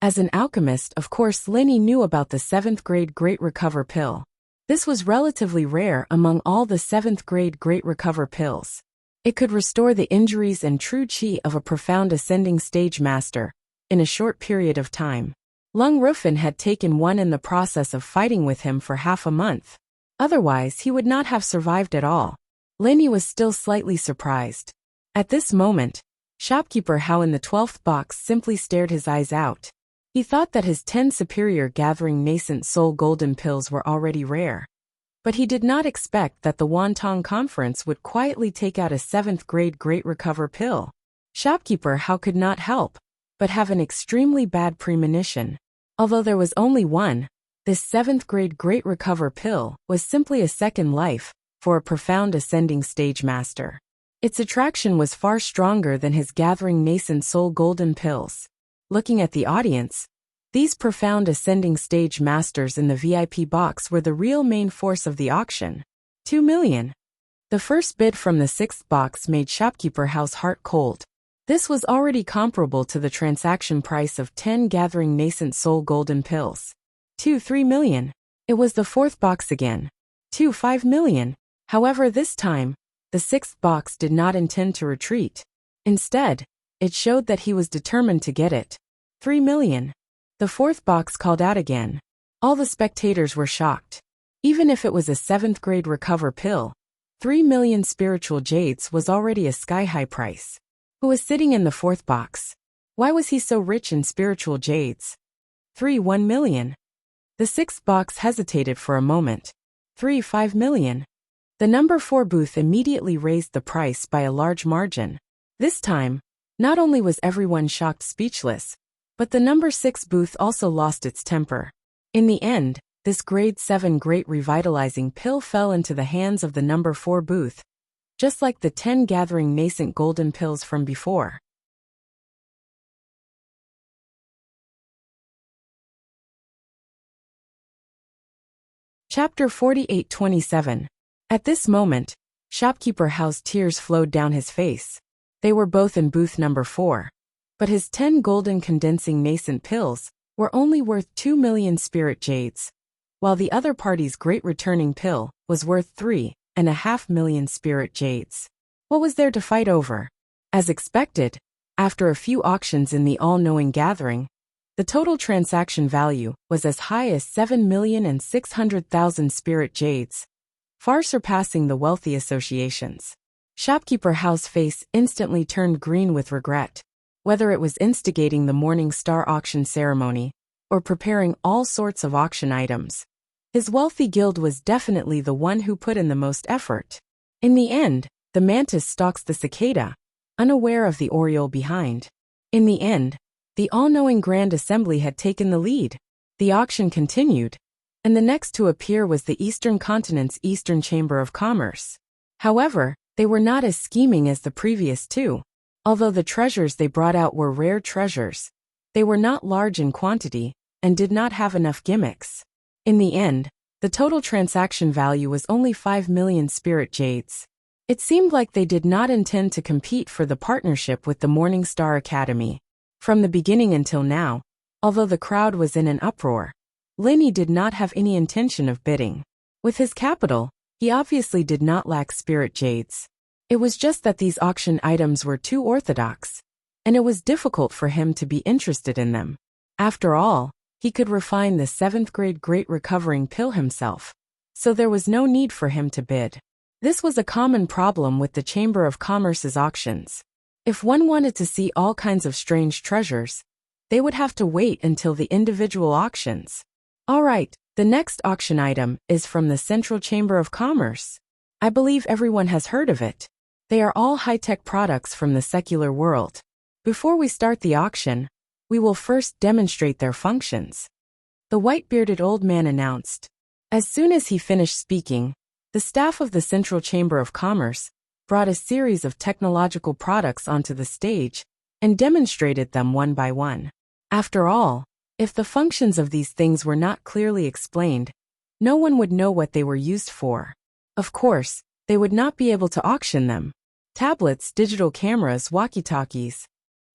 As an alchemist, of course, Lin Yi knew about the 7th grade Great Recover pill. This was relatively rare among all the 7th grade Great Recover pills. It could restore the injuries and true qi of a profound ascending stage master in a short period of time. Lung Rufin had taken one in the process of fighting with him for half a month. Otherwise, he would not have survived at all. Lin Yi was still slightly surprised. At this moment, shopkeeper Hao in the 12th box simply stared his eyes out. He thought that his 10 superior gathering nascent soul golden pills were already rare. But he did not expect that the Wantong Conference would quietly take out a 7th grade Great Recover pill. Shopkeeper Hao could not help but have an extremely bad premonition. Although there was only one, this 7th grade Great Recover pill was simply a second life for a profound ascending stage master. Its attraction was far stronger than his gathering nascent soul golden pills. Looking at the audience, these profound ascending stage masters in the VIP box were the real main force of the auction. 2 million. The first bid from the 6th box made shopkeeper Hao's heart cold. This was already comparable to the transaction price of 10 gathering nascent soul golden pills. 2.3 million. It was the 4th box again. 2.5 million. However, this time, the 6th box did not intend to retreat. Instead, it showed that he was determined to get it. 3 million. The 4th box called out again. All the spectators were shocked. Even if it was a 7th grade Recover pill, 3 million spiritual jades was already a sky-high price. Who was sitting in the 4th box? Why was he so rich in spiritual jades? 3.1 million. The 6th box hesitated for a moment. 3.5 million. The number 4 booth immediately raised the price by a large margin. This time, not only was everyone shocked speechless, but the number 6 booth also lost its temper. In the end, this grade 7 great revitalizing pill fell into the hands of the number 4 booth, just like the 10 gathering nascent golden pills from before. Chapter 48:27. At this moment, shopkeeper Hao's tears flowed down his face. They were both in booth number 4. But his 10 golden condensing nascent pills were only worth 2 million spirit jades, while the other party's great returning pill was worth 3.5 million spirit jades. What was there to fight over? As expected, after a few auctions in the all-knowing gathering, the total transaction value was as high as 7,600,000 spirit jades, far surpassing the wealthy associations. Shopkeeper Hao's face instantly turned green with regret. Whether it was instigating the Morning Star auction ceremony or preparing all sorts of auction items, his wealthy guild was definitely the one who put in the most effort. In the end, the mantis stalks the cicada, unaware of the oriole behind. In the end, the all-knowing Grand Assembly had taken the lead. The auction continued, and the next to appear was the Eastern Continent's Eastern Chamber of Commerce. However, they were not as scheming as the previous two. Although the treasures they brought out were rare treasures, they were not large in quantity and did not have enough gimmicks. In the end, the total transaction value was only 5 million spirit jades. It seemed like they did not intend to compete for the partnership with the Morning Star Academy. From the beginning until now, although the crowd was in an uproar, Linny did not have any intention of bidding. With his capital, he obviously did not lack spirit jades. It was just that these auction items were too orthodox, and it was difficult for him to be interested in them. After all, he could refine the 7th grade Great Recovering Pill himself, so there was no need for him to bid. This was a common problem with the Chamber of Commerce's auctions. If one wanted to see all kinds of strange treasures, they would have to wait until the individual auctions. Alright, the next auction item is from the Central Chamber of Commerce. I believe everyone has heard of it. They are all high-tech products from the secular world. Before we start the auction, we will first demonstrate their functions. The white-bearded old man announced. As soon as he finished speaking, the staff of the Central Chamber of Commerce brought a series of technological products onto the stage and demonstrated them one by one. After all, if the functions of these things were not clearly explained, no one would know what they were used for. Of course, they would not be able to auction them. Tablets, digital cameras, walkie-talkies.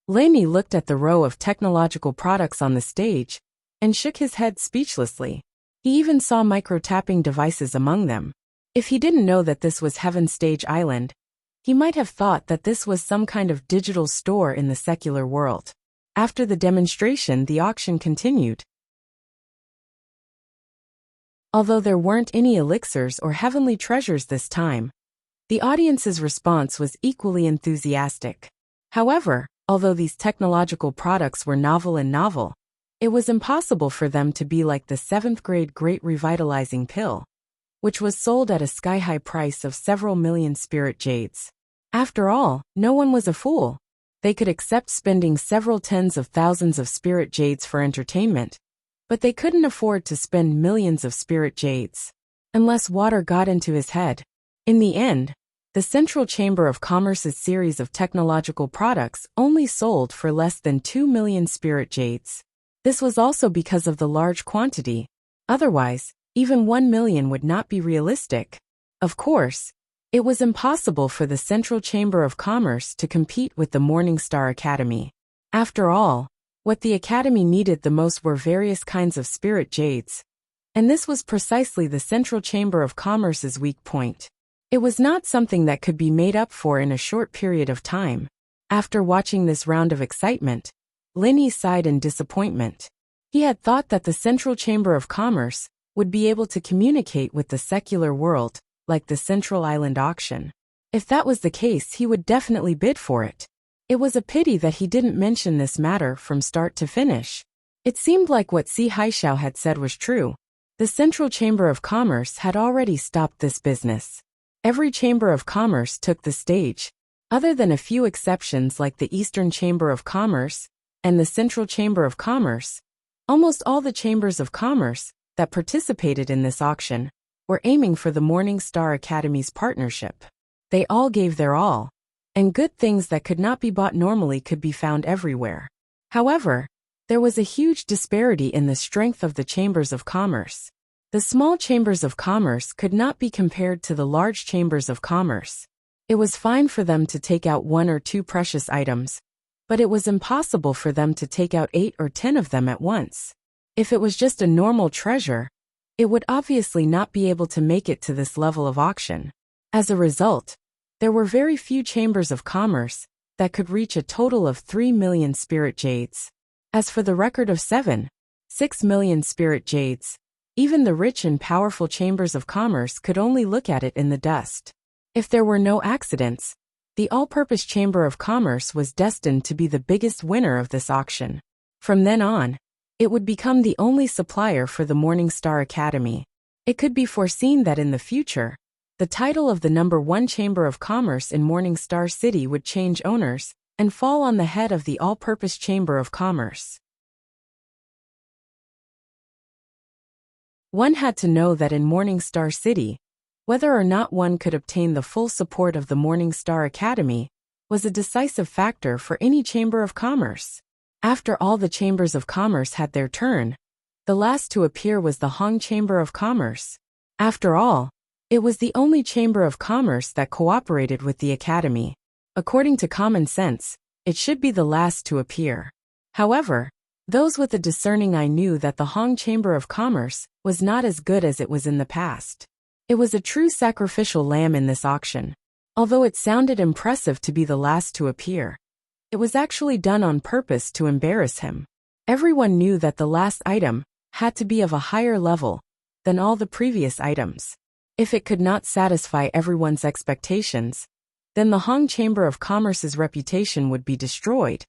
Lenny looked at the row of technological products on the stage and shook his head speechlessly. He even saw micro-tapping devices among them. If he didn't know that this was Heaven Stage Island, he might have thought that this was some kind of digital store in the secular world. After the demonstration, the auction continued. Although there weren't any elixirs or heavenly treasures this time, the audience's response was equally enthusiastic. However, although these technological products were novel, it was impossible for them to be like the 7th grade Great Revitalizing Pill, which was sold at a sky-high price of several million spirit jades. After all, no one was a fool. They could accept spending several tens of thousands of spirit jades for entertainment, but they couldn't afford to spend millions of spirit jades. Unless water got into his head. In the end, the Central Chamber of Commerce's series of technological products only sold for less than 2 million spirit jades. This was also because of the large quantity. Otherwise, even 1 million would not be realistic. Of course, it was impossible for the Central Chamber of Commerce to compete with the Morning Star Academy. After all, what the Academy needed the most were various kinds of spirit jades. And this was precisely the Central Chamber of Commerce's weak point. It was not something that could be made up for in a short period of time. After watching this round of excitement, Lenny sighed in disappointment. He had thought that the Central Chamber of Commerce would be able to communicate with the secular world, like the Central Island auction. If that was the case, he would definitely bid for it. It was a pity that he didn't mention this matter from start to finish. It seemed like what Si Haishao had said was true. The Central Chamber of Commerce had already stopped this business. Every Chamber of Commerce took the stage. Other than a few exceptions like the Eastern Chamber of Commerce and the Central Chamber of Commerce, almost all the chambers of commerce that participated in this auction were aiming for the Morning Star Academy's partnership. They all gave their all, and good things that could not be bought normally could be found everywhere. However, there was a huge disparity in the strength of the chambers of commerce. The small chambers of commerce could not be compared to the large chambers of commerce. It was fine for them to take out 1 or 2 precious items, but it was impossible for them to take out 8 or 10 of them at once. If it was just a normal treasure, it would obviously not be able to make it to this level of auction. As a result, there were very few chambers of commerce that could reach a total of 3 million spirit jades. As for the record of 6 million spirit jades, even the rich and powerful chambers of commerce could only look at it in the dust. If there were no accidents, the all-purpose chamber of commerce was destined to be the biggest winner of this auction. From then on, it would become the only supplier for the Morning Star Academy. It could be foreseen that in the future, the title of the #1 Chamber of Commerce in Morning Star City would change owners and fall on the head of the All-Purpose Chamber of Commerce. One had to know that in Morning Star City, whether or not one could obtain the full support of the Morning Star Academy was a decisive factor for any Chamber of Commerce. After all the chambers of commerce had their turn, the last to appear was the Hong Chamber of Commerce. After all, it was the only chamber of commerce that cooperated with the Academy. According to common sense, it should be the last to appear. However, those with a discerning eye knew that the Hong Chamber of Commerce was not as good as it was in the past. It was a true sacrificial lamb in this auction. Although it sounded impressive to be the last to appear, it was actually done on purpose to embarrass him. Everyone knew that the last item had to be of a higher level than all the previous items. If it could not satisfy everyone's expectations, then the Hong Chamber of Commerce's reputation would be destroyed,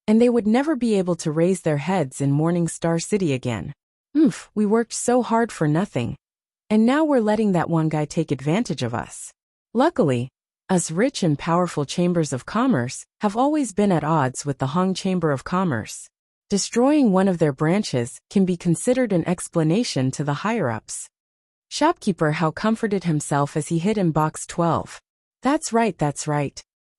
and they would never be able to raise their heads in Morning Star City again. We worked so hard for nothing, and now we're letting that one guy take advantage of us. Luckily, us rich and powerful chambers of commerce have always been at odds with the Hong Chamber of Commerce. Destroying one of their branches can be considered an explanation to the higher-ups. Shopkeeper Hao comforted himself as he hid in box 12. That's right.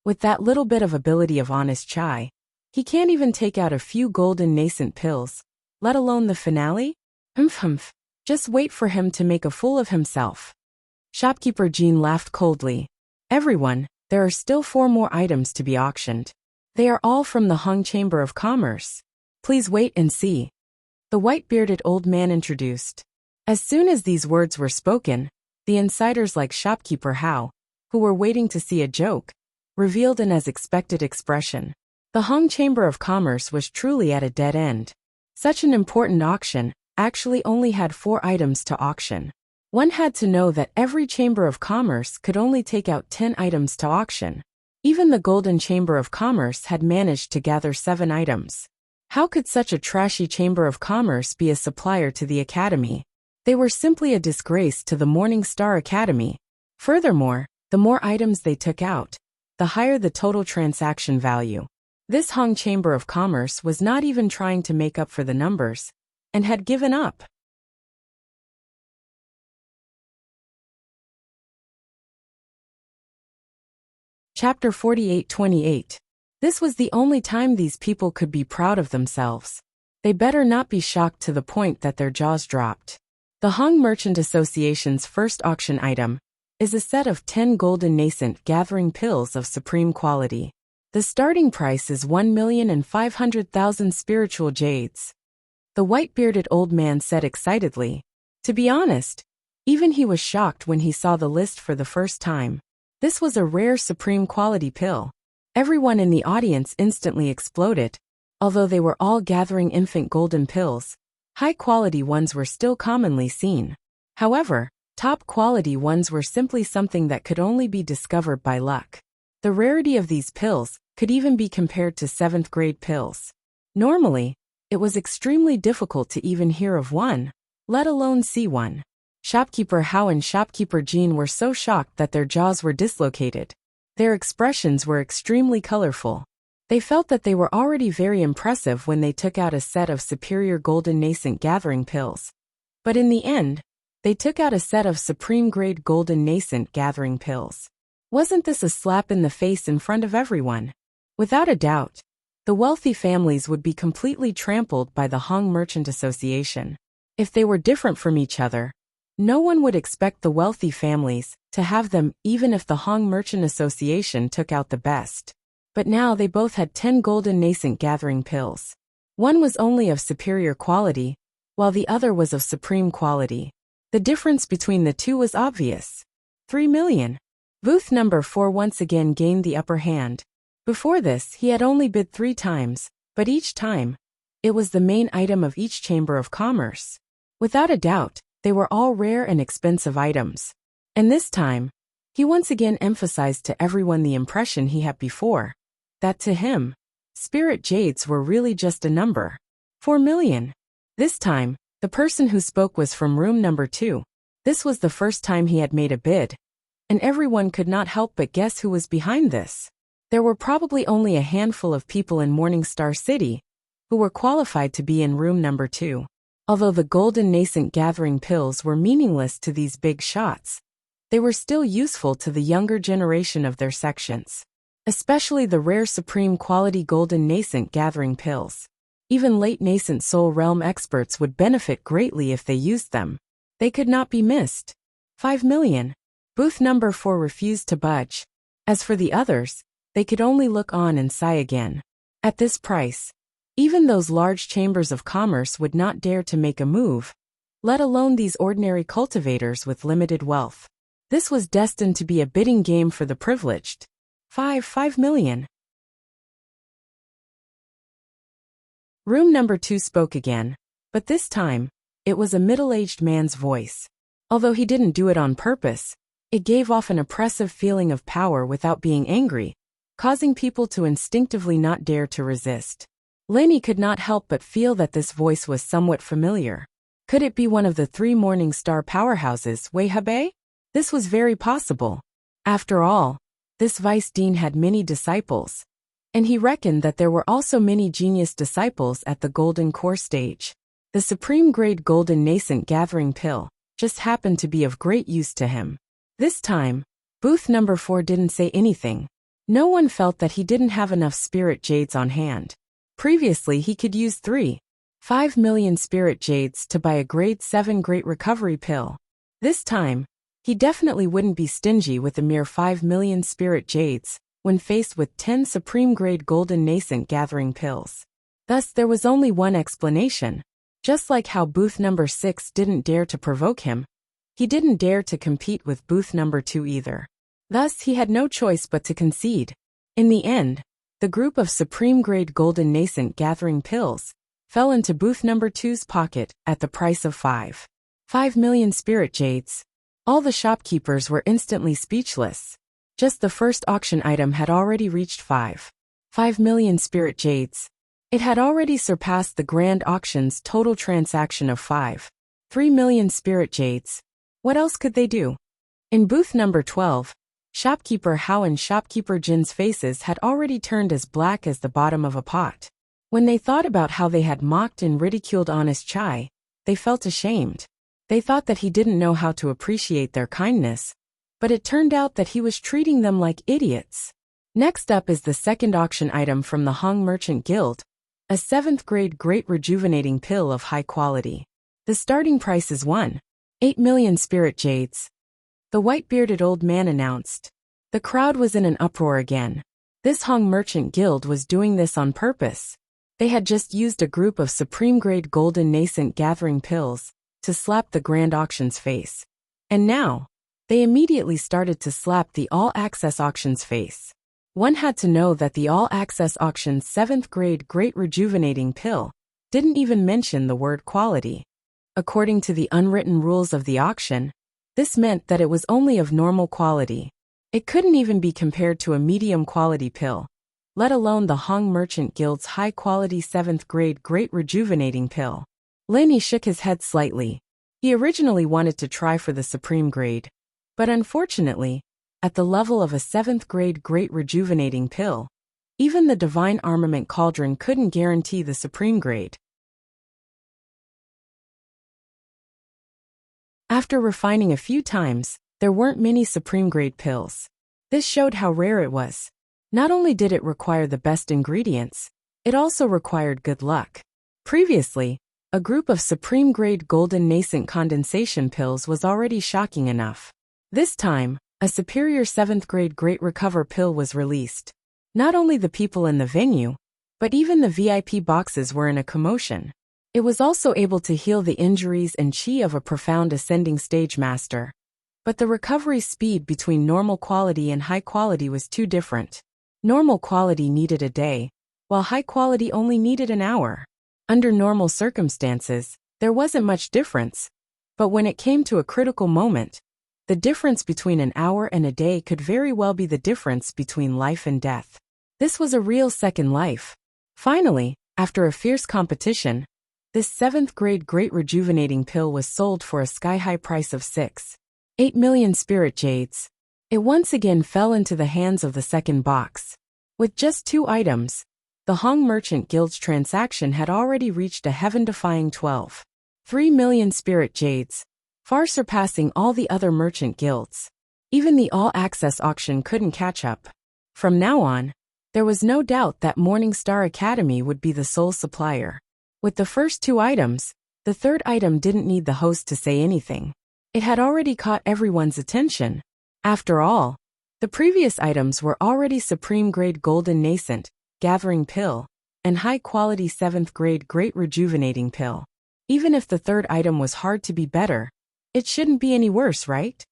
With that little bit of ability of honest chai, he can't even take out a few golden nascent pills, let alone the finale? Just wait for him to make a fool of himself. Shopkeeper Jean laughed coldly. Everyone, there are still 4 more items to be auctioned. They are all from the Hong Chamber of Commerce. Please wait and see. The white-bearded old man introduced. As soon as these words were spoken, the insiders like Shopkeeper Hao, who were waiting to see a joke, revealed an as expected expression. The Hong Chamber of Commerce was truly at a dead end. Such an important auction actually only had 4 items to auction. One had to know that every Chamber of Commerce could only take out 10 items to auction. Even the Golden Chamber of Commerce had managed to gather 7 items. How could such a trashy Chamber of Commerce be a supplier to the Academy? They were simply a disgrace to the Morning Star Academy. Furthermore, the more items they took out, the higher the total transaction value. This Hong Chamber of Commerce was not even trying to make up for the numbers, and had given up. Chapter 48:28. This was the only time these people could be proud of themselves. They better not be shocked to the point that their jaws dropped. The Hong Merchant Association's first auction item is a set of 10 golden nascent gathering pills of supreme quality. The starting price is 1,500,000 spiritual jades. The white-bearded old man said excitedly. To be honest, even he was shocked when he saw the list for the first time. This was a rare supreme quality pill. Everyone in the audience instantly exploded. Although they were all gathering infant golden pills, high-quality ones were still commonly seen. However, top-quality ones were simply something that could only be discovered by luck. The rarity of these pills could even be compared to 7th-grade pills. Normally, it was extremely difficult to even hear of one, let alone see one. Shopkeeper Hao and Shopkeeper Jean were so shocked that their jaws were dislocated. Their expressions were extremely colorful. They felt that they were already very impressive when they took out a set of superior golden nascent gathering pills. But in the end, they took out a set of supreme-grade golden nascent gathering pills. Wasn't this a slap in the face in front of everyone? Without a doubt, the wealthy families would be completely trampled by the Hong Merchant Association. If they were different from each other, no one would expect the wealthy families to have them even if the Hong Merchant Association took out the best. But now they both had 10 golden nascent gathering pills. One was only of superior quality, while the other was of supreme quality. The difference between the two was obvious. 3 million. Booth number 4 once again gained the upper hand. Before this, he had only bid 3 times, but each time, it was the main item of each chamber of commerce. Without a doubt, they were all rare and expensive items. And this time, he once again emphasized to everyone the impression he had before, that to him, spirit jades were really just a number. 4 million. This time, the person who spoke was from room number 2. This was the first time he had made a bid, and everyone could not help but guess who was behind this. There were probably only a handful of people in Morningstar City who were qualified to be in room number 2. Although the golden nascent gathering pills were meaningless to these big shots, they were still useful to the younger generation of their sections. Especially the rare supreme quality golden nascent gathering pills. Even late nascent soul realm experts would benefit greatly if they used them. They could not be missed. 5 million. Booth number 4 refused to budge. As for the others, they could only look on and sigh again. At this price, even those large chambers of commerce would not dare to make a move, let alone these ordinary cultivators with limited wealth. This was destined to be a bidding game for the privileged. 5 million. Room number 2 spoke again, but this time, it was a middle-aged man's voice. Although he didn't do it on purpose, it gave off an oppressive feeling of power without being angry, causing people to instinctively not dare to resist. Lenny could not help but feel that this voice was somewhat familiar. Could it be one of the 3 Morningstar powerhouses, Wei? This was very possible. After all, this vice dean had many disciples, and he reckoned that there were also many genius disciples at the golden core stage. The supreme grade golden nascent gathering pill just happened to be of great use to him. This time, booth number 4 didn't say anything. No one felt that he didn't have enough spirit jades on hand. Previously he could use 5 million spirit jades to buy a grade 7 great recovery pill. This time, he definitely wouldn't be stingy with a mere 5 million spirit jades when faced with 10 supreme grade golden nascent gathering pills. Thus there was only one explanation. Just like how booth number 6 didn't dare to provoke him, he didn't dare to compete with booth number 2 either. Thus he had no choice but to concede. In the end, the group of supreme grade golden nascent gathering pills fell into booth number 2's pocket at the price of 5 million spirit jades. All the shopkeepers were instantly speechless. Just the first auction item had already reached 5 million spirit jades. It had already surpassed the grand auction's total transaction of 3 million spirit jades. What else could they do? In booth number 12, shopkeeper Hao and shopkeeper Jin's faces had already turned as black as the bottom of a pot. When they thought about how they had mocked and ridiculed Honest Chai, they felt ashamed. They thought that he didn't know how to appreciate their kindness, but it turned out that he was treating them like idiots. Next up is the second auction item from the Hong Merchant Guild, a 7th grade great rejuvenating pill of high quality. The starting price is 8 million spirit jades. The white-bearded old man announced. The crowd was in an uproar again. This Hong Merchant Guild was doing this on purpose. They had just used a group of supreme grade golden nascent gathering pills to slap the grand auction's face. And now, they immediately started to slap the all-access auction's face. One had to know that the all-access auction's 7th grade great rejuvenating pill didn't even mention the word quality. According to the unwritten rules of the auction, this meant that it was only of normal quality. It couldn't even be compared to a medium quality pill, let alone the Hong Merchant Guild's high-quality 7th grade great rejuvenating pill. Lenny shook his head slightly. He originally wanted to try for the supreme grade, but unfortunately, at the level of a 7th grade great rejuvenating pill, even the divine armament cauldron couldn't guarantee the supreme grade. After refining a few times, there weren't many supreme grade pills. This showed how rare it was. Not only did it require the best ingredients, it also required good luck. Previously, a group of supreme grade golden nascent condensation pills was already shocking enough. This time, a superior 7th grade great recover pill was released. Not only the people in the venue, but even the VIP boxes were in a commotion. It was also able to heal the injuries and chi of a profound ascending stage master. But the recovery speed between normal quality and high quality was too different. Normal quality needed a day, while high quality only needed an hour. Under normal circumstances, there wasn't much difference. But when it came to a critical moment, the difference between an hour and a day could very well be the difference between life and death. This was a real second life. Finally, after a fierce competition, this 7th grade great rejuvenating pill was sold for a sky-high price of 6.8 million spirit jades. It once again fell into the hands of the second box. With just 2 items, the Hong Merchant Guild's transaction had already reached a heaven-defying 12.3 million spirit jades, far surpassing all the other merchant guilds. Even the all-access auction couldn't catch up. From now on, there was no doubt that Morning Star Academy would be the sole supplier. With the first 2 items, the third item didn't need the host to say anything. It had already caught everyone's attention. After all, the previous items were already Supreme Grade Golden Nascent, Gathering Pill, and high-quality 7th grade Great Rejuvenating Pill. Even if the third item was hard to be better, it shouldn't be any worse, right?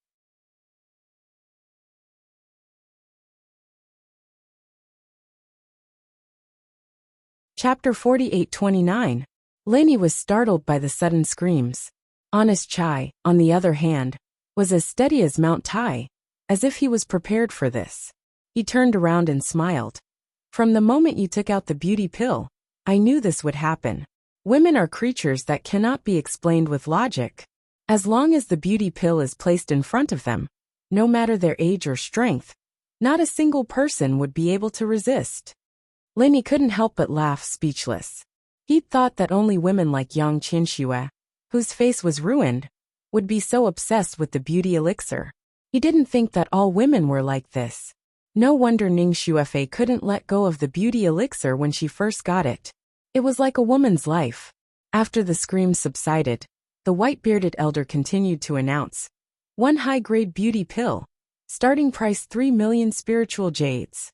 Chapter 48-29. Lenny was startled by the sudden screams. Honest Chai, on the other hand, was as steady as Mount Tai, as if he was prepared for this. He turned around and smiled. From the moment you took out the beauty pill, I knew this would happen. Women are creatures that cannot be explained with logic. As long as the beauty pill is placed in front of them, no matter their age or strength, not a single person would be able to resist. Lenny couldn't help but laugh, speechless. He'd thought that only women like Yang Qianxue, whose face was ruined, would be so obsessed with the beauty elixir. He didn't think that all women were like this. No wonder Ning Xuefei couldn't let go of the beauty elixir when she first got it. It was like a woman's life. After the screams subsided, the white-bearded elder continued to announce, 1 high-grade beauty pill, starting price 3 million spiritual jades.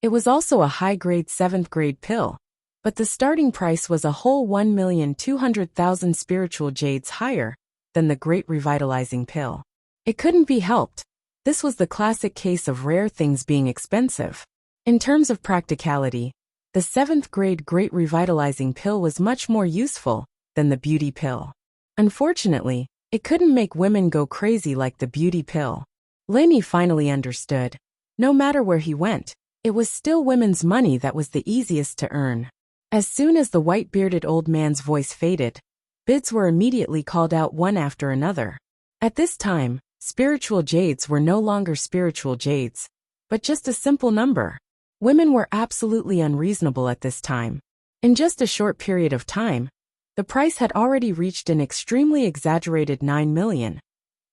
It was also a high-grade 7th grade pill, but the starting price was a whole 1,200,000 spiritual jades higher than the Great Revitalizing Pill. It couldn't be helped. This was the classic case of rare things being expensive. In terms of practicality, the 7th grade Great Revitalizing Pill was much more useful than the beauty pill. Unfortunately, it couldn't make women go crazy like the beauty pill. Lenny finally understood. No matter where he went, it was still women's money that was the easiest to earn. As soon as the white-bearded old man's voice faded, bids were immediately called out one after another. At this time, spiritual jades were no longer spiritual jades, but just a simple number. Women were absolutely unreasonable at this time. In just a short period of time, the price had already reached an extremely exaggerated 9 million,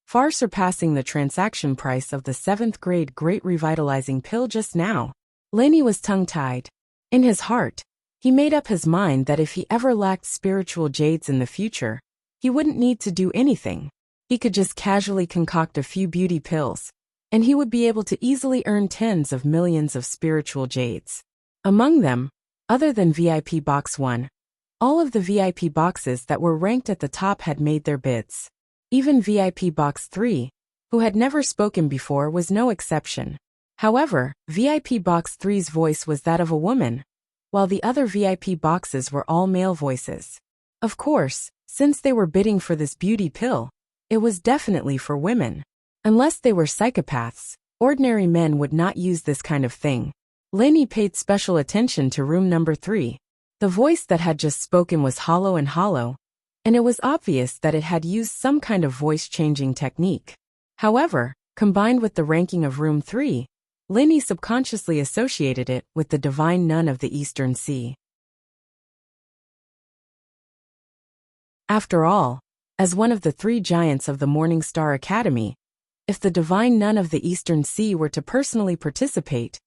far surpassing the transaction price of the 7th grade Great Revitalizing Pill just now. Lenny was tongue-tied. In his heart, he made up his mind that if he ever lacked spiritual jades in the future, he wouldn't need to do anything. He could just casually concoct a few beauty pills, and he would be able to easily earn tens of millions of spiritual jades. Among them, other than VIP Box 1, all of the VIP boxes that were ranked at the top had made their bids. Even VIP Box 3, who had never spoken before, was no exception. However, VIP Box 3's voice was that of a woman, while the other VIP boxes were all male voices. Of course, since they were bidding for this beauty pill, it was definitely for women. Unless they were psychopaths, ordinary men would not use this kind of thing. Lenny paid special attention to room number 3. The voice that had just spoken was hollow, and it was obvious that it had used some kind of voice-changing technique. However, combined with the ranking of room 3, Lenny subconsciously associated it with the divine nun of the Eastern Sea. After all, as one of the 3 giants of the Morning Star Academy, if the divine nun of the Eastern Sea were to personally participate,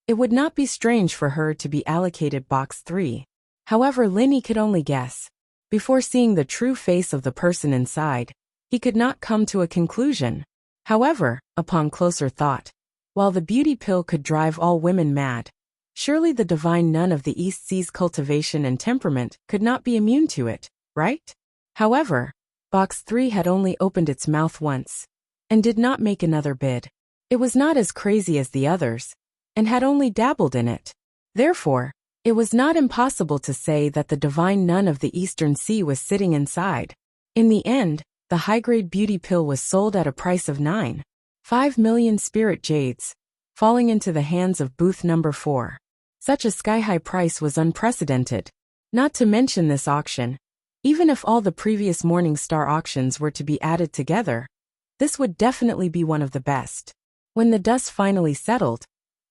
it would not be strange for her to be allocated Box 3. However, Lenny could only guess. Before seeing the true face of the person inside, he could not come to a conclusion. However, upon closer thought, while the beauty pill could drive all women mad, surely the divine nun of the East Sea's cultivation and temperament could not be immune to it, right? However, Box 3 had only opened its mouth once, and did not make another bid. It was not as crazy as the others, and had only dabbled in it. Therefore, it was not impossible to say that the divine nun of the Eastern Sea was sitting inside. In the end, the high-grade beauty pill was sold at a price of 9.5 million spirit jades, falling into the hands of booth number 4. Such a sky-high price was unprecedented. Not to mention this auction. Even if all the previous Morning Star auctions were to be added together, this would definitely be one of the best. When the dust finally settled,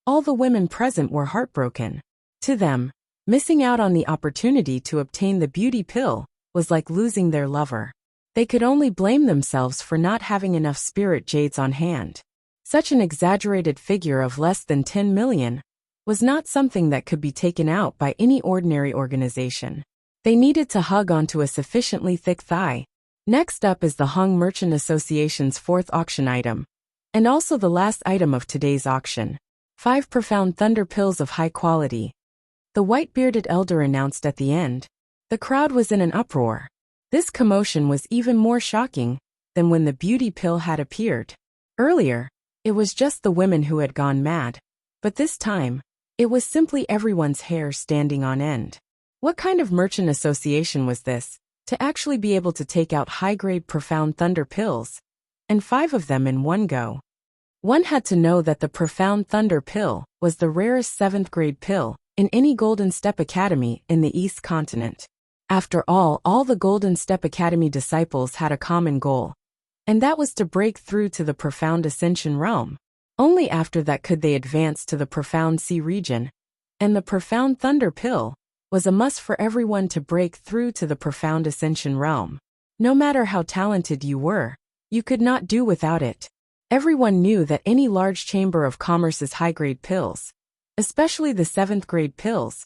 all the women present were heartbroken. To them, missing out on the opportunity to obtain the beauty pill was like losing their lover. They could only blame themselves for not having enough spirit jades on hand. Such an exaggerated figure of less than 10 million was not something that could be taken out by any ordinary organization. They needed to hug onto a sufficiently thick thigh. Next up is the Hung Merchant Association's 4th auction item, and also the last item of today's auction. 5 profound thunder pills of high quality. The white-bearded elder announced at the end. The crowd was in an uproar. This commotion was even more shocking than when the beauty pill had appeared. Earlier, it was just the women who had gone mad, but this time, it was simply everyone's hair standing on end. What kind of merchant association was this, to actually be able to take out high-grade profound thunder pills, and 5 of them in one go? One had to know that the profound thunder pill was the rarest 7th-grade pill in any Golden Step Academy in the East Continent. After all the Golden Step Academy disciples had a common goal, and that was to break through to the Profound Ascension realm. Only after that could they advance to the Profound Sea region, and the Profound Thunder pill was a must for everyone to break through to the Profound Ascension realm. No matter how talented you were, you could not do without it. Everyone knew that any large chamber of commerce's high-grade pills, especially the 7th-grade pills,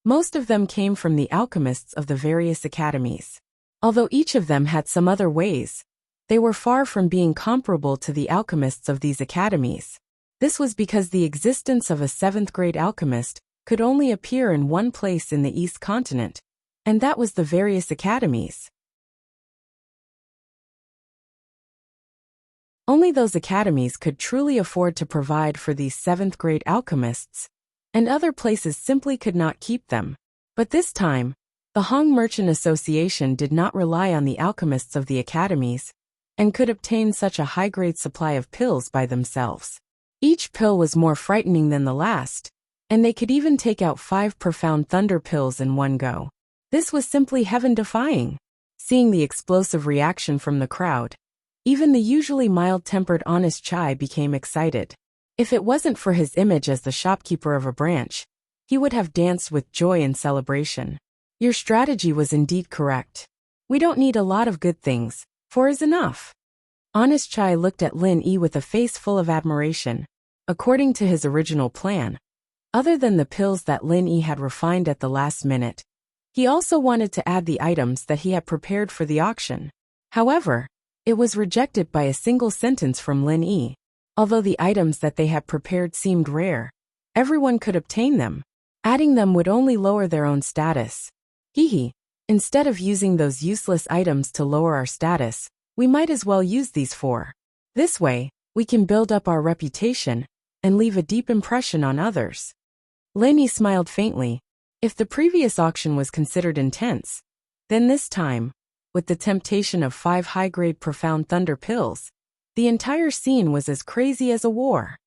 most of them came from the alchemists of the various academies. Although each of them had some other ways, they were far from being comparable to the alchemists of these academies. This was because the existence of a 7th-grade alchemist could only appear in one place in the East Continent, and that was the various academies. Only those academies could truly afford to provide for these 7th-grade alchemists, and other places simply could not keep them. But this time, the Hung Merchant Association did not rely on the alchemists of the academies, and could obtain such a high-grade supply of pills by themselves. Each pill was more frightening than the last, and they could even take out 5 profound thunder pills in one go. This was simply heaven-defying. Seeing the explosive reaction from the crowd, even the usually mild-tempered Honest Chai became excited. If it wasn't for his image as the shopkeeper of a branch, he would have danced with joy and celebration. Your strategy was indeed correct. We don't need a lot of good things, 4 is enough. Honest Chai looked at Lin Yi with a face full of admiration. According to his original plan, other than the pills that Lin Yi had refined at the last minute, he also wanted to add the items that he had prepared for the auction. However, it was rejected by a single sentence from Lin Yi. Although the items that they had prepared seemed rare, everyone could obtain them. Adding them would only lower their own status. Hehe. Instead of using those useless items to lower our status, we might as well use these 4. This way, we can build up our reputation and leave a deep impression on others. Lin Yi smiled faintly. If the previous auction was considered intense, then this time, with the temptation of 5 high-grade profound thunder pills, the entire scene was as crazy as a war.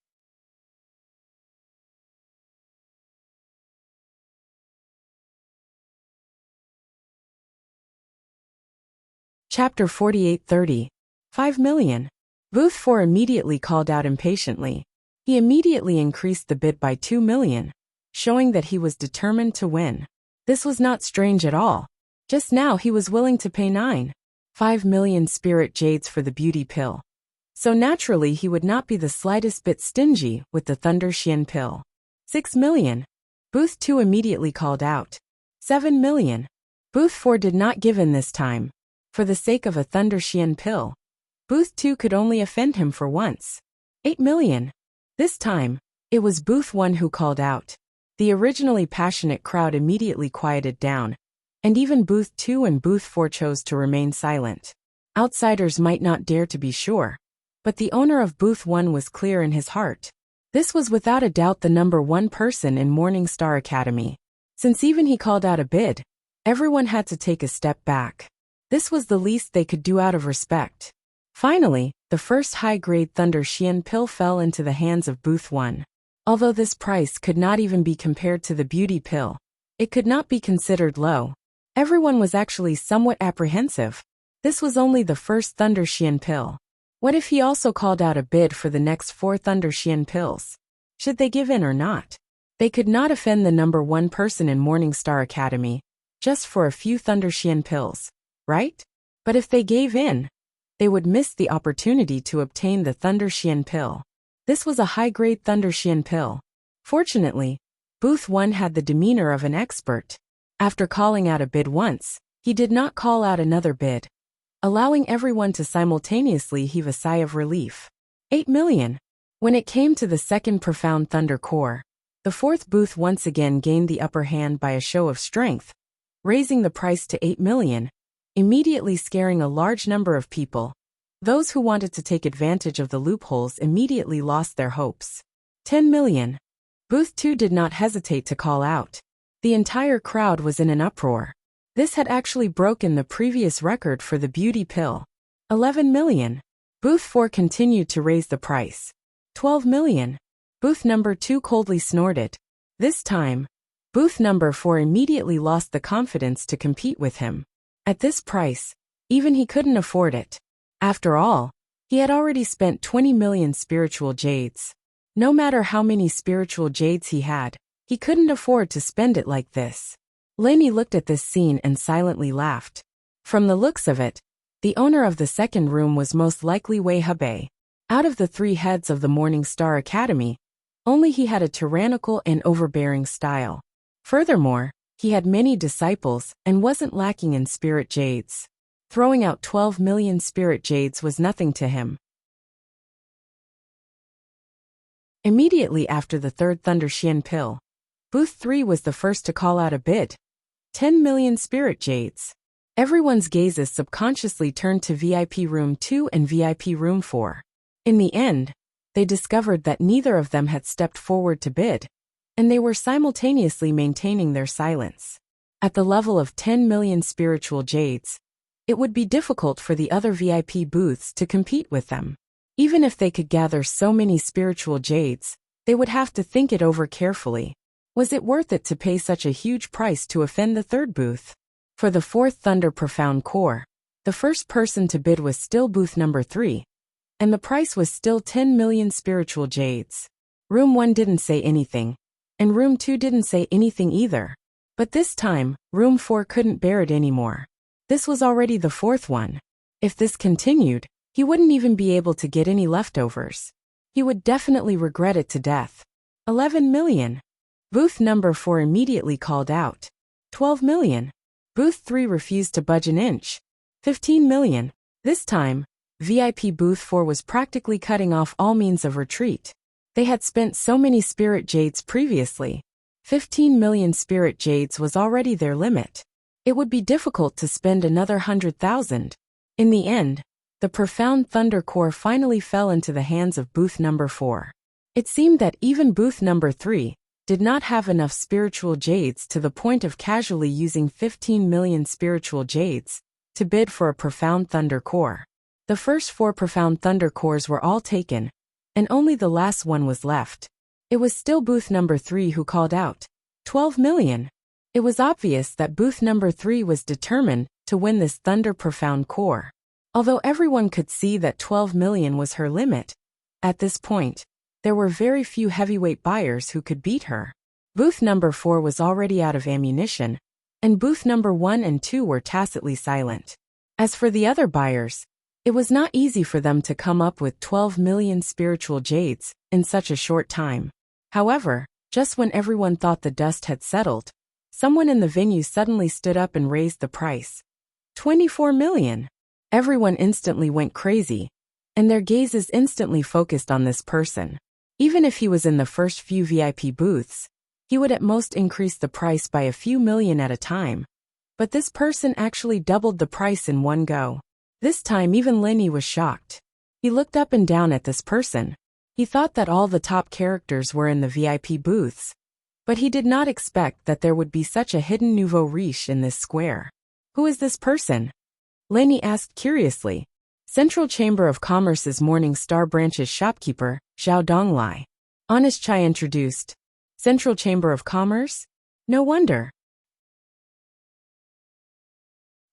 Chapter 48:30. 5 million. Booth 4 immediately called out impatiently. He immediately increased the bid by 2 million, showing that he was determined to win. This was not strange at all. Just now he was willing to pay 9.5 million spirit jades for the beauty pill. So naturally he would not be the slightest bit stingy with the Thunder Xian pill. 6 million. Booth 2 immediately called out. 7 million. Booth 4 did not give in this time. For the sake of a Thunder Xian pill, Booth 2 could only offend him for once. 8 million. This time, it was Booth 1 who called out. The originally passionate crowd immediately quieted down, and even Booth 2 and Booth 4 chose to remain silent. Outsiders might not dare to be sure, but the owner of Booth 1 was clear in his heart. This was without a doubt the number one person in Morningstar Academy. Since even he called out a bid, everyone had to take a step back. This was the least they could do out of respect. Finally, the first high-grade Thunder Xian pill fell into the hands of Booth 1. Although this price could not even be compared to the beauty pill, it could not be considered low. Everyone was actually somewhat apprehensive. This was only the first Thunder Xian pill. What if he also called out a bid for the next 4 Thunder Xian pills? Should they give in or not? They could not offend the number one person in Morningstar Academy, just for a few Thunder Xian pills, right? But if they gave in, they would miss the opportunity to obtain the Thunder Xian pill. This was a high-grade Thunder Xian pill. Fortunately, Booth 1 had the demeanor of an expert. After calling out a bid once, he did not call out another bid, allowing everyone to simultaneously heave a sigh of relief. 8 million. When it came to the second Profound Thunder core, the fourth Booth once again gained the upper hand by a show of strength, raising the price to 8 million, immediately scaring a large number of people. Those who wanted to take advantage of the loopholes immediately lost their hopes. 10 million. Booth 2 did not hesitate to call out. The entire crowd was in an uproar. This had actually broken the previous record for the beauty pill. 11 million. Booth 4 continued to raise the price. 12 million. Booth number 2 coldly snorted. This time, Booth number 4 immediately lost the confidence to compete with him. At this price, even he couldn't afford it. After all, he had already spent 20 million spiritual jades. No matter how many spiritual jades he had, he couldn't afford to spend it like this. Lenny looked at this scene and silently laughed. From the looks of it, the owner of the second room was most likely Wei Hebei. Out of the 3 heads of the Morningstar Academy, only he had a tyrannical and overbearing style. Furthermore, he had many disciples and wasn't lacking in spirit jades. Throwing out 12 million spirit jades was nothing to him. Immediately after the third Thunder Xian pill, Booth 3 was the first to call out a bid. 10 million spirit jades. Everyone's gazes subconsciously turned to VIP Room 2 and VIP Room 4. In the end, they discovered that neither of them had stepped forward to bid, and they were simultaneously maintaining their silence. At the level of 10 million spiritual jades, it would be difficult for the other VIP booths to compete with them. Even if they could gather so many spiritual jades, they would have to think it over carefully. Was it worth it to pay such a huge price to offend the third booth? For the fourth Thunder Profound core, the first person to bid was still Booth number 3, and the price was still 10 million spiritual jades. Room 1 didn't say anything, and Room 2 didn't say anything either. But this time, Room 4 couldn't bear it anymore. This was already the fourth one. If this continued, he wouldn't even be able to get any leftovers. He would definitely regret it to death. 11 million. Booth number 4 immediately called out. 12 million. Booth 3 refused to budge an inch. 15 million. This time, VIP Booth 4 was practically cutting off all means of retreat. They had spent so many spirit jades previously. 15 million spirit jades was already their limit. It would be difficult to spend another 100,000. In the end, the Profound Thunder core finally fell into the hands of Booth number 4. It seemed that even Booth number 3 did not have enough spiritual jades to the point of casually using 15 million spiritual jades to bid for a Profound Thunder core. The first 4 Profound Thunder cores were all taken, and only the last one was left. It was still Booth number 3 who called out. 12 million. It was obvious that Booth number 3 was determined to win this Thunder Profound core. Although everyone could see that 12 million was her limit, at this point, there were very few heavyweight buyers who could beat her. Booth number 4 was already out of ammunition, and Booth number 1 and 2 were tacitly silent. As for the other buyers, it was not easy for them to come up with 12 million spiritual jades in such a short time. However, just when everyone thought the dust had settled, someone in the venue suddenly stood up and raised the price. 24 million. Everyone instantly went crazy, and their gazes instantly focused on this person. Even if he was in the first few VIP booths, he would at most increase the price by a few million at a time. But this person actually doubled the price in one go. This time even Lenny was shocked. He looked up and down at this person. He thought that all the top characters were in the VIP booths, but he did not expect that there would be such a hidden nouveau riche in this square. Who is this person? Lenny asked curiously. Central Chamber of Commerce's Morning Star branch's shopkeeper, Zhao Donglai. Honest Chai introduced. Central Chamber of Commerce? No wonder.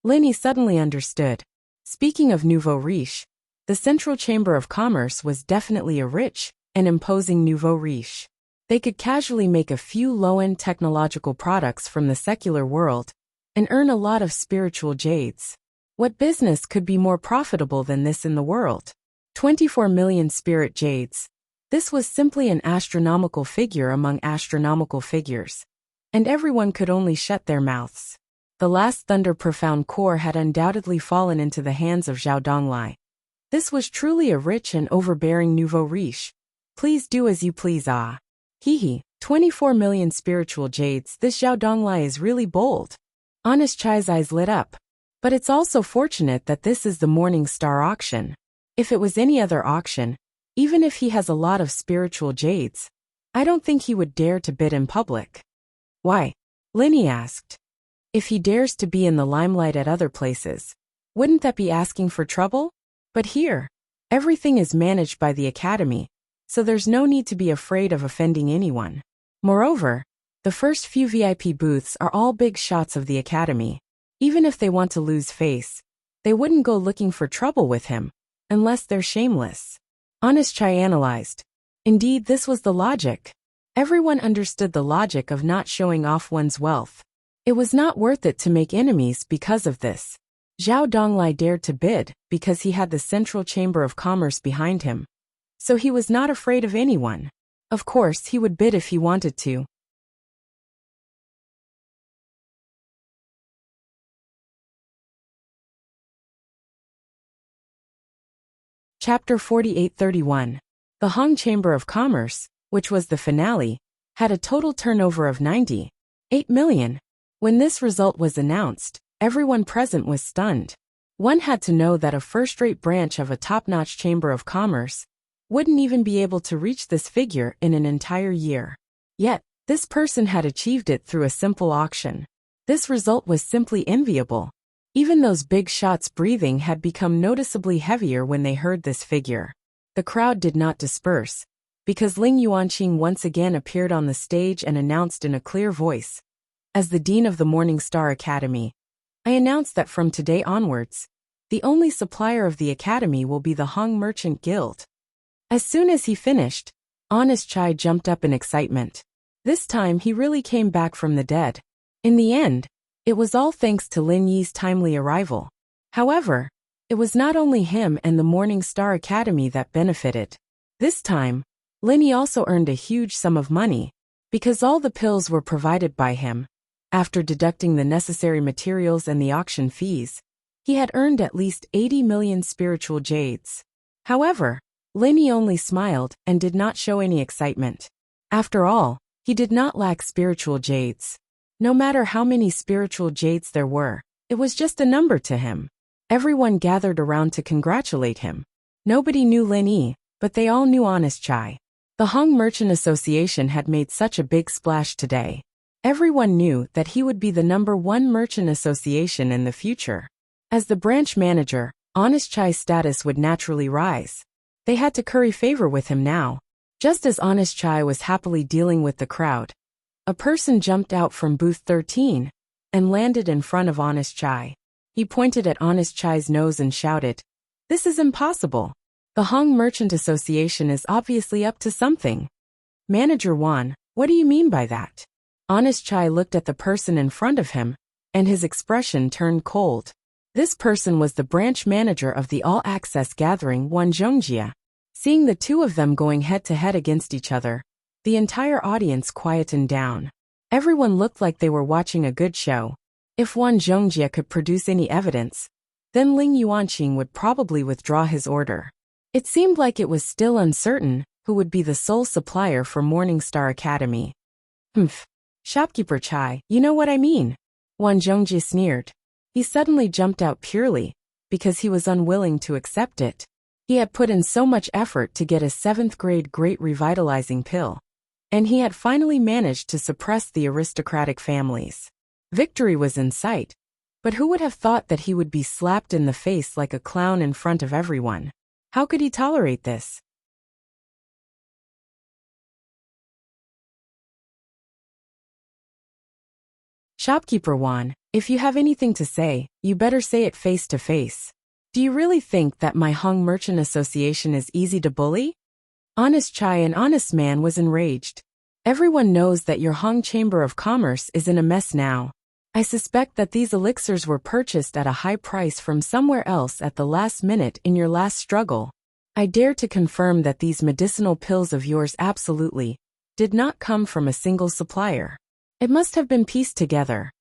Lenny suddenly understood. Speaking of nouveau riche, the Central Chamber of Commerce was definitely a rich and imposing nouveau riche. They could casually make a few low-end technological products from the secular world and earn a lot of spiritual jades. What business could be more profitable than this in the world? 24 million spirit jades. This was simply an astronomical figure among astronomical figures, and everyone could only shut their mouths. The last thunder profound core had undoubtedly fallen into the hands of Zhao Donglai. This was truly a rich and overbearing nouveau riche. Please do as you please, ah. Hee 24 million spiritual jades. This Zhao Donglai is really bold. Honest Chai's eyes lit up. But it's also fortunate that this is the Morning Star auction. If it was any other auction, even if he has a lot of spiritual jades, I don't think he would dare to bid in public. Why? Lenny asked. If he dares to be in the limelight at other places, wouldn't that be asking for trouble? But here, everything is managed by the Academy, so there's no need to be afraid of offending anyone. Moreover, the first few VIP booths are all big shots of the Academy. Even if they want to lose face, they wouldn't go looking for trouble with him, unless they're shameless. Honest Chai analyzed. Indeed, this was the logic. Everyone understood the logic of not showing off one's wealth. It was not worth it to make enemies because of this. Zhao Donglai dared to bid because he had the Central Chamber of Commerce behind him. So he was not afraid of anyone. Of course, he would bid if he wanted to. Chapter 4831. The Hong Chamber of Commerce, which was the finale, had a total turnover of 98 million. When this result was announced, everyone present was stunned. One had to know that a first-rate branch of a top-notch Chamber of Commerce wouldn't even be able to reach this figure in an entire year. Yet, this person had achieved it through a simple auction. This result was simply enviable. Even those big shots breathing had become noticeably heavier when they heard this figure. The crowd did not disperse, because Ling Yuanqing once again appeared on the stage and announced in a clear voice. As the Dean of the Morning Star Academy, I announce that from today onwards, the only supplier of the Academy will be the Hong Merchant Guild. As soon as he finished, Honest Chai jumped up in excitement. This time he really came back from the dead. In the end, it was all thanks to Lin Yi's timely arrival. However, it was not only him and the Morning Star Academy that benefited. This time, Lin Yi also earned a huge sum of money, because all the pills were provided by him. After deducting the necessary materials and the auction fees, he had earned at least 80 million spiritual jades. However, Lin Yi only smiled and did not show any excitement. After all, he did not lack spiritual jades. No matter how many spiritual jades there were, it was just a number to him. Everyone gathered around to congratulate him. Nobody knew Lin Yi, but they all knew Honest Chai. The Hong Merchant Association had made such a big splash today. Everyone knew that he would be the #1 merchant association in the future. As the branch manager, Honest Chai's status would naturally rise. They had to curry favor with him now. Just as Honest Chai was happily dealing with the crowd, a person jumped out from booth 13 and landed in front of Honest Chai. He pointed at Honest Chai's nose and shouted, "This is impossible. The Hong Merchant Association is obviously up to something." Manager Wan, what do you mean by that? Honest Chai looked at the person in front of him, and his expression turned cold. This person was the branch manager of the all-access gathering Wan Zhongjia. Seeing the two of them going head-to-head against each other, the entire audience quietened down. Everyone looked like they were watching a good show. If Wan Zhongjia could produce any evidence, then Ling Yuanqing would probably withdraw his order. It seemed like it was still uncertain who would be the sole supplier for Morning Star Academy. Humph. Shopkeeper Chai, you know what I mean. Wan Zhongjia sneered. He suddenly jumped out purely because he was unwilling to accept it. He had put in so much effort to get a 7th-grade great revitalizing pill, and he had finally managed to suppress the aristocratic families. Victory was in sight, but who would have thought that he would be slapped in the face like a clown in front of everyone? How could he tolerate this? Shopkeeper Juan, if you have anything to say, you better say it face to face. Do you really think that my Hung Merchant Association is easy to bully? Honest Chai, an honest man, was enraged. Everyone knows that your Hung Chamber of Commerce is in a mess now. I suspect that these elixirs were purchased at a high price from somewhere else at the last minute in your last struggle. I dare to confirm that these medicinal pills of yours absolutely did not come from a single supplier. It must have been pieced together.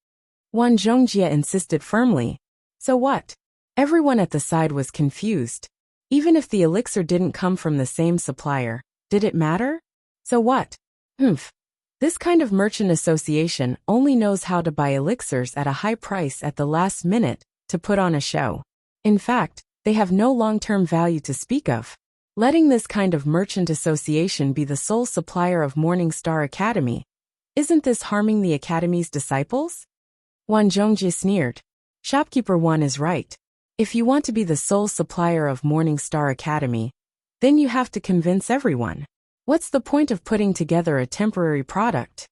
Wan Zhongjie insisted firmly. So what? Everyone at the side was confused. Even if the elixir didn't come from the same supplier, did it matter? So what? This kind of merchant association only knows how to buy elixirs at a high price at the last minute to put on a show. In fact, they have no long-term value to speak of. Letting this kind of merchant association be the sole supplier of Morning Star Academy, isn't this harming the Academy's disciples? Wan Zhongjie sneered. Shopkeeper Wan is right. If you want to be the sole supplier of Morning Star Academy, then you have to convince everyone. What's the point of putting together a temporary product?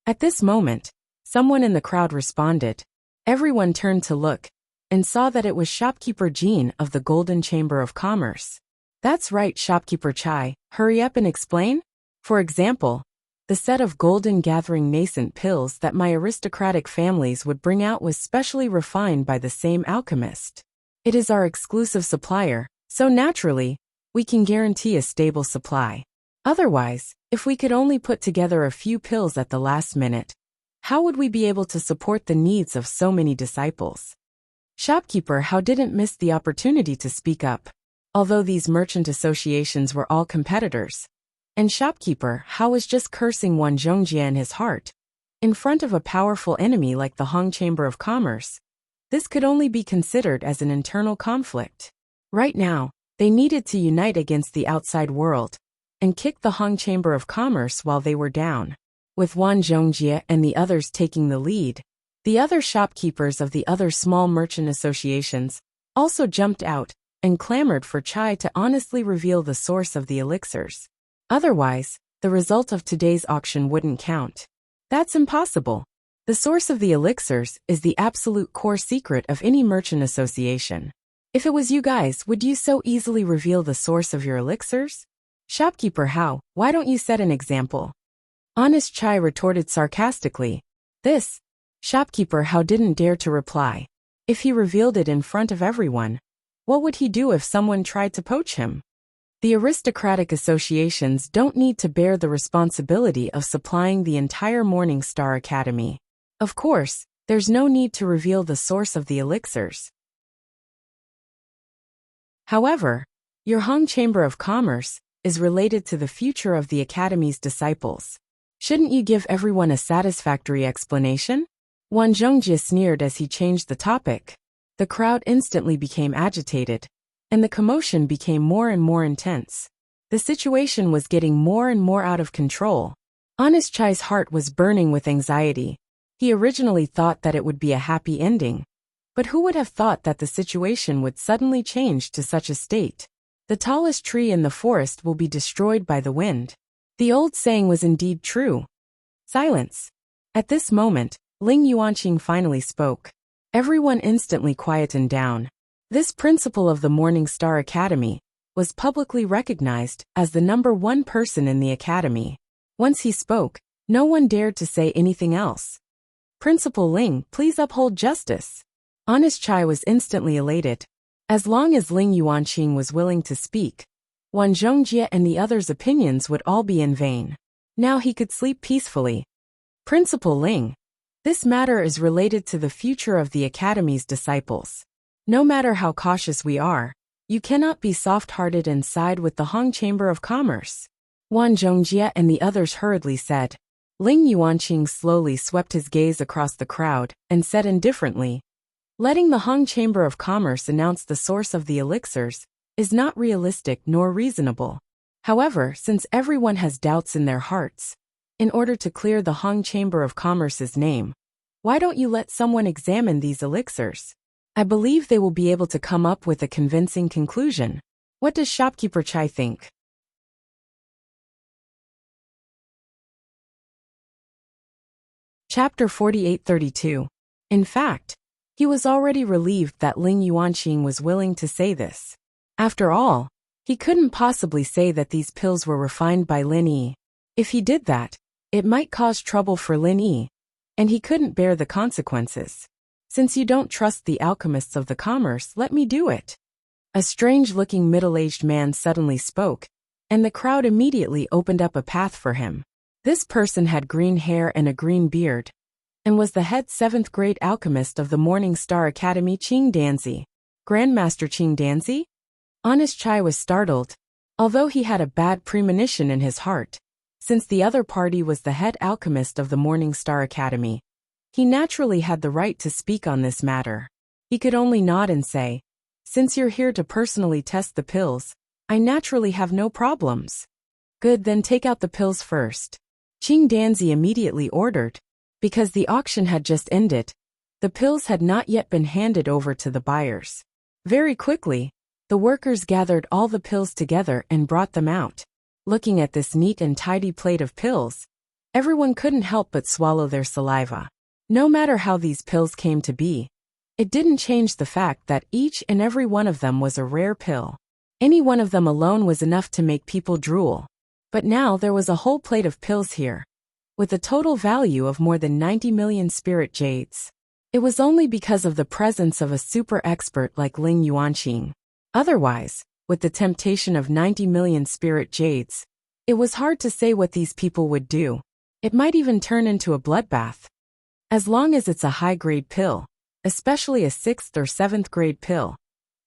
At this moment, someone in the crowd responded. Everyone turned to look and saw that it was Shopkeeper Jean of the Golden Chamber of Commerce. That's right, Shopkeeper Chai, hurry up and explain. For example, the set of golden gathering nascent pills that my aristocratic families would bring out was specially refined by the same alchemist. It is our exclusive supplier, so naturally, we can guarantee a stable supply. Otherwise, if we could only put together a few pills at the last minute, how would we be able to support the needs of so many disciples? Shopkeeper Hao didn't miss the opportunity to speak up. Although these merchant associations were all competitors, and Shopkeeper Hao was just cursing Wan Zhongjie in his heart, in front of a powerful enemy like the Hung Chamber of Commerce, this could only be considered as an internal conflict. Right now, they needed to unite against the outside world and kick the Hung Chamber of Commerce while they were down. With Wan Zhongjie and the others taking the lead, the other shopkeepers of the other small merchant associations also jumped out and clamored for Chai to honestly reveal the source of the elixirs. Otherwise, the result of today's auction wouldn't count. That's impossible. The source of the elixirs is the absolute core secret of any merchant association. If it was you guys, would you so easily reveal the source of your elixirs? Shopkeeper Hao, why don't you set an example? Honest Chai retorted sarcastically. This. Shopkeeper Hao didn't dare to reply. If he revealed it in front of everyone, what would he do if someone tried to poach him? The aristocratic associations don't need to bear the responsibility of supplying the entire Morning Star Academy. Of course, there's no need to reveal the source of the elixirs. However, your Hung Chamber of Commerce is related to the future of the Academy's disciples. Shouldn't you give everyone a satisfactory explanation? Wan Zhongjie sneered as he changed the topic. The crowd instantly became agitated, and the commotion became more and more intense. The situation was getting more and more out of control. Honest Chai's heart was burning with anxiety. He originally thought that it would be a happy ending, but who would have thought that the situation would suddenly change to such a state? The tallest tree in the forest will be destroyed by the wind. The old saying was indeed true. Silence. At this moment, Ling Yuanqing finally spoke. Everyone instantly quietened down. This principal of the Morning Star Academy was publicly recognized as the #1 person in the academy. Once he spoke, no one dared to say anything else. Principal Ling, please uphold justice. Honest Chai was instantly elated. As long as Ling Yuanqing was willing to speak, Wan Zhongjie and the others' opinions would all be in vain. Now he could sleep peacefully. Principal Ling, this matter is related to the future of the Academy's disciples. No matter how cautious we are, you cannot be soft-hearted and side with the Hung Chamber of Commerce. Wan Zhongjie and the others hurriedly said. Ling Yuanqing slowly swept his gaze across the crowd and said indifferently, letting the Hung Chamber of Commerce announce the source of the elixirs is not realistic nor reasonable. However, since everyone has doubts in their hearts, in order to clear the Hong Chamber of Commerce's name, why don't you let someone examine these elixirs? I believe they will be able to come up with a convincing conclusion. What does shopkeeper Chai think? Chapter 4832. In fact, he was already relieved that Ling Yuanqing was willing to say this. After all, he couldn't possibly say that these pills were refined by Lin Yi. If he did that, it might cause trouble for Lin Yi, and he couldn't bear the consequences. Since you don't trust the alchemists of the commerce, let me do it. A strange-looking middle-aged man suddenly spoke, and the crowd immediately opened up a path for him. This person had green hair and a green beard, and was the head 7th grade alchemist of the Morning Star Academy, Qing Danzi. Grandmaster Qing Danzi? Honest Chai was startled, although he had a bad premonition in his heart. Since the other party was the head alchemist of the Morning Star Academy, he naturally had the right to speak on this matter. He could only nod and say, "Since you're here to personally test the pills, I naturally have no problems." "Good, then take out the pills first," Qing Danzi immediately ordered. Because the auction had just ended, the pills had not yet been handed over to the buyers. Very quickly, the workers gathered all the pills together and brought them out. Looking at this neat and tidy plate of pills, everyone couldn't help but swallow their saliva. No matter how these pills came to be, it didn't change the fact that each and every one of them was a rare pill. Any one of them alone was enough to make people drool. But now there was a whole plate of pills here, with a total value of more than 90 million spirit jades. It was only because of the presence of a super expert like Ling Yuanqing. Otherwise, with the temptation of 90 million spirit jades, it was hard to say what these people would do. It might even turn into a bloodbath. As long as it's a high-grade pill, especially a 6th or 7th grade pill,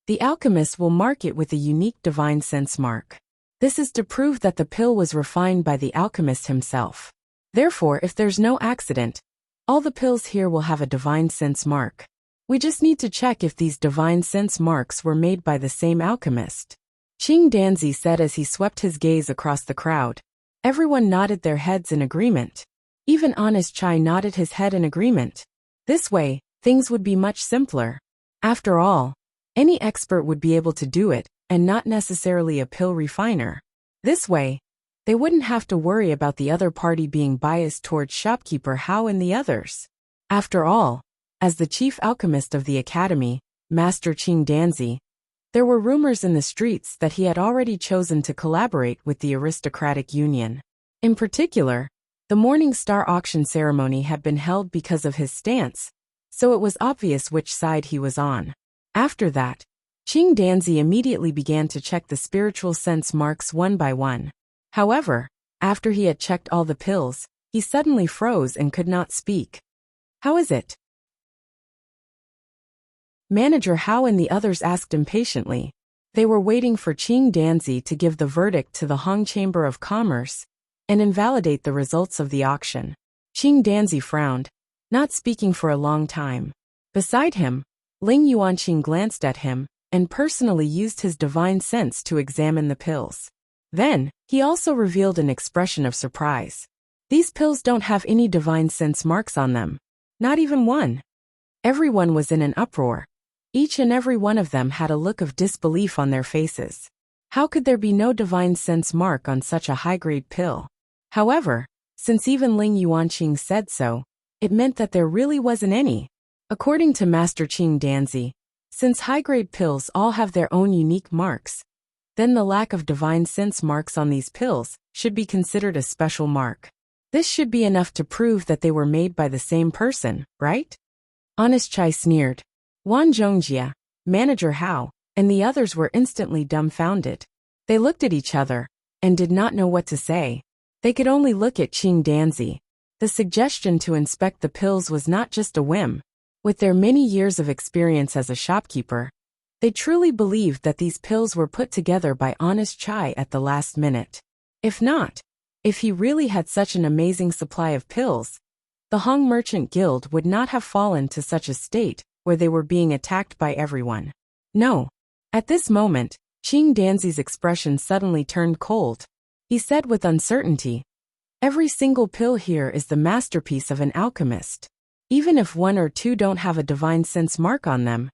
the alchemist will mark it with a unique divine sense mark. This is to prove that the pill was refined by the alchemist himself. Therefore, if there's no accident, all the pills here will have a divine sense mark. We just need to check if these divine sense marks were made by the same alchemist. Qing Danzi said as he swept his gaze across the crowd. Everyone nodded their heads in agreement. Even Honest Chai nodded his head in agreement. This way, things would be much simpler. After all, any expert would be able to do it, and not necessarily a pill refiner. This way, they wouldn't have to worry about the other party being biased towards shopkeeper Hao and the others. After all, as the chief alchemist of the academy, Master Qing Danzi, there were rumors in the streets that he had already chosen to collaborate with the aristocratic union. In particular, the Morning Star auction ceremony had been held because of his stance, so it was obvious which side he was on. After that, Qing Danzi immediately began to check the spiritual sense marks one by one. However, after he had checked all the pills, he suddenly froze and could not speak. "How is it?" Manager Hao and the others asked impatiently. They were waiting for Qing Danzi to give the verdict to the Hong Chamber of Commerce and invalidate the results of the auction. Qing Danzi frowned, not speaking for a long time. Beside him, Ling Yuanqing glanced at him and personally used his divine sense to examine the pills. Then, he also revealed an expression of surprise. These pills don't have any divine sense marks on them. Not even one. Everyone was in an uproar. Each and every one of them had a look of disbelief on their faces. How could there be no divine sense mark on such a high-grade pill? However, since even Ling Yuanqing said so, it meant that there really wasn't any. According to Master Qing Danzi, since high-grade pills all have their own unique marks, then the lack of divine sense marks on these pills should be considered a special mark. This should be enough to prove that they were made by the same person, right? Honest Chai sneered. Wan Zhongjia, Manager Hao, and the others were instantly dumbfounded. They looked at each other and did not know what to say. They could only look at Qing Danzi. The suggestion to inspect the pills was not just a whim. With their many years of experience as a shopkeeper, they truly believed that these pills were put together by Honest Chai at the last minute. If not, if he really had such an amazing supply of pills, the Hong Merchant Guild would not have fallen to such a state where they were being attacked by everyone. No. At this moment, Qing Danzi's expression suddenly turned cold. He said with uncertainty, "Every single pill here is the masterpiece of an alchemist. Even if one or two don't have a divine sense mark on them,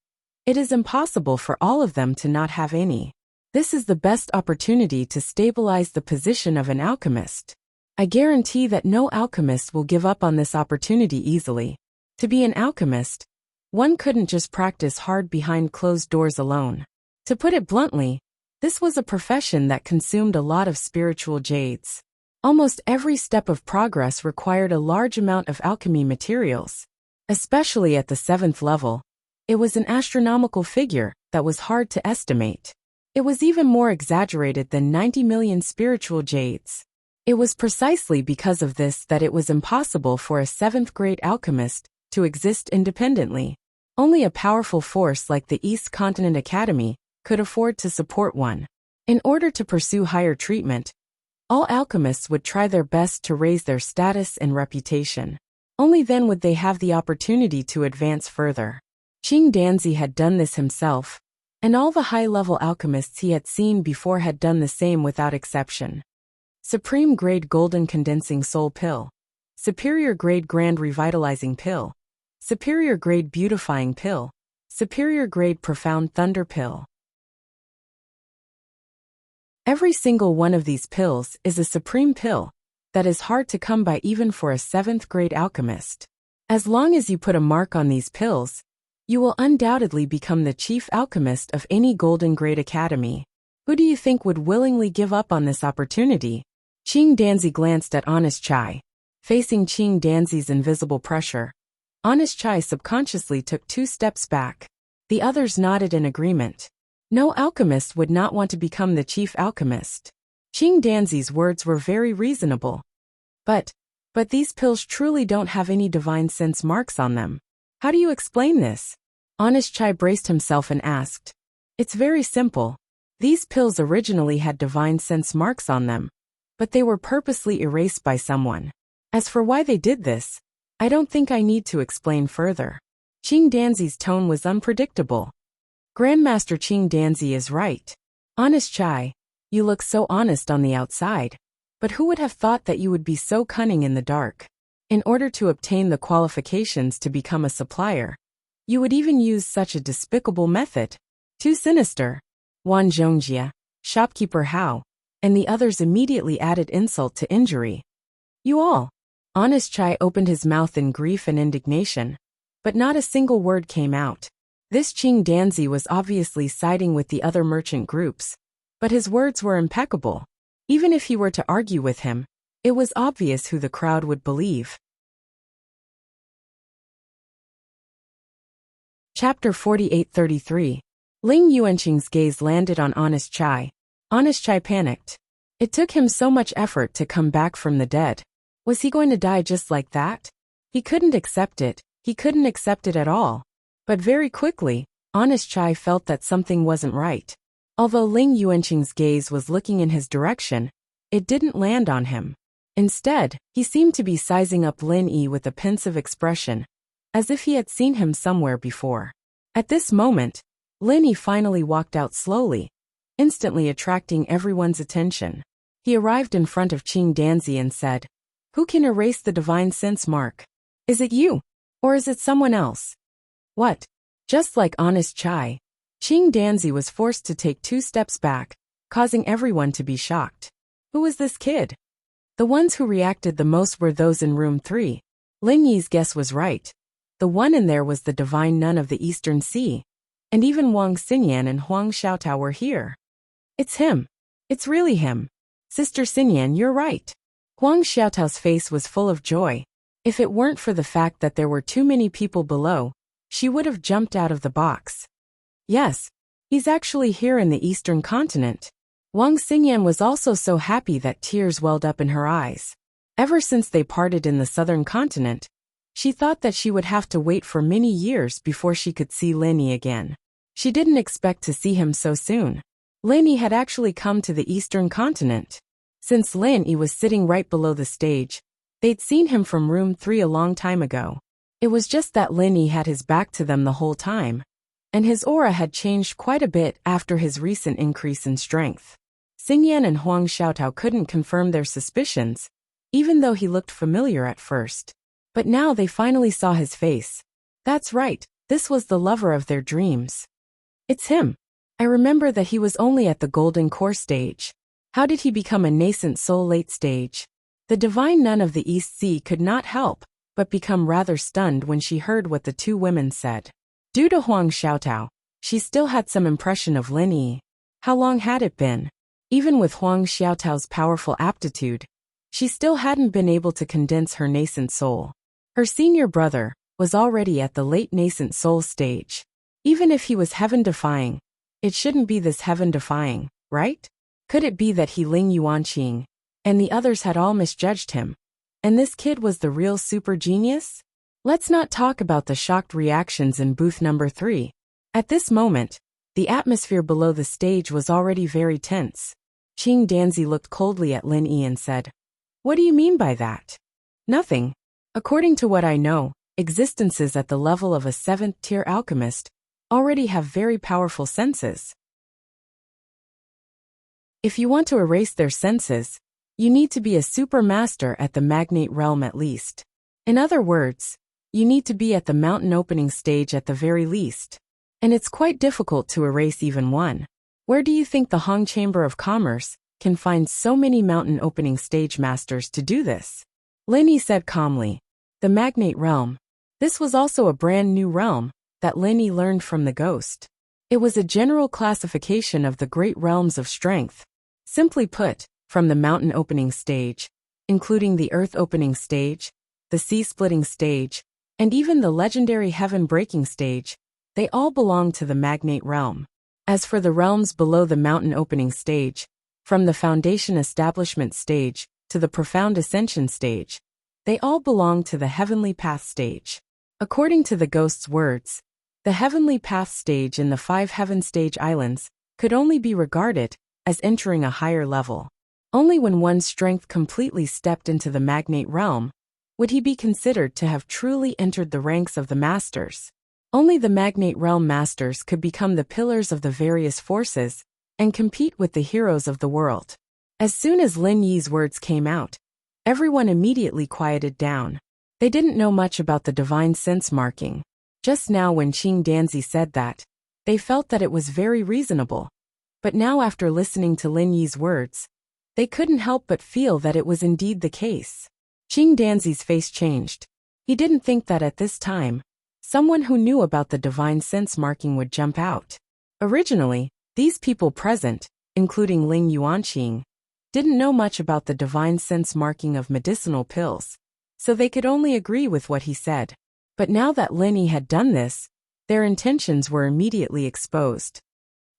it is impossible for all of them to not have any. This is the best opportunity to stabilize the position of an alchemist. I guarantee that no alchemist will give up on this opportunity easily. To be an alchemist, one couldn't just practice hard behind closed doors alone. To put it bluntly, this was a profession that consumed a lot of spiritual jades. Almost every step of progress required a large amount of alchemy materials. Especially at the 7th level, it was an astronomical figure that was hard to estimate. It was even more exaggerated than 90 million spiritual jades. It was precisely because of this that it was impossible for a 7th-grade alchemist to exist independently. Only a powerful force like the East Continent Academy could afford to support one. In order to pursue higher treatment, all alchemists would try their best to raise their status and reputation. Only then would they have the opportunity to advance further. Qing Danzi had done this himself, and all the high-level alchemists he had seen before had done the same without exception. Supreme Grade Golden Condensing Soul Pill. Superior Grade Grand Revitalizing Pill. Superior Grade Beautifying Pill. Superior Grade Profound Thunder Pill. Every single one of these pills is a supreme pill that is hard to come by even for a 7th-grade alchemist. As long as you put a mark on these pills, you will undoubtedly become the chief alchemist of any Golden Grade Academy. Who do you think would willingly give up on this opportunity? Qing Danzi glanced at Honest Chai. Facing Qing Danzi's invisible pressure, Honest Chai subconsciously took 2 steps back. The others nodded in agreement. No alchemist would not want to become the chief alchemist. Qing Danzi's words were very reasonable. But these pills truly don't have any divine sense marks on them. How do you explain this? Honest Chai braced himself and asked. It's very simple. These pills originally had divine sense marks on them, but they were purposely erased by someone. As for why they did this, I don't think I need to explain further. Qing Danzi's tone was unpredictable. Grandmaster Qing Danzi is right. Honest Chai, you look so honest on the outside, but who would have thought that you would be so cunning in the dark? In order to obtain the qualifications to become a supplier, you would even use such a despicable method. Too sinister. Wan Zhongjia, shopkeeper Hao, and the others immediately added insult to injury. You all. Honest Chai opened his mouth in grief and indignation, but not a single word came out. This Qing Danzi was obviously siding with the other merchant groups, but his words were impeccable. Even if he were to argue with him, it was obvious who the crowd would believe. Chapter 4833. Ling Yuanqing's gaze landed on Honest Chai. Honest Chai panicked. It took him so much effort to come back from the dead. Was he going to die just like that? He couldn't accept it. He couldn't accept it at all. But very quickly, Honest Chai felt that something wasn't right. Although Ling Yuanqing's gaze was looking in his direction, it didn't land on him. Instead, he seemed to be sizing up Lin Yi with a pensive expression, as if he had seen him somewhere before. At this moment, Lin Yi finally walked out slowly, instantly attracting everyone's attention. He arrived in front of Qing Danzi and said, "Who can erase the divine sense mark? Is it you? Or is it someone else?" What? Just like Honest Chai, Qing Danzi was forced to take 2 steps back, causing everyone to be shocked. Who was this kid? The ones who reacted the most were those in room 3. Ling Yi's guess was right. The one in there was the divine nun of the Eastern Sea. And even Wang Xinyan and Huang Xiaotao were here. It's him. It's really him. Sister Xinyan, you're right. Huang Xiaotao's face was full of joy. If it weren't for the fact that there were too many people below, she would have jumped out of the box. Yes, he's actually here in the Eastern Continent. Wang Xinyan was also so happy that tears welled up in her eyes. Ever since they parted in the Southern Continent, she thought that she would have to wait for many years before she could see Lin Yi again. She didn't expect to see him so soon. Lin Yi had actually come to the Eastern Continent. Since Lin Yi was sitting right below the stage, they'd seen him from room 3 a long time ago. It was just that Lin Yi had his back to them the whole time. and his aura had changed quite a bit after his recent increase in strength. Xingyan and Huang Xiaotao couldn't confirm their suspicions, even though he looked familiar at first. But now they finally saw his face. That's right, this was the lover of their dreams. It's him. I remember that he was only at the golden core stage. How did he become a nascent soul late stage? The divine nun of the East Sea could not help but become rather stunned when she heard what the two women said. Due to Huang Xiaotao, she still had some impression of Lin Yi. How long had it been? Even with Huang Xiaotao's powerful aptitude, she still hadn't been able to condense her nascent soul. Her senior brother was already at the late nascent soul stage. Even if he was heaven-defying, it shouldn't be this heaven-defying, right? Could it be that he Ling Yuanqing, and the others had all misjudged him, and this kid was the real super genius? Let's not talk about the shocked reactions in booth number 3. At this moment, the atmosphere below the stage was already very tense. Qing Danzi looked coldly at Lin Yi and said, "What do you mean by that?" "Nothing. According to what I know, existences at the level of a 7th-tier alchemist already have very powerful senses. If you want to erase their senses, you need to be a super master at the magnate realm at least. In other words, you need to be at the mountain opening stage at the very least. And it's quite difficult to erase even one. Where do you think the Hong Chamber of Commerce can find so many mountain opening stage masters to do this?" Lin Yi said calmly. The magnate realm. This was also a brand new realm that Lin Yi learned from the ghost. It was a general classification of the great realms of strength. Simply put, from the mountain opening stage, including the earth opening stage, the sea splitting stage, and even the legendary heaven breaking stage, they all belong to the magnate realm. As for the realms below the mountain opening stage, from the foundation establishment stage to the profound ascension stage, they all belong to the heavenly path stage. According to the ghost's words, the heavenly path stage in the 5 heaven stage islands could only be regarded as entering a higher level. Only when one's strength completely stepped into the magnate realm would he be considered to have truly entered the ranks of the masters. Only the magnate realm masters could become the pillars of the various forces and compete with the heroes of the world. As soon as Lin Yi's words came out, everyone immediately quieted down. They didn't know much about the divine sense marking. Just now when Qing Danzi said that, they felt that it was very reasonable. But now after listening to Lin Yi's words, they couldn't help but feel that it was indeed the case. Qing Danzi's face changed. He didn't think that at this time, someone who knew about the divine sense marking would jump out. Originally, these people present, including Ling Yuanqing, didn't know much about the divine sense marking of medicinal pills, so they could only agree with what he said. But now that Lin Yi had done this, their intentions were immediately exposed.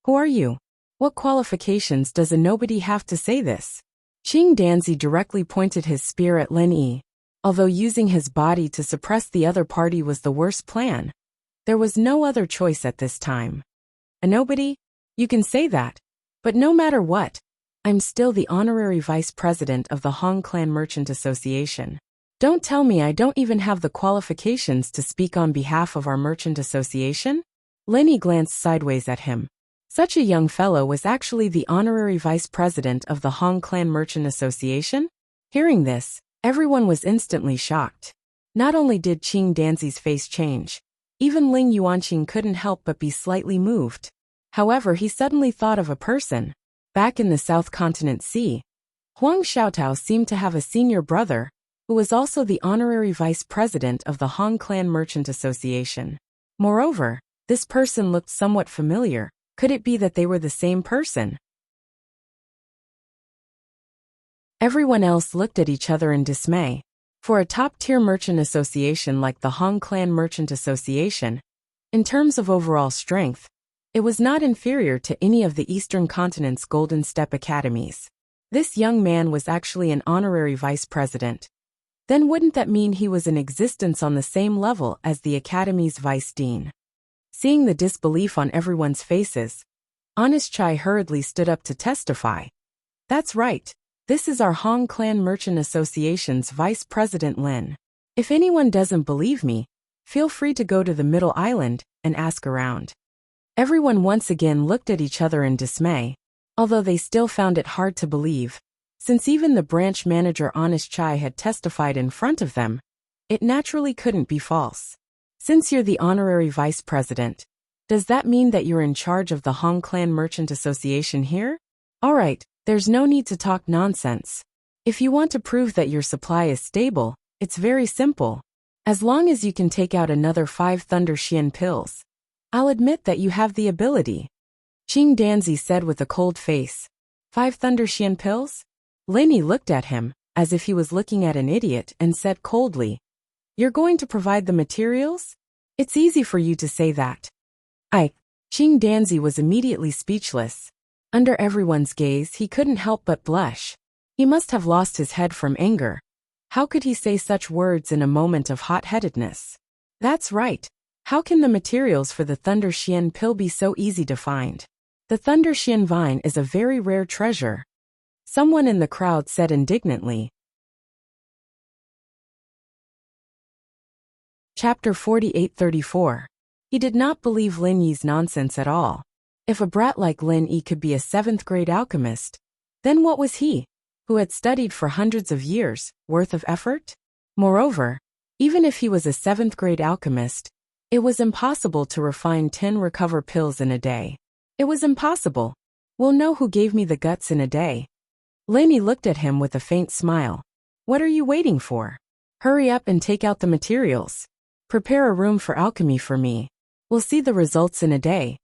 "Who are you? What qualifications does a nobody have to say this?" Qing Danzi directly pointed his spear at Lin Yi. Although using his body to suppress the other party was the worst plan, there was no other choice at this time. "A nobody? You can say that. But no matter what, I'm still the honorary vice president of the Hong Clan Merchant Association. Don't tell me I don't even have the qualifications to speak on behalf of our merchant association?" Lin Yi glanced sideways at him. Such a young fellow was actually the honorary vice president of the Hong Clan Merchant Association? Hearing this, everyone was instantly shocked. Not only did Qing Danzi's face change, even Ling Yuanqing couldn't help but be slightly moved. However, he suddenly thought of a person. Back in the South Continent Sea, Huang Xiaotao seemed to have a senior brother, who was also the honorary vice president of the Hong Clan Merchant Association. Moreover, this person looked somewhat familiar. Could it be that they were the same person? Everyone else looked at each other in dismay. For a top-tier merchant association like the Hong Clan Merchant Association, in terms of overall strength, it was not inferior to any of the Eastern Continent's Golden Step Academies. This young man was actually an honorary vice president. Then wouldn't that mean he was in existence on the same level as the Academy's vice dean? Seeing the disbelief on everyone's faces, Honest Chai hurriedly stood up to testify. "That's right. This is our Hong Clan Merchant Association's Vice President Lin. If anyone doesn't believe me, feel free to go to the Middle Island and ask around." Everyone once again looked at each other in dismay, although they still found it hard to believe. Since even the branch manager Honest Chai had testified in front of them, it naturally couldn't be false. Since you're the honorary vice president, does that mean that you're in charge of the Hong Clan Merchant Association here? Alright, there's no need to talk nonsense. If you want to prove that your supply is stable, it's very simple. As long as you can take out another 5 Thunder Xian pills, I'll admit that you have the ability. Qing Danzi said with a cold face. 5 Thunder Xian pills? Linny looked at him, as if he was looking at an idiot, and said coldly, "You're going to provide the materials? It's easy for you to say that." Qing Danzi was immediately speechless. Under everyone's gaze, he couldn't help but blush. He must have lost his head from anger. How could he say such words in a moment of hot-headedness? That's right. How can the materials for the Thunder Xian pill be so easy to find? The Thunder Xian vine is a very rare treasure. Someone in the crowd said indignantly. Chapter 48-34. He did not believe Lin Yi's nonsense at all. If a brat like Lin Yi could be a 7th-grade alchemist, then what was he, who had studied for hundreds of years, worth of effort? Moreover, even if he was a 7th-grade alchemist, it was impossible to refine 10 recover pills in a day. It was impossible. We'll know who gave me the guts in a day. Lin Yi looked at him with a faint smile. What are you waiting for? Hurry up and take out the materials. Prepare a room for alchemy for me. We'll see the results in a day.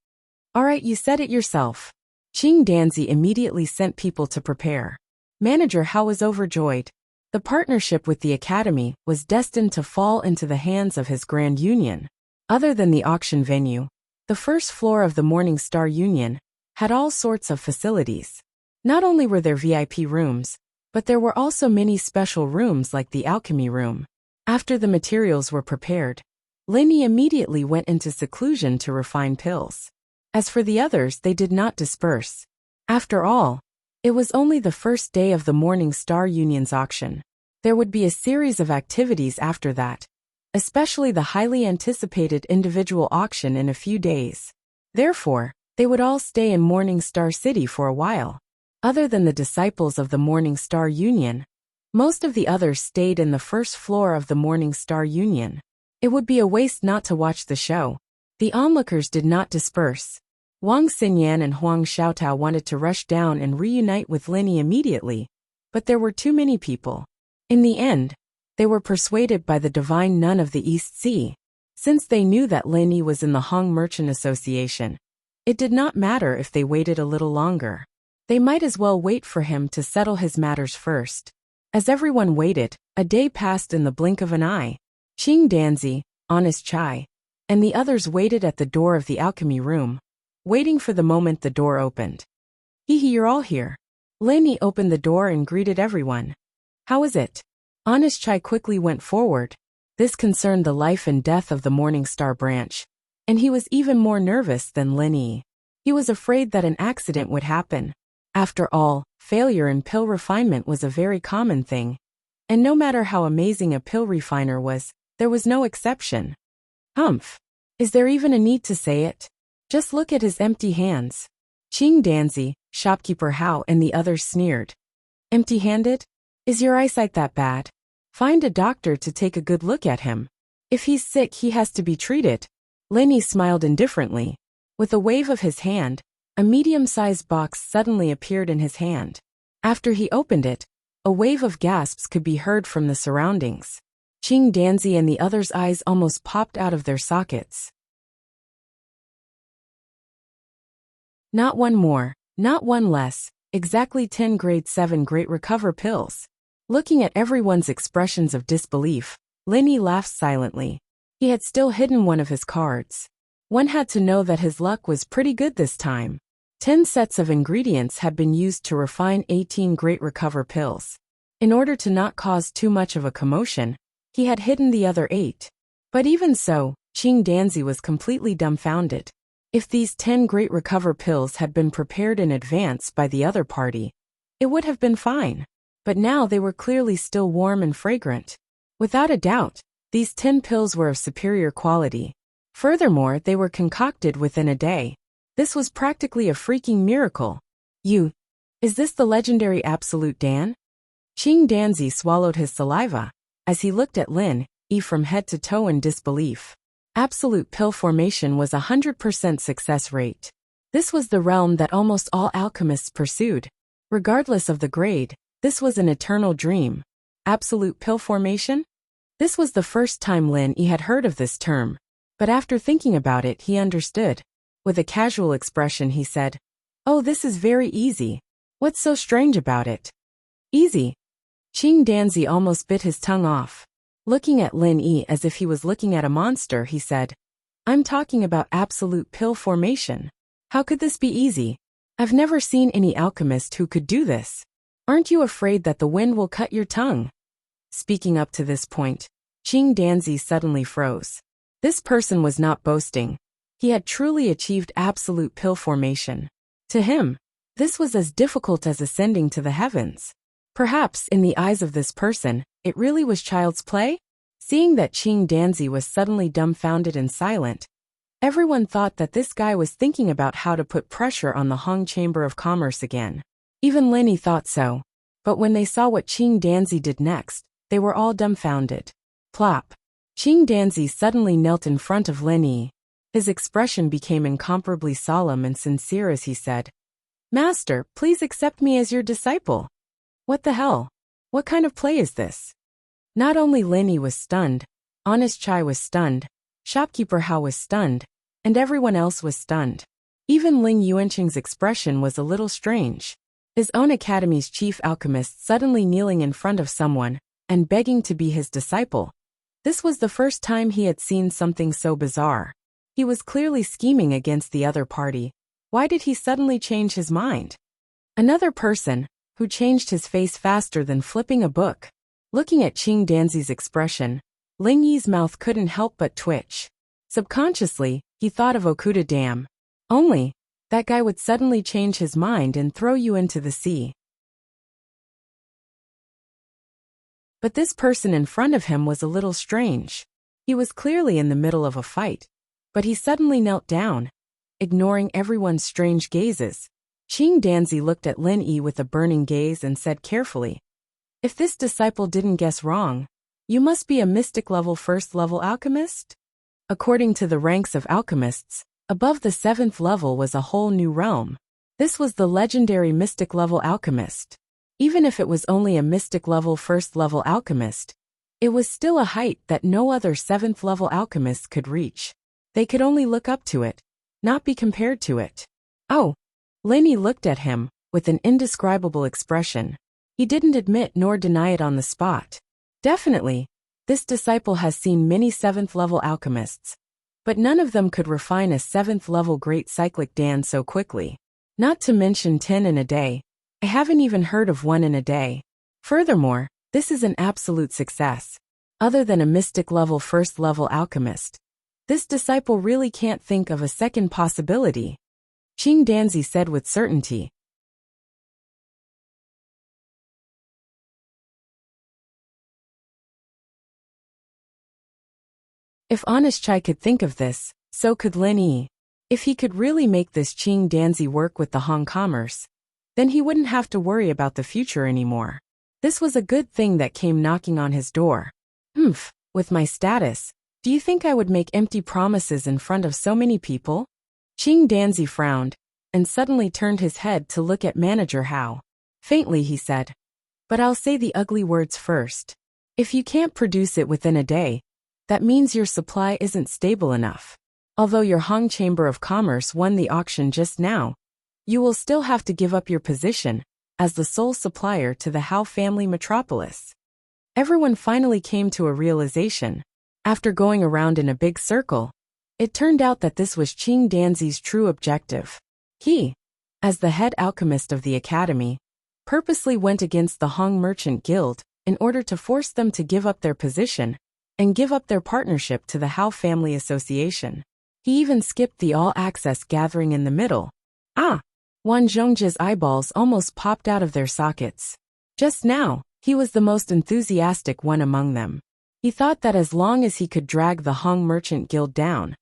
Alright, you said it yourself. Qing Danzi immediately sent people to prepare. Manager Hao was overjoyed. The partnership with the academy was destined to fall into the hands of his Grand Union. Other than the auction venue, the first floor of the Morning Star Union had all sorts of facilities. Not only were there VIP rooms, but there were also many special rooms like the alchemy room. After the materials were prepared, Lin Yi immediately went into seclusion to refine pills. As for the others, they did not disperse. After all, it was only the first day of the Morning Star Union's auction. There would be a series of activities after that, especially the highly anticipated individual auction in a few days. Therefore, they would all stay in Morning Star City for a while. Other than the disciples of the Morning Star Union, most of the others stayed in the first floor of the Morning Star Union. It would be a waste not to watch the show. The onlookers did not disperse. Wang Xinyan and Huang Xiaotao wanted to rush down and reunite with Lin Yi immediately, but there were too many people. In the end, they were persuaded by the divine nun of the East Sea. Since they knew that Lin Yi was in the Hong Merchant Association, it did not matter if they waited a little longer. They might as well wait for him to settle his matters first. As everyone waited, a day passed in the blink of an eye. Qing Danzi, Honest Chai, and the others waited at the door of the alchemy room, waiting for the moment the door opened. Hee, you're all here. Lin Yi opened the door and greeted everyone. How is it? Honest Chai quickly went forward. This concerned the life and death of the Morning Star branch, and he was even more nervous than Lin Yi. He was afraid that an accident would happen. After all, failure in pill refinement was a very common thing, and no matter how amazing a pill refiner was, there was no exception. Humph. Is there even a need to say it? Just look at his empty hands. Qing Danzi, shopkeeper Hao, and the others sneered. Empty-handed? Is your eyesight that bad? Find a doctor to take a good look at him. If he's sick, he has to be treated. Lin Yi smiled indifferently. With a wave of his hand, a medium-sized box suddenly appeared in his hand. After he opened it, a wave of gasps could be heard from the surroundings. Qing Danzi and the others' eyes almost popped out of their sockets. Not one more, not one less, exactly 10 grade 7 great recover pills. Looking at everyone's expressions of disbelief, Lin Yi laughed silently. He had still hidden one of his cards. One had to know that his luck was pretty good this time. 10 sets of ingredients had been used to refine 18 great recover pills. In order to not cause too much of a commotion, he had hidden the other 8. But even so, Qing Danzi was completely dumbfounded. If these 10 great recover pills had been prepared in advance by the other party, it would have been fine. But now they were clearly still warm and fragrant. Without a doubt, these 10 pills were of superior quality. Furthermore, they were concocted within a day. This was practically a freaking miracle. Is this the legendary Absolute Dan? Qing Danzi swallowed his saliva as he looked at Lin Yi from head to toe in disbelief. Absolute pill formation was 100% success rate. This was the realm that almost all alchemists pursued. Regardless of the grade, this was an eternal dream. Absolute pill formation? This was the first time Lin Yi had heard of this term. But after thinking about it, he understood. With a casual expression, he said, "Oh, this is very easy. What's so strange about it?" Easy. Qing Danzi almost bit his tongue off. Looking at Lin Yi as if he was looking at a monster, he said, "I'm talking about absolute pill formation. How could this be easy? I've never seen any alchemist who could do this. Aren't you afraid that the wind will cut your tongue?" Speaking up to this point, Qing Danzi suddenly froze. This person was not boasting. He had truly achieved absolute pill formation. To him, this was as difficult as ascending to the heavens. Perhaps, in the eyes of this person, it really was child's play? Seeing that Qing Danzi was suddenly dumbfounded and silent, everyone thought that this guy was thinking about how to put pressure on the Hong Chamber of Commerce again. Even Lin Yi thought so. But when they saw what Qing Danzi did next, they were all dumbfounded. Plop. Qing Danzi suddenly knelt in front of Lin Yi. His expression became incomparably solemn and sincere as he said, "Master, please accept me as your disciple." What the hell? What kind of play is this? Not only Lin Yi was stunned, Honest Chai was stunned, Shopkeeper Hao was stunned, and everyone else was stunned. Even Ling Yuanqing's expression was a little strange. His own academy's chief alchemist suddenly kneeling in front of someone and begging to be his disciple. This was the first time he had seen something so bizarre. He was clearly scheming against the other party. Why did he suddenly change his mind? Another person, who changed his face faster than flipping a book. Looking at Qing Danzi's expression, Ling Yi's mouth couldn't help but twitch. Subconsciously, he thought of Okuda Dam. Only, that guy would suddenly change his mind and throw you into the sea. But this person in front of him was a little strange. He was clearly in the middle of a fight. But he suddenly knelt down, ignoring everyone's strange gazes. Qing Danzi looked at Lin Yi with a burning gaze and said carefully, "If this disciple didn't guess wrong, you must be a mystic-level first-level alchemist?" According to the ranks of alchemists, above the 7th level was a whole new realm. This was the legendary mystic-level alchemist. Even if it was only a mystic-level first-level alchemist, it was still a height that no other 7th-level alchemist could reach. They could only look up to it, not be compared to it. Oh! Lin Yi looked at him, with an indescribable expression. He didn't admit nor deny it on the spot. Definitely, this disciple has seen many 7th-level alchemists, but none of them could refine a 7th-level great cyclic Dan so quickly. Not to mention 10 in a day. I haven't even heard of one in a day. Furthermore, this is an absolute success. Other than a mystic-level first-level alchemist, this disciple really can't think of a second possibility. Qing Danzi said with certainty. If Honest Chai could think of this, so could Lin Yi. If he could really make this Qing Danzi work with the Hong Commerce, then he wouldn't have to worry about the future anymore. This was a good thing that came knocking on his door. With my status, do you think I would make empty promises in front of so many people? Qing Danzi frowned, and suddenly turned his head to look at Manager Hao. Faintly he said, "But I'll say the ugly words first. If you can't produce it within a day, that means your supply isn't stable enough. Although your Hong Chamber of Commerce won the auction just now, you will still have to give up your position as the sole supplier to the Hao family metropolis." Everyone finally came to a realization. After going around in a big circle, it turned out that this was Qing Danzi's true objective. He, as the head alchemist of the academy, purposely went against the Hong Merchant Guild in order to force them to give up their position and give up their partnership to the Hao Family Association. He even skipped the all-access gathering in the middle. Wan Zhongji's eyeballs almost popped out of their sockets. Just now, he was the most enthusiastic one among them. He thought that as long as he could drag the Hong Merchant Guild down,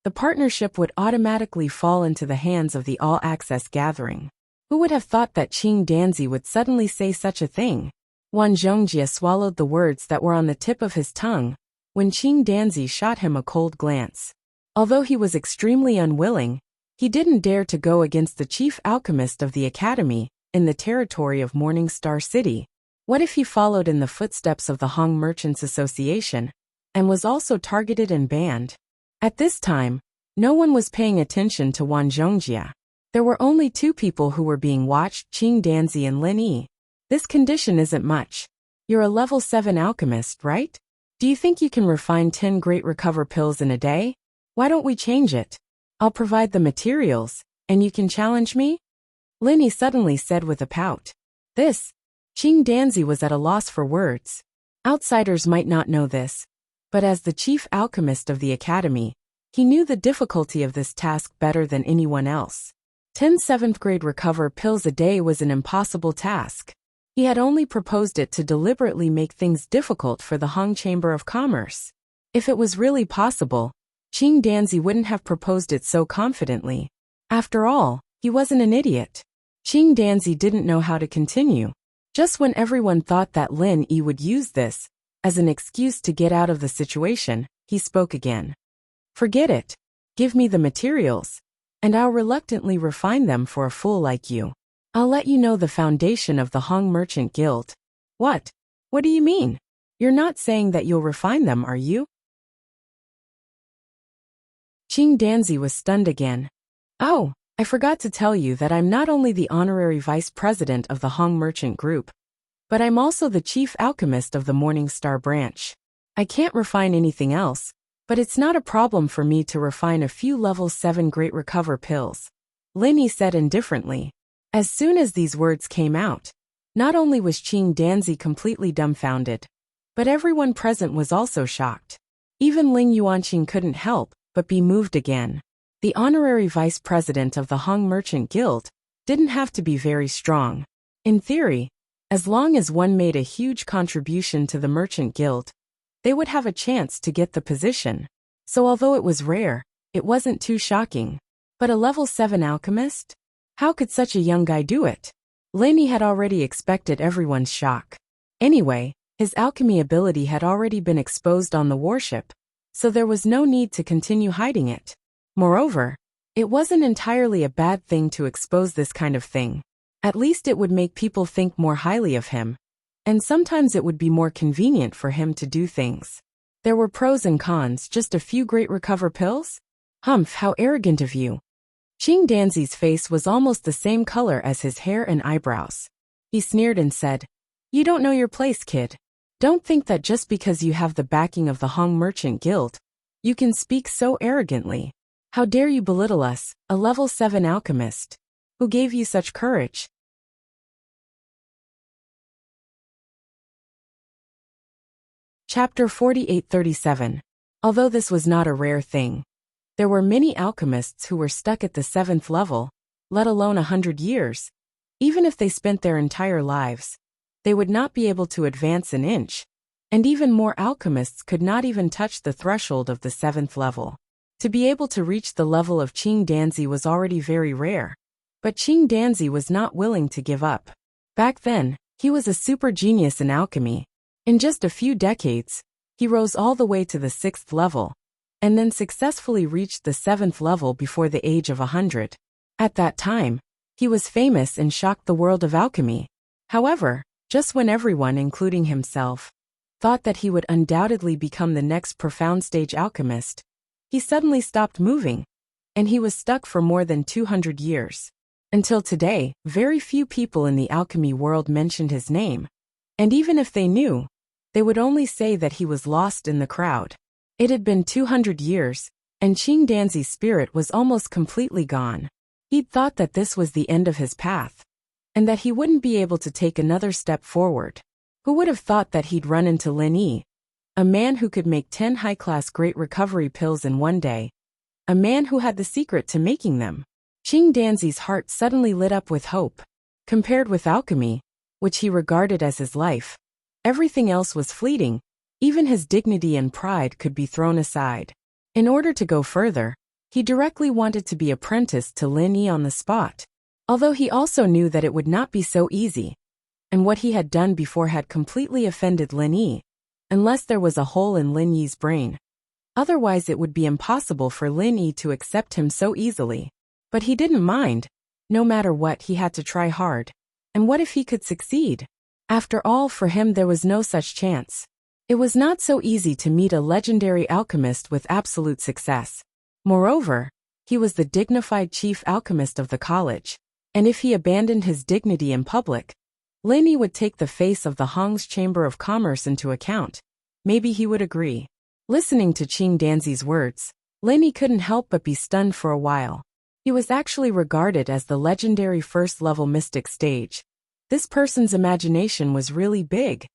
the partnership would automatically fall into the hands of the all-access gathering. Who would have thought that Qing Danzi would suddenly say such a thing? Wang Zhongjie swallowed the words that were on the tip of his tongue when Qing Danzi shot him a cold glance. Although he was extremely unwilling, he didn't dare to go against the chief alchemist of the academy in the territory of Morning Star City. What if he followed in the footsteps of the Hong Merchants Association and was also targeted and banned? At this time, no one was paying attention to Wang Zhongjie. There were only two people who were being watched, Qing Danzi and Lin Yi. This condition isn't much. You're a level 7 alchemist, right? Do you think you can refine 10 great recover pills in a day? Why don't we change it? I'll provide the materials, and you can challenge me? Lin Yi suddenly said with a pout. Qing Danzi was at a loss for words. Outsiders might not know this, but as the chief alchemist of the academy, he knew the difficulty of this task better than anyone else. 10 7th grade recover pills a day was an impossible task. He had only proposed it to deliberately make things difficult for the Hong Chamber of Commerce. If it was really possible, Qing Danzi wouldn't have proposed it so confidently. After all, he wasn't an idiot. Qing Danzi didn't know how to continue. Just when everyone thought that Lin Yi would use this as an excuse to get out of the situation, he spoke again. Forget it. Give me the materials, and I'll reluctantly refine them for a fool like you. I'll let you know the foundation of the Hong Merchant Guild. What? What do you mean? You're not saying that you'll refine them, are you? Qing Danzi was stunned again. Oh, I forgot to tell you that I'm not only the honorary vice president of the Hong Merchant Group, but I'm also the chief alchemist of the Morning Star branch. I can't refine anything else, but it's not a problem for me to refine a few level 7 great recover pills, Lin Yi said indifferently. As soon as these words came out, not only was Qing Danzi completely dumbfounded, but everyone present was also shocked. Even Ling Yuanqing couldn't help but be moved again. The honorary vice president of the Hong Merchant Guild didn't have to be very strong. In theory, as long as one made a huge contribution to the Merchant Guild, they would have a chance to get the position. So although it was rare, it wasn't too shocking. But a level 7 alchemist? How could such a young guy do it? Lin Yi had already expected everyone's shock. Anyway, his alchemy ability had already been exposed on the warship, so there was no need to continue hiding it. Moreover, it wasn't entirely a bad thing to expose this kind of thing. At least it would make people think more highly of him, and sometimes it would be more convenient for him to do things. There were pros and cons, just a few great recover pills? Humph, how arrogant of you. Qing Danzi's face was almost the same color as his hair and eyebrows. He sneered and said, "You don't know your place, kid. Don't think that just because you have the backing of the Hong Merchant Guild, you can speak so arrogantly. How dare you belittle us, a level 7 alchemist? Who gave you such courage?" Chapter 4837. Although this was not a rare thing, there were many alchemists who were stuck at the 7th level, let alone 100 years. Even if they spent their entire lives, they would not be able to advance an inch, and even more alchemists could not even touch the threshold of the 7th level. To be able to reach the level of Qing Danzi was already very rare, but Qing Danzi was not willing to give up. Back then, he was a super genius in alchemy. In just a few decades, he rose all the way to the 6th level, and then successfully reached the 7th level before the age of 100. At that time, he was famous and shocked the world of alchemy. However, just when everyone, including himself, thought that he would undoubtedly become the next profound stage alchemist, he suddenly stopped moving, and he was stuck for more than 200 years. Until today, very few people in the alchemy world mentioned his name, and even if they knew, they would only say that he was lost in the crowd. It had been 200 years, and Qing Danzi's spirit was almost completely gone. He'd thought that this was the end of his path, and that he wouldn't be able to take another step forward. Who would have thought that he'd run into Lin Yi, a man who could make 10 high-class great recovery pills in one day, a man who had the secret to making them? Qing Danzi's heart suddenly lit up with hope. Compared with alchemy, which he regarded as his life, everything else was fleeting. Even his dignity and pride could be thrown aside. In order to go further, He directly wanted to be apprenticed to Lin Yi on the spot. Although he also knew that it would not be so easy, and what he had done before had completely offended Lin Yi, unless there was a hole in Lin Yi's brain. Otherwise it would be impossible for Lin Yi to accept him so easily. But he didn't mind. No matter what, he had to try hard. And what if he could succeed? After all, for him there was no such chance. It was not so easy to meet a legendary alchemist with absolute success. Moreover, he was the dignified chief alchemist of the college. And if he abandoned his dignity in public, Lin Yi would take the face of the Hong's Chamber of Commerce into account. Maybe he would agree. Listening to Qing Danzi's words, Lin Yi couldn't help but be stunned for a while. He was actually regarded as the legendary first-level mystic stage. This person's imagination was really big.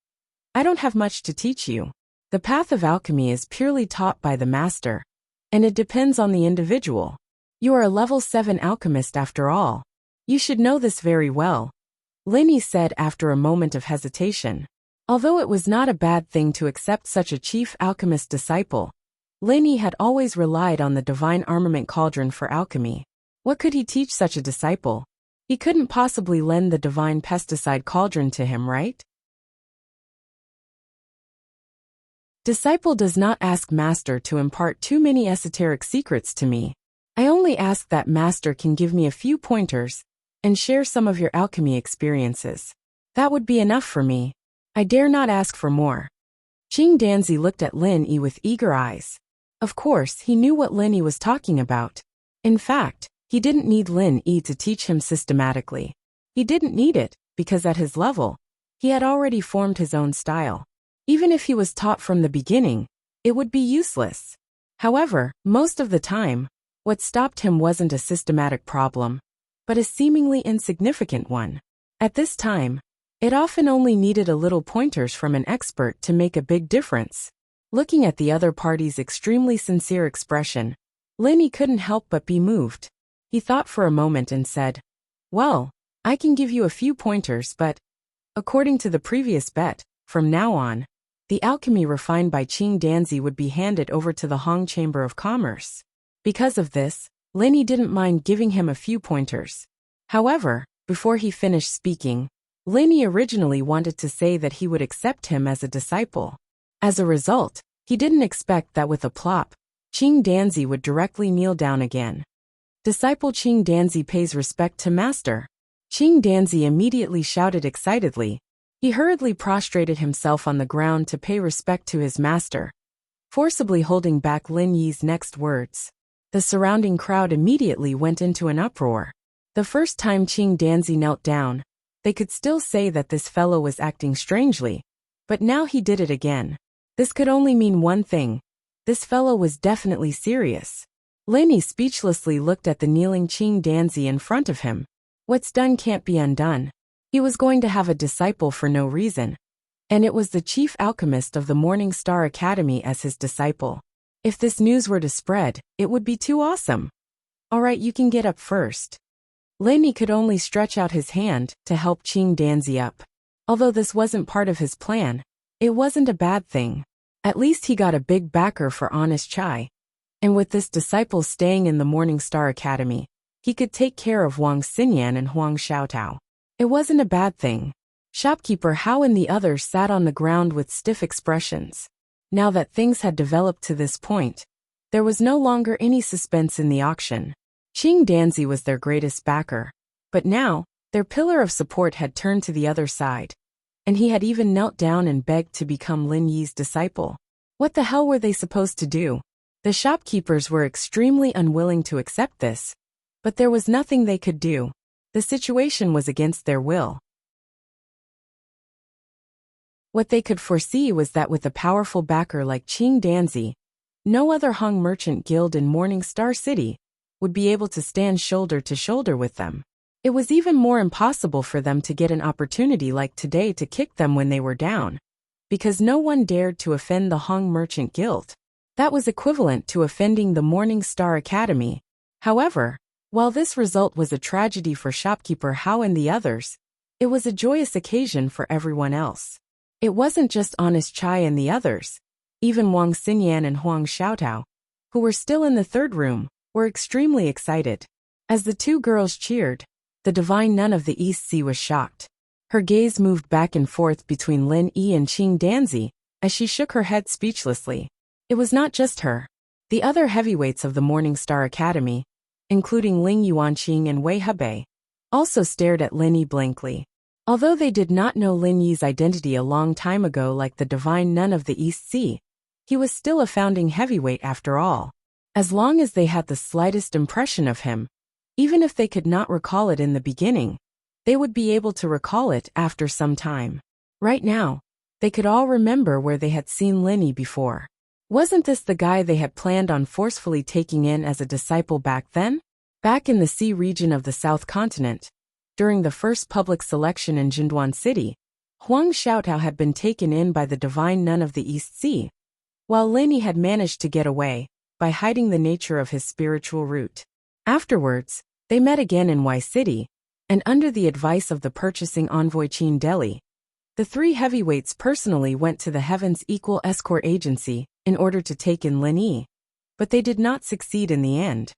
I don't have much to teach you. The path of alchemy is purely taught by the master, and it depends on the individual. You are a level 7 alchemist after all. You should know this very well, Lin Yi said after a moment of hesitation. Although it was not a bad thing to accept such a chief alchemist disciple, Lin Yi had always relied on the divine armament cauldron for alchemy. What could he teach such a disciple? He couldn't possibly lend the divine pesticide cauldron to him, right? Disciple does not ask master to impart too many esoteric secrets to me. I only ask that master can give me a few pointers and share some of your alchemy experiences. That would be enough for me. I dare not ask for more. Qing Danzi looked at Lin Yi with eager eyes. Of course, he knew what Lin Yi was talking about. In fact, he didn't need Lin Yi to teach him systematically. He didn't need it, because at his level, he had already formed his own style. Even if he was taught from the beginning, it would be useless. However, most of the time, what stopped him wasn't a systematic problem, but a seemingly insignificant one. At this time, it often only needed a little pointers from an expert to make a big difference. Looking at the other party's extremely sincere expression, Lin Yi couldn't help but be moved. He thought for a moment and said, "Well, I can give you a few pointers, but according to the previous bet, from now on, the alchemy refined by Qing Danzi would be handed over to the Hong Chamber of Commerce." Because of this, Lin Yi didn't mind giving him a few pointers. However, before he finished speaking, Lin Yi originally wanted to say that he would accept him as a disciple. As a result, he didn't expect that with a plop, Qing Danzi would directly kneel down again. Disciple Qing Danzi pays respect to master. Qing Danzi immediately shouted excitedly. He hurriedly prostrated himself on the ground to pay respect to his master, forcibly holding back Lin Yi's next words. The surrounding crowd immediately went into an uproar. The first time Qing Danzi knelt down, they could still say that this fellow was acting strangely, but now he did it again. This could only mean one thing. This fellow was definitely serious. Lin Yi speechlessly looked at the kneeling Qing Danzi in front of him. What's done can't be undone. He was going to have a disciple for no reason, and it was the chief alchemist of the Morning Star Academy as his disciple. If this news were to spread, it would be too awesome. All right, you can get up first. Lin Yi could only stretch out his hand to help Qing Danzi up. Although this wasn't part of his plan, it wasn't a bad thing. At least he got a big backer for honest chai. And with this disciple staying in the Morning Star Academy, he could take care of Wang Xinyan and Huang Xiaotao. It wasn't a bad thing. Shopkeeper Hao and the others sat on the ground with stiff expressions. Now that things had developed to this point, there was no longer any suspense in the auction. Qing Danzi was their greatest backer, but now, their pillar of support had turned to the other side, and he had even knelt down and begged to become Lin Yi's disciple. What the hell were they supposed to do? The shopkeepers were extremely unwilling to accept this, but there was nothing they could do. The situation was against their will. What they could foresee was that with a powerful backer like Qing Danzi, no other Hong merchant guild in Morning Star City would be able to stand shoulder to shoulder with them. It was even more impossible for them to get an opportunity like today to kick them when they were down, because no one dared to offend the Hong Merchant Guild. That was equivalent to offending the Morning Star Academy. However, while this result was a tragedy for shopkeeper Hao and the others, it was a joyous occasion for everyone else. It wasn't just Honest Chai and the others. Even Wang Xinyan and Huang Xiaotao, who were still in the third room, were extremely excited. As the two girls cheered, the divine nun of the East Sea was shocked. Her gaze moved back and forth between Lin Yi and Qing Danzi, as she shook her head speechlessly. It was not just her. The other heavyweights of the Morning Star Academy, including Ling Yuanqing and Wei Hebei, also stared at Lin Yi blankly. Although they did not know Lin Yi's identity a long time ago like the divine nun of the East Sea, he was still a founding heavyweight after all. As long as they had the slightest impression of him, even if they could not recall it in the beginning, they would be able to recall it after some time. Right now, they could all remember where they had seen Lin Yi before. Wasn't this the guy they had planned on forcefully taking in as a disciple back then? Back in the sea region of the South Continent, during the first public selection in Jinduan City, Huang Xiaotao had been taken in by the divine nun of the East Sea, while Lin Yi had managed to get away by hiding the nature of his spiritual root. Afterwards, they met again in Y City, and under the advice of the purchasing envoy Qin Deli, the three heavyweights personally went to the Heaven's Equal Escort Agency in order to take in Lin Yi, but they did not succeed in the end.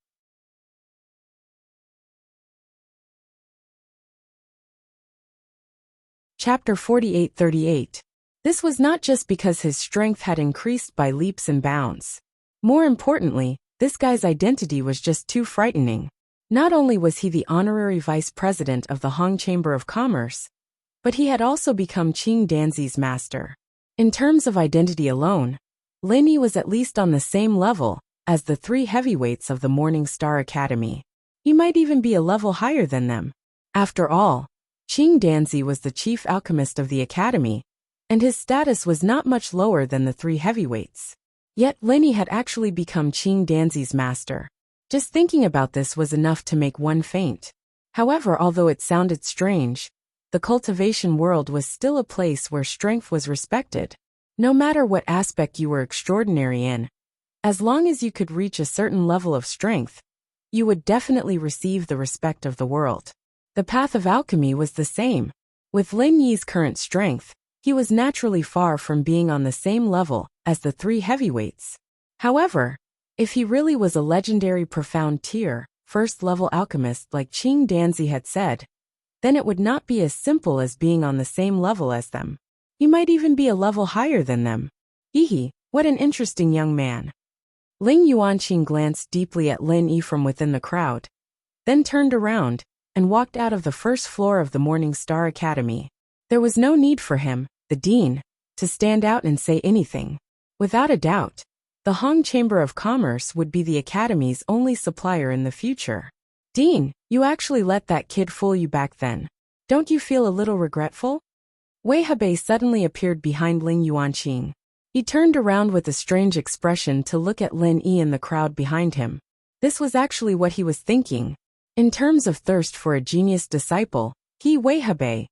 Chapter 48-38. This was not just because his strength had increased by leaps and bounds. More importantly, this guy's identity was just too frightening. Not only was he the honorary vice president of the Hong Chamber of Commerce, but he had also become Qing Danzi's master. In terms of identity alone, Lin Yi was at least on the same level as the three heavyweights of the Morning Star Academy. He might even be a level higher than them. After all, Qing Danzi was the chief alchemist of the academy, and his status was not much lower than the three heavyweights. Yet Lin Yi had actually become Qing Danzi's master. Just thinking about this was enough to make one faint. However, although it sounded strange, the cultivation world was still a place where strength was respected. No matter what aspect you were extraordinary in, as long as you could reach a certain level of strength, you would definitely receive the respect of the world. The path of alchemy was the same. With Lin Yi's current strength, he was naturally far from being on the same level as the three heavyweights. However, if he really was a legendary profound tier, first-level alchemist like Qing Danzi had said, then it would not be as simple as being on the same level as them. He might even be a level higher than them. Hehe, what an interesting young man. Ling Yuanqing glanced deeply at Lin Yi from within the crowd, then turned around and walked out of the first floor of the Morning Star Academy. There was no need for him, the dean, to stand out and say anything. Without a doubt, the Hong Chamber of Commerce would be the academy's only supplier in the future. Dean, you actually let that kid fool you back then. Don't you feel a little regretful? Wei Hebei suddenly appeared behind Ling Yuanqing. He turned around with a strange expression to look at Lin Yi and the crowd behind him. This was actually what he was thinking. In terms of thirst for a genius disciple, he, Wei Hebei,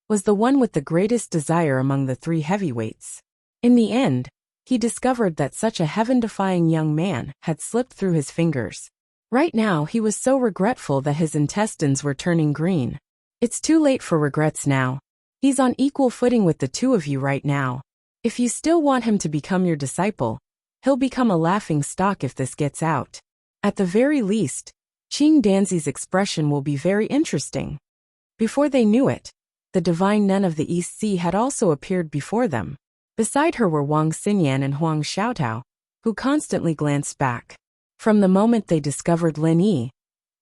was the one with the greatest desire among the three heavyweights. In the end, he discovered that such a heaven-defying young man had slipped through his fingers. Right now he was so regretful that his intestines were turning green. It's too late for regrets now. He's on equal footing with the two of you right now. If you still want him to become your disciple, he'll become a laughing stock if this gets out. At the very least, Qing Danzi's expression will be very interesting. Before they knew it, the divine nun of the East Sea had also appeared before them. Beside her were Wang Xinyan and Huang Xiaotao, who constantly glanced back. From the moment they discovered Lin Yi,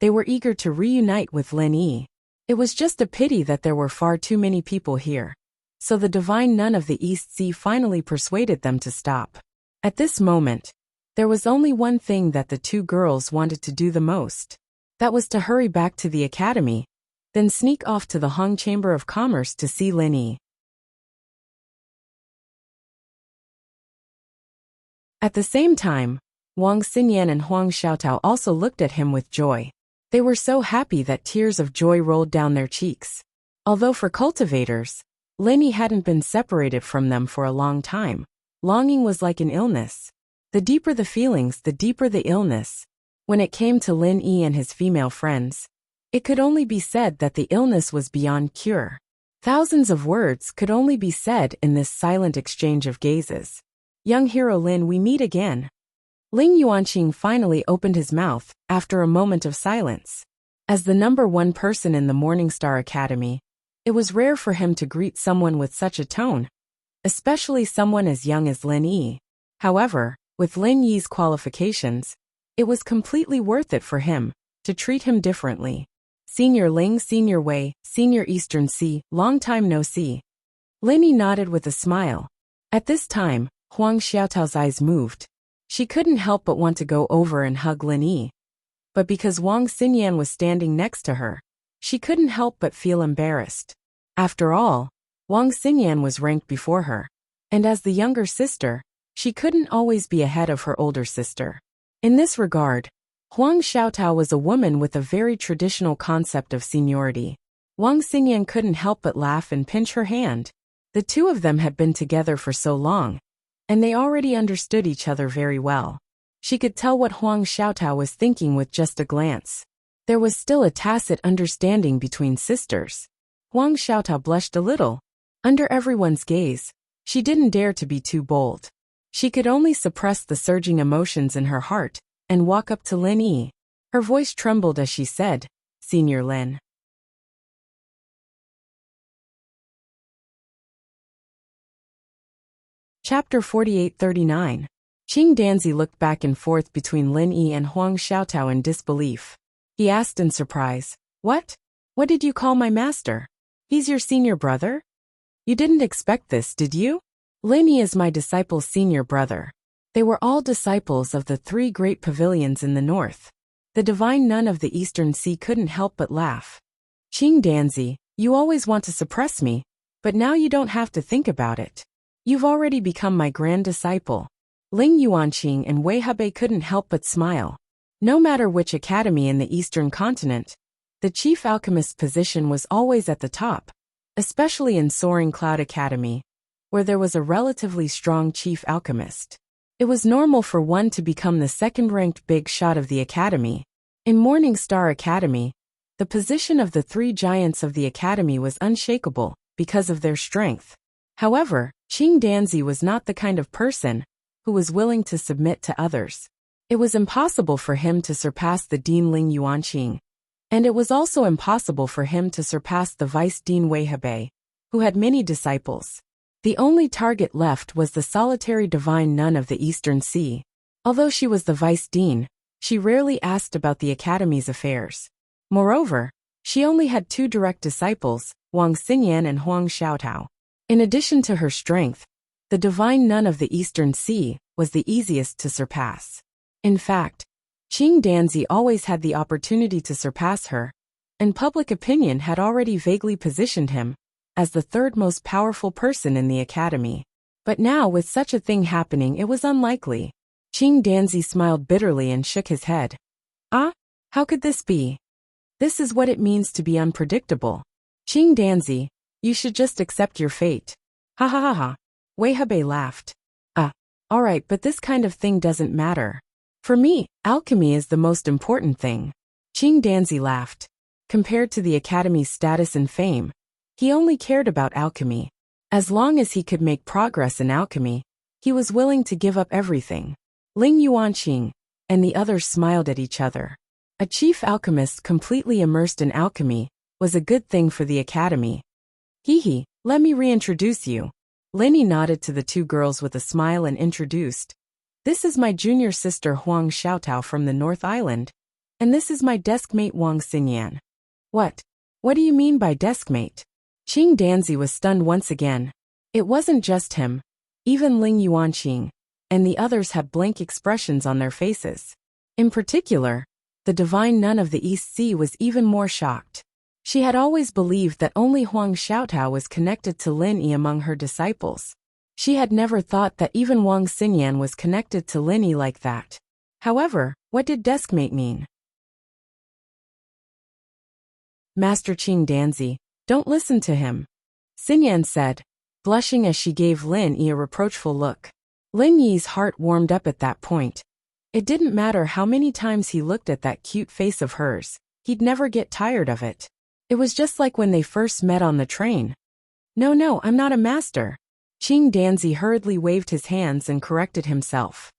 they were eager to reunite with Lin Yi. It was just a pity that there were far too many people here. So the divine nun of the East Sea finally persuaded them to stop. At this moment, there was only one thing that the two girls wanted to do the most. That was to hurry back to the academy, then sneak off to the Hong Chamber of Commerce to see Lin Yi. At the same time, Wang Xinyan and Huang Xiaotao also looked at him with joy. They were so happy that tears of joy rolled down their cheeks. Although for cultivators, Lin Yi hadn't been separated from them for a long time. Longing was like an illness. The deeper the feelings, the deeper the illness. When it came to Lin Yi and his female friends, it could only be said that the illness was beyond cure. Thousands of words could only be said in this silent exchange of gazes. Young hero Lin, we meet again. Ling Yuanqing finally opened his mouth after a moment of silence. As the #1 person in the Morningstar Academy, it was rare for him to greet someone with such a tone, especially someone as young as Lin Yi. However, with Lin Yi's qualifications, it was completely worth it for him to treat him differently. Senior Ling, Senior Wei, Senior Eastern Sea, long time no see. Lin Yi nodded with a smile. At this time, Huang Xiaotao's eyes moved. She couldn't help but want to go over and hug Lin Yi. But because Wang Xinyan was standing next to her, she couldn't help but feel embarrassed. After all, Wang Xinyan was ranked before her, and as the younger sister, she couldn't always be ahead of her older sister. In this regard, Huang Xiaotao was a woman with a very traditional concept of seniority. Wang Xinyan couldn't help but laugh and pinch her hand. The two of them had been together for so long, and they already understood each other very well. She could tell what Huang Xiaotao was thinking with just a glance. There was still a tacit understanding between sisters. Huang Xiaotao blushed a little. Under everyone's gaze, she didn't dare to be too bold. She could only suppress the surging emotions in her heart and walk up to Lin Yi. Her voice trembled as she said, "Senior Lin." Chapter 48-39. Qing Danzi looked back and forth between Lin Yi and Huang Xiaotao in disbelief. He asked in surprise, "What? What did you call my master? He's your senior brother? You didn't expect this, did you?" Lin Yi is my disciple's senior brother. They were all disciples of the 3 great pavilions in the north. The divine nun of the Eastern Sea couldn't help but laugh. "Qing Danzi, you always want to suppress me, but now you don't have to think about it. You've already become my grand disciple." Ling Yuanqing and Wei Hebei couldn't help but smile. No matter which academy in the Eastern continent, the chief alchemist's position was always at the top, especially in Soaring Cloud Academy, where there was a relatively strong chief alchemist. It was normal for one to become the second-ranked big shot of the academy. In Morning Star Academy, the position of the 3 giants of the academy was unshakable because of their strength. However, Qing Danzi was not the kind of person who was willing to submit to others. It was impossible for him to surpass the Dean Ling Yuanqing, and it was also impossible for him to surpass the Vice Dean Wei Hebei, who had many disciples. The only target left was the solitary divine nun of the Eastern Sea. Although she was the Vice Dean, she rarely asked about the academy's affairs. Moreover, she only had 2 direct disciples, Wang Xinyan and Huang Xiaotao. In addition to her strength, the divine nun of the Eastern Sea was the easiest to surpass. In fact, Qing Danzi always had the opportunity to surpass her, and public opinion had already vaguely positioned him as the 3rd most powerful person in the academy. But now with such a thing happening it was unlikely. Qing Danzi smiled bitterly and shook his head. "Ah, how could this be? This is what it means to be unpredictable. Qing Danzi, you should just accept your fate." "Ha ha ha ha." Wei Hebei laughed. Alright, but this kind of thing doesn't matter. For me, alchemy is the most important thing." Qing Danzi laughed. Compared to the academy's status and fame, he only cared about alchemy. As long as he could make progress in alchemy, he was willing to give up everything. Ling Yuanqing and the others smiled at each other. A chief alchemist completely immersed in alchemy was a good thing for the academy. "Hee, let me reintroduce you." Lin Yi nodded to the 2 girls with a smile and introduced. "This is my junior sister Huang Xiaotao from the North Island, and this is my deskmate Wang Xinyan." What do you mean by deskmate?" Qing Danzi was stunned once again. It wasn't just him. Even Ling Yuanqing and the others had blank expressions on their faces. In particular, the divine nun of the East Sea was even more shocked. She had always believed that only Huang Xiaotao was connected to Lin Yi among her disciples. She had never thought that even Wang Xinyan was connected to Lin Yi like that. However, what did deskmate mean? "Master Qing Danzi, don't listen to him," Xinyan said, blushing as she gave Lin Yi a reproachful look. Lin Yi's heart warmed up at that point. It didn't matter how many times he looked at that cute face of hers, he'd never get tired of it. It was just like when they first met on the train. No, I'm not a master." Qing Danzi hurriedly waved his hands and corrected himself.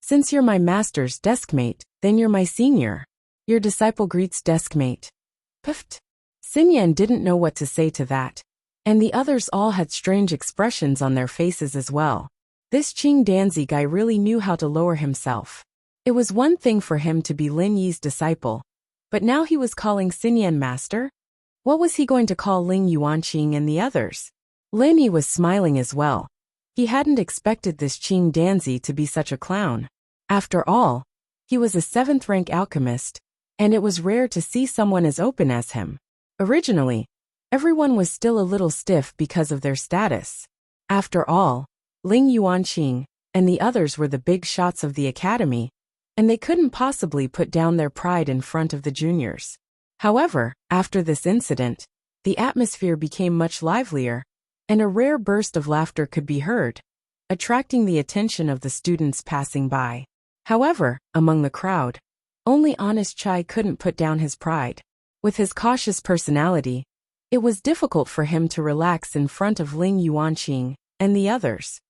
Since you're my master's deskmate, then you're my senior. Your disciple greets deskmate. Puffed. Sinyan didn't know what to say to that. And the others all had strange expressions on their faces as well. This Qing Danzi guy really knew how to lower himself. It was one thing for him to be Lin Yi's disciple, but now he was calling Sinyan master? What was he going to call Ling Yuanqing and the others? Lin Yi was smiling as well. He hadn't expected this Qing Danzi to be such a clown. After all, he was a 7th-rank alchemist, and it was rare to see someone as open as him. Originally, everyone was still a little stiff because of their status. After all, Ling Yuanqing and the others were the big shots of the academy, and they couldn't possibly put down their pride in front of the juniors. However, after this incident, the atmosphere became much livelier, and a rare burst of laughter could be heard, attracting the attention of the students passing by. However, among the crowd, only Honest Chai couldn't put down his pride. With his cautious personality, it was difficult for him to relax in front of Ling Yuanqing and the others.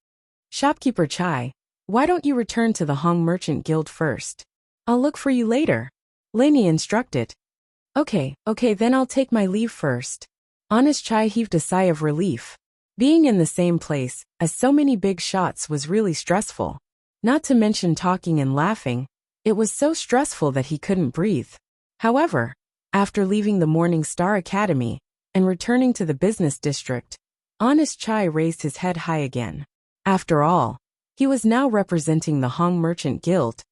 Shopkeeper Chai, why don't you return to the Hong Merchant Guild first? I'll look for you later. Lin Yi instructed. Okay, then I'll take my leave first. Honest Chai heaved a sigh of relief. Being in the same place as so many big shots was really stressful. Not to mention talking and laughing, it was so stressful that he couldn't breathe. However, after leaving the Morning Star Academy and returning to the business district, Honest Chai raised his head high again. After all, he was now representing the Hong Merchant Guild,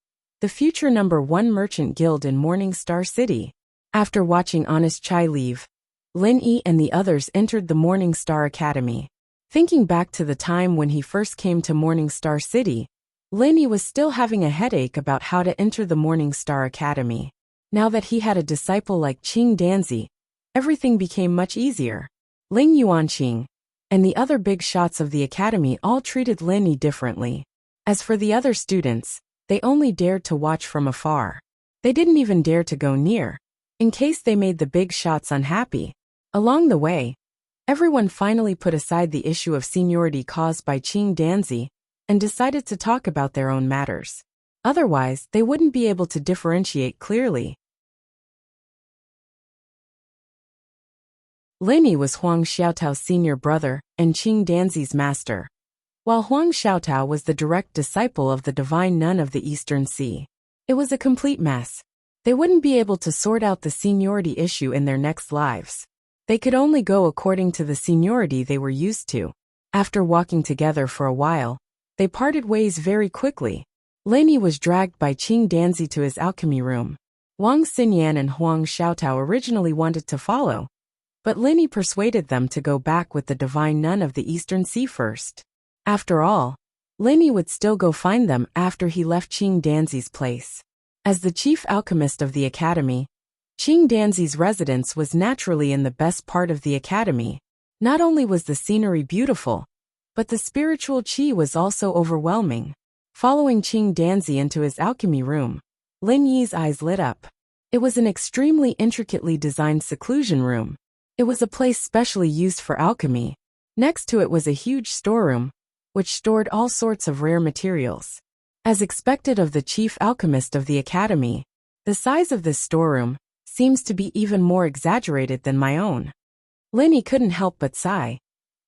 the future #1 merchant guild in Morning Star City. After watching Honest Chai leave, Lin Yi and the others entered the Morning Star Academy. Thinking back to the time when he first came to Morning Star City, Lin Yi was still having a headache about how to enter the Morning Star Academy. Now that he had a disciple like Qing Danzi, everything became much easier. Ling Yuanqing and the other big shots of the academy all treated Lin Yi differently. As for the other students, they only dared to watch from afar. They didn't even dare to go near, in case they made the big shots unhappy. Along the way, everyone finally put aside the issue of seniority caused by Qing Danzi and decided to talk about their own matters. Otherwise, they wouldn't be able to differentiate clearly. Lin Yi was Huang Xiaotao's senior brother and Qing Danzi's master, while Huang Xiaotao was the direct disciple of the divine nun of the Eastern Sea. It was a complete mess. They wouldn't be able to sort out the seniority issue in their next lives. They could only go according to the seniority they were used to. After walking together for a while, they parted ways very quickly. Lin Yi was dragged by Qing Danzi to his alchemy room. Wang Xinyan and Huang Xiaotao originally wanted to follow, but Lin Yi persuaded them to go back with the divine nun of the Eastern Sea first. After all, Lin Yi would still go find them after he left Qing Danzi's place. As the chief alchemist of the academy, Qing Danzi's residence was naturally in the best part of the academy. Not only was the scenery beautiful, but the spiritual qi was also overwhelming. Following Qing Danzi into his alchemy room, Lin Yi's eyes lit up. It was an extremely intricately designed seclusion room. It was a place specially used for alchemy. Next to it was a huge storeroom, which stored all sorts of rare materials. As expected of the chief alchemist of the academy, the size of this storeroom seems to be even more exaggerated than my own. Lin Yi couldn't help but sigh.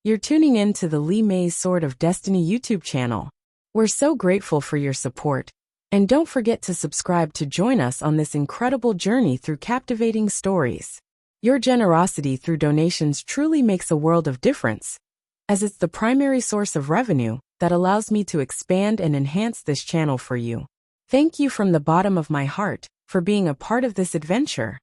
You're tuning in to the Li Mei's Sword of Destiny YouTube channel. We're so grateful for your support, and don't forget to subscribe to join us on this incredible journey through captivating stories. Your generosity through donations truly makes a world of difference, as it's the primary source of revenue that allows me to expand and enhance this channel for you. Thank you from the bottom of my heart for being a part of this adventure.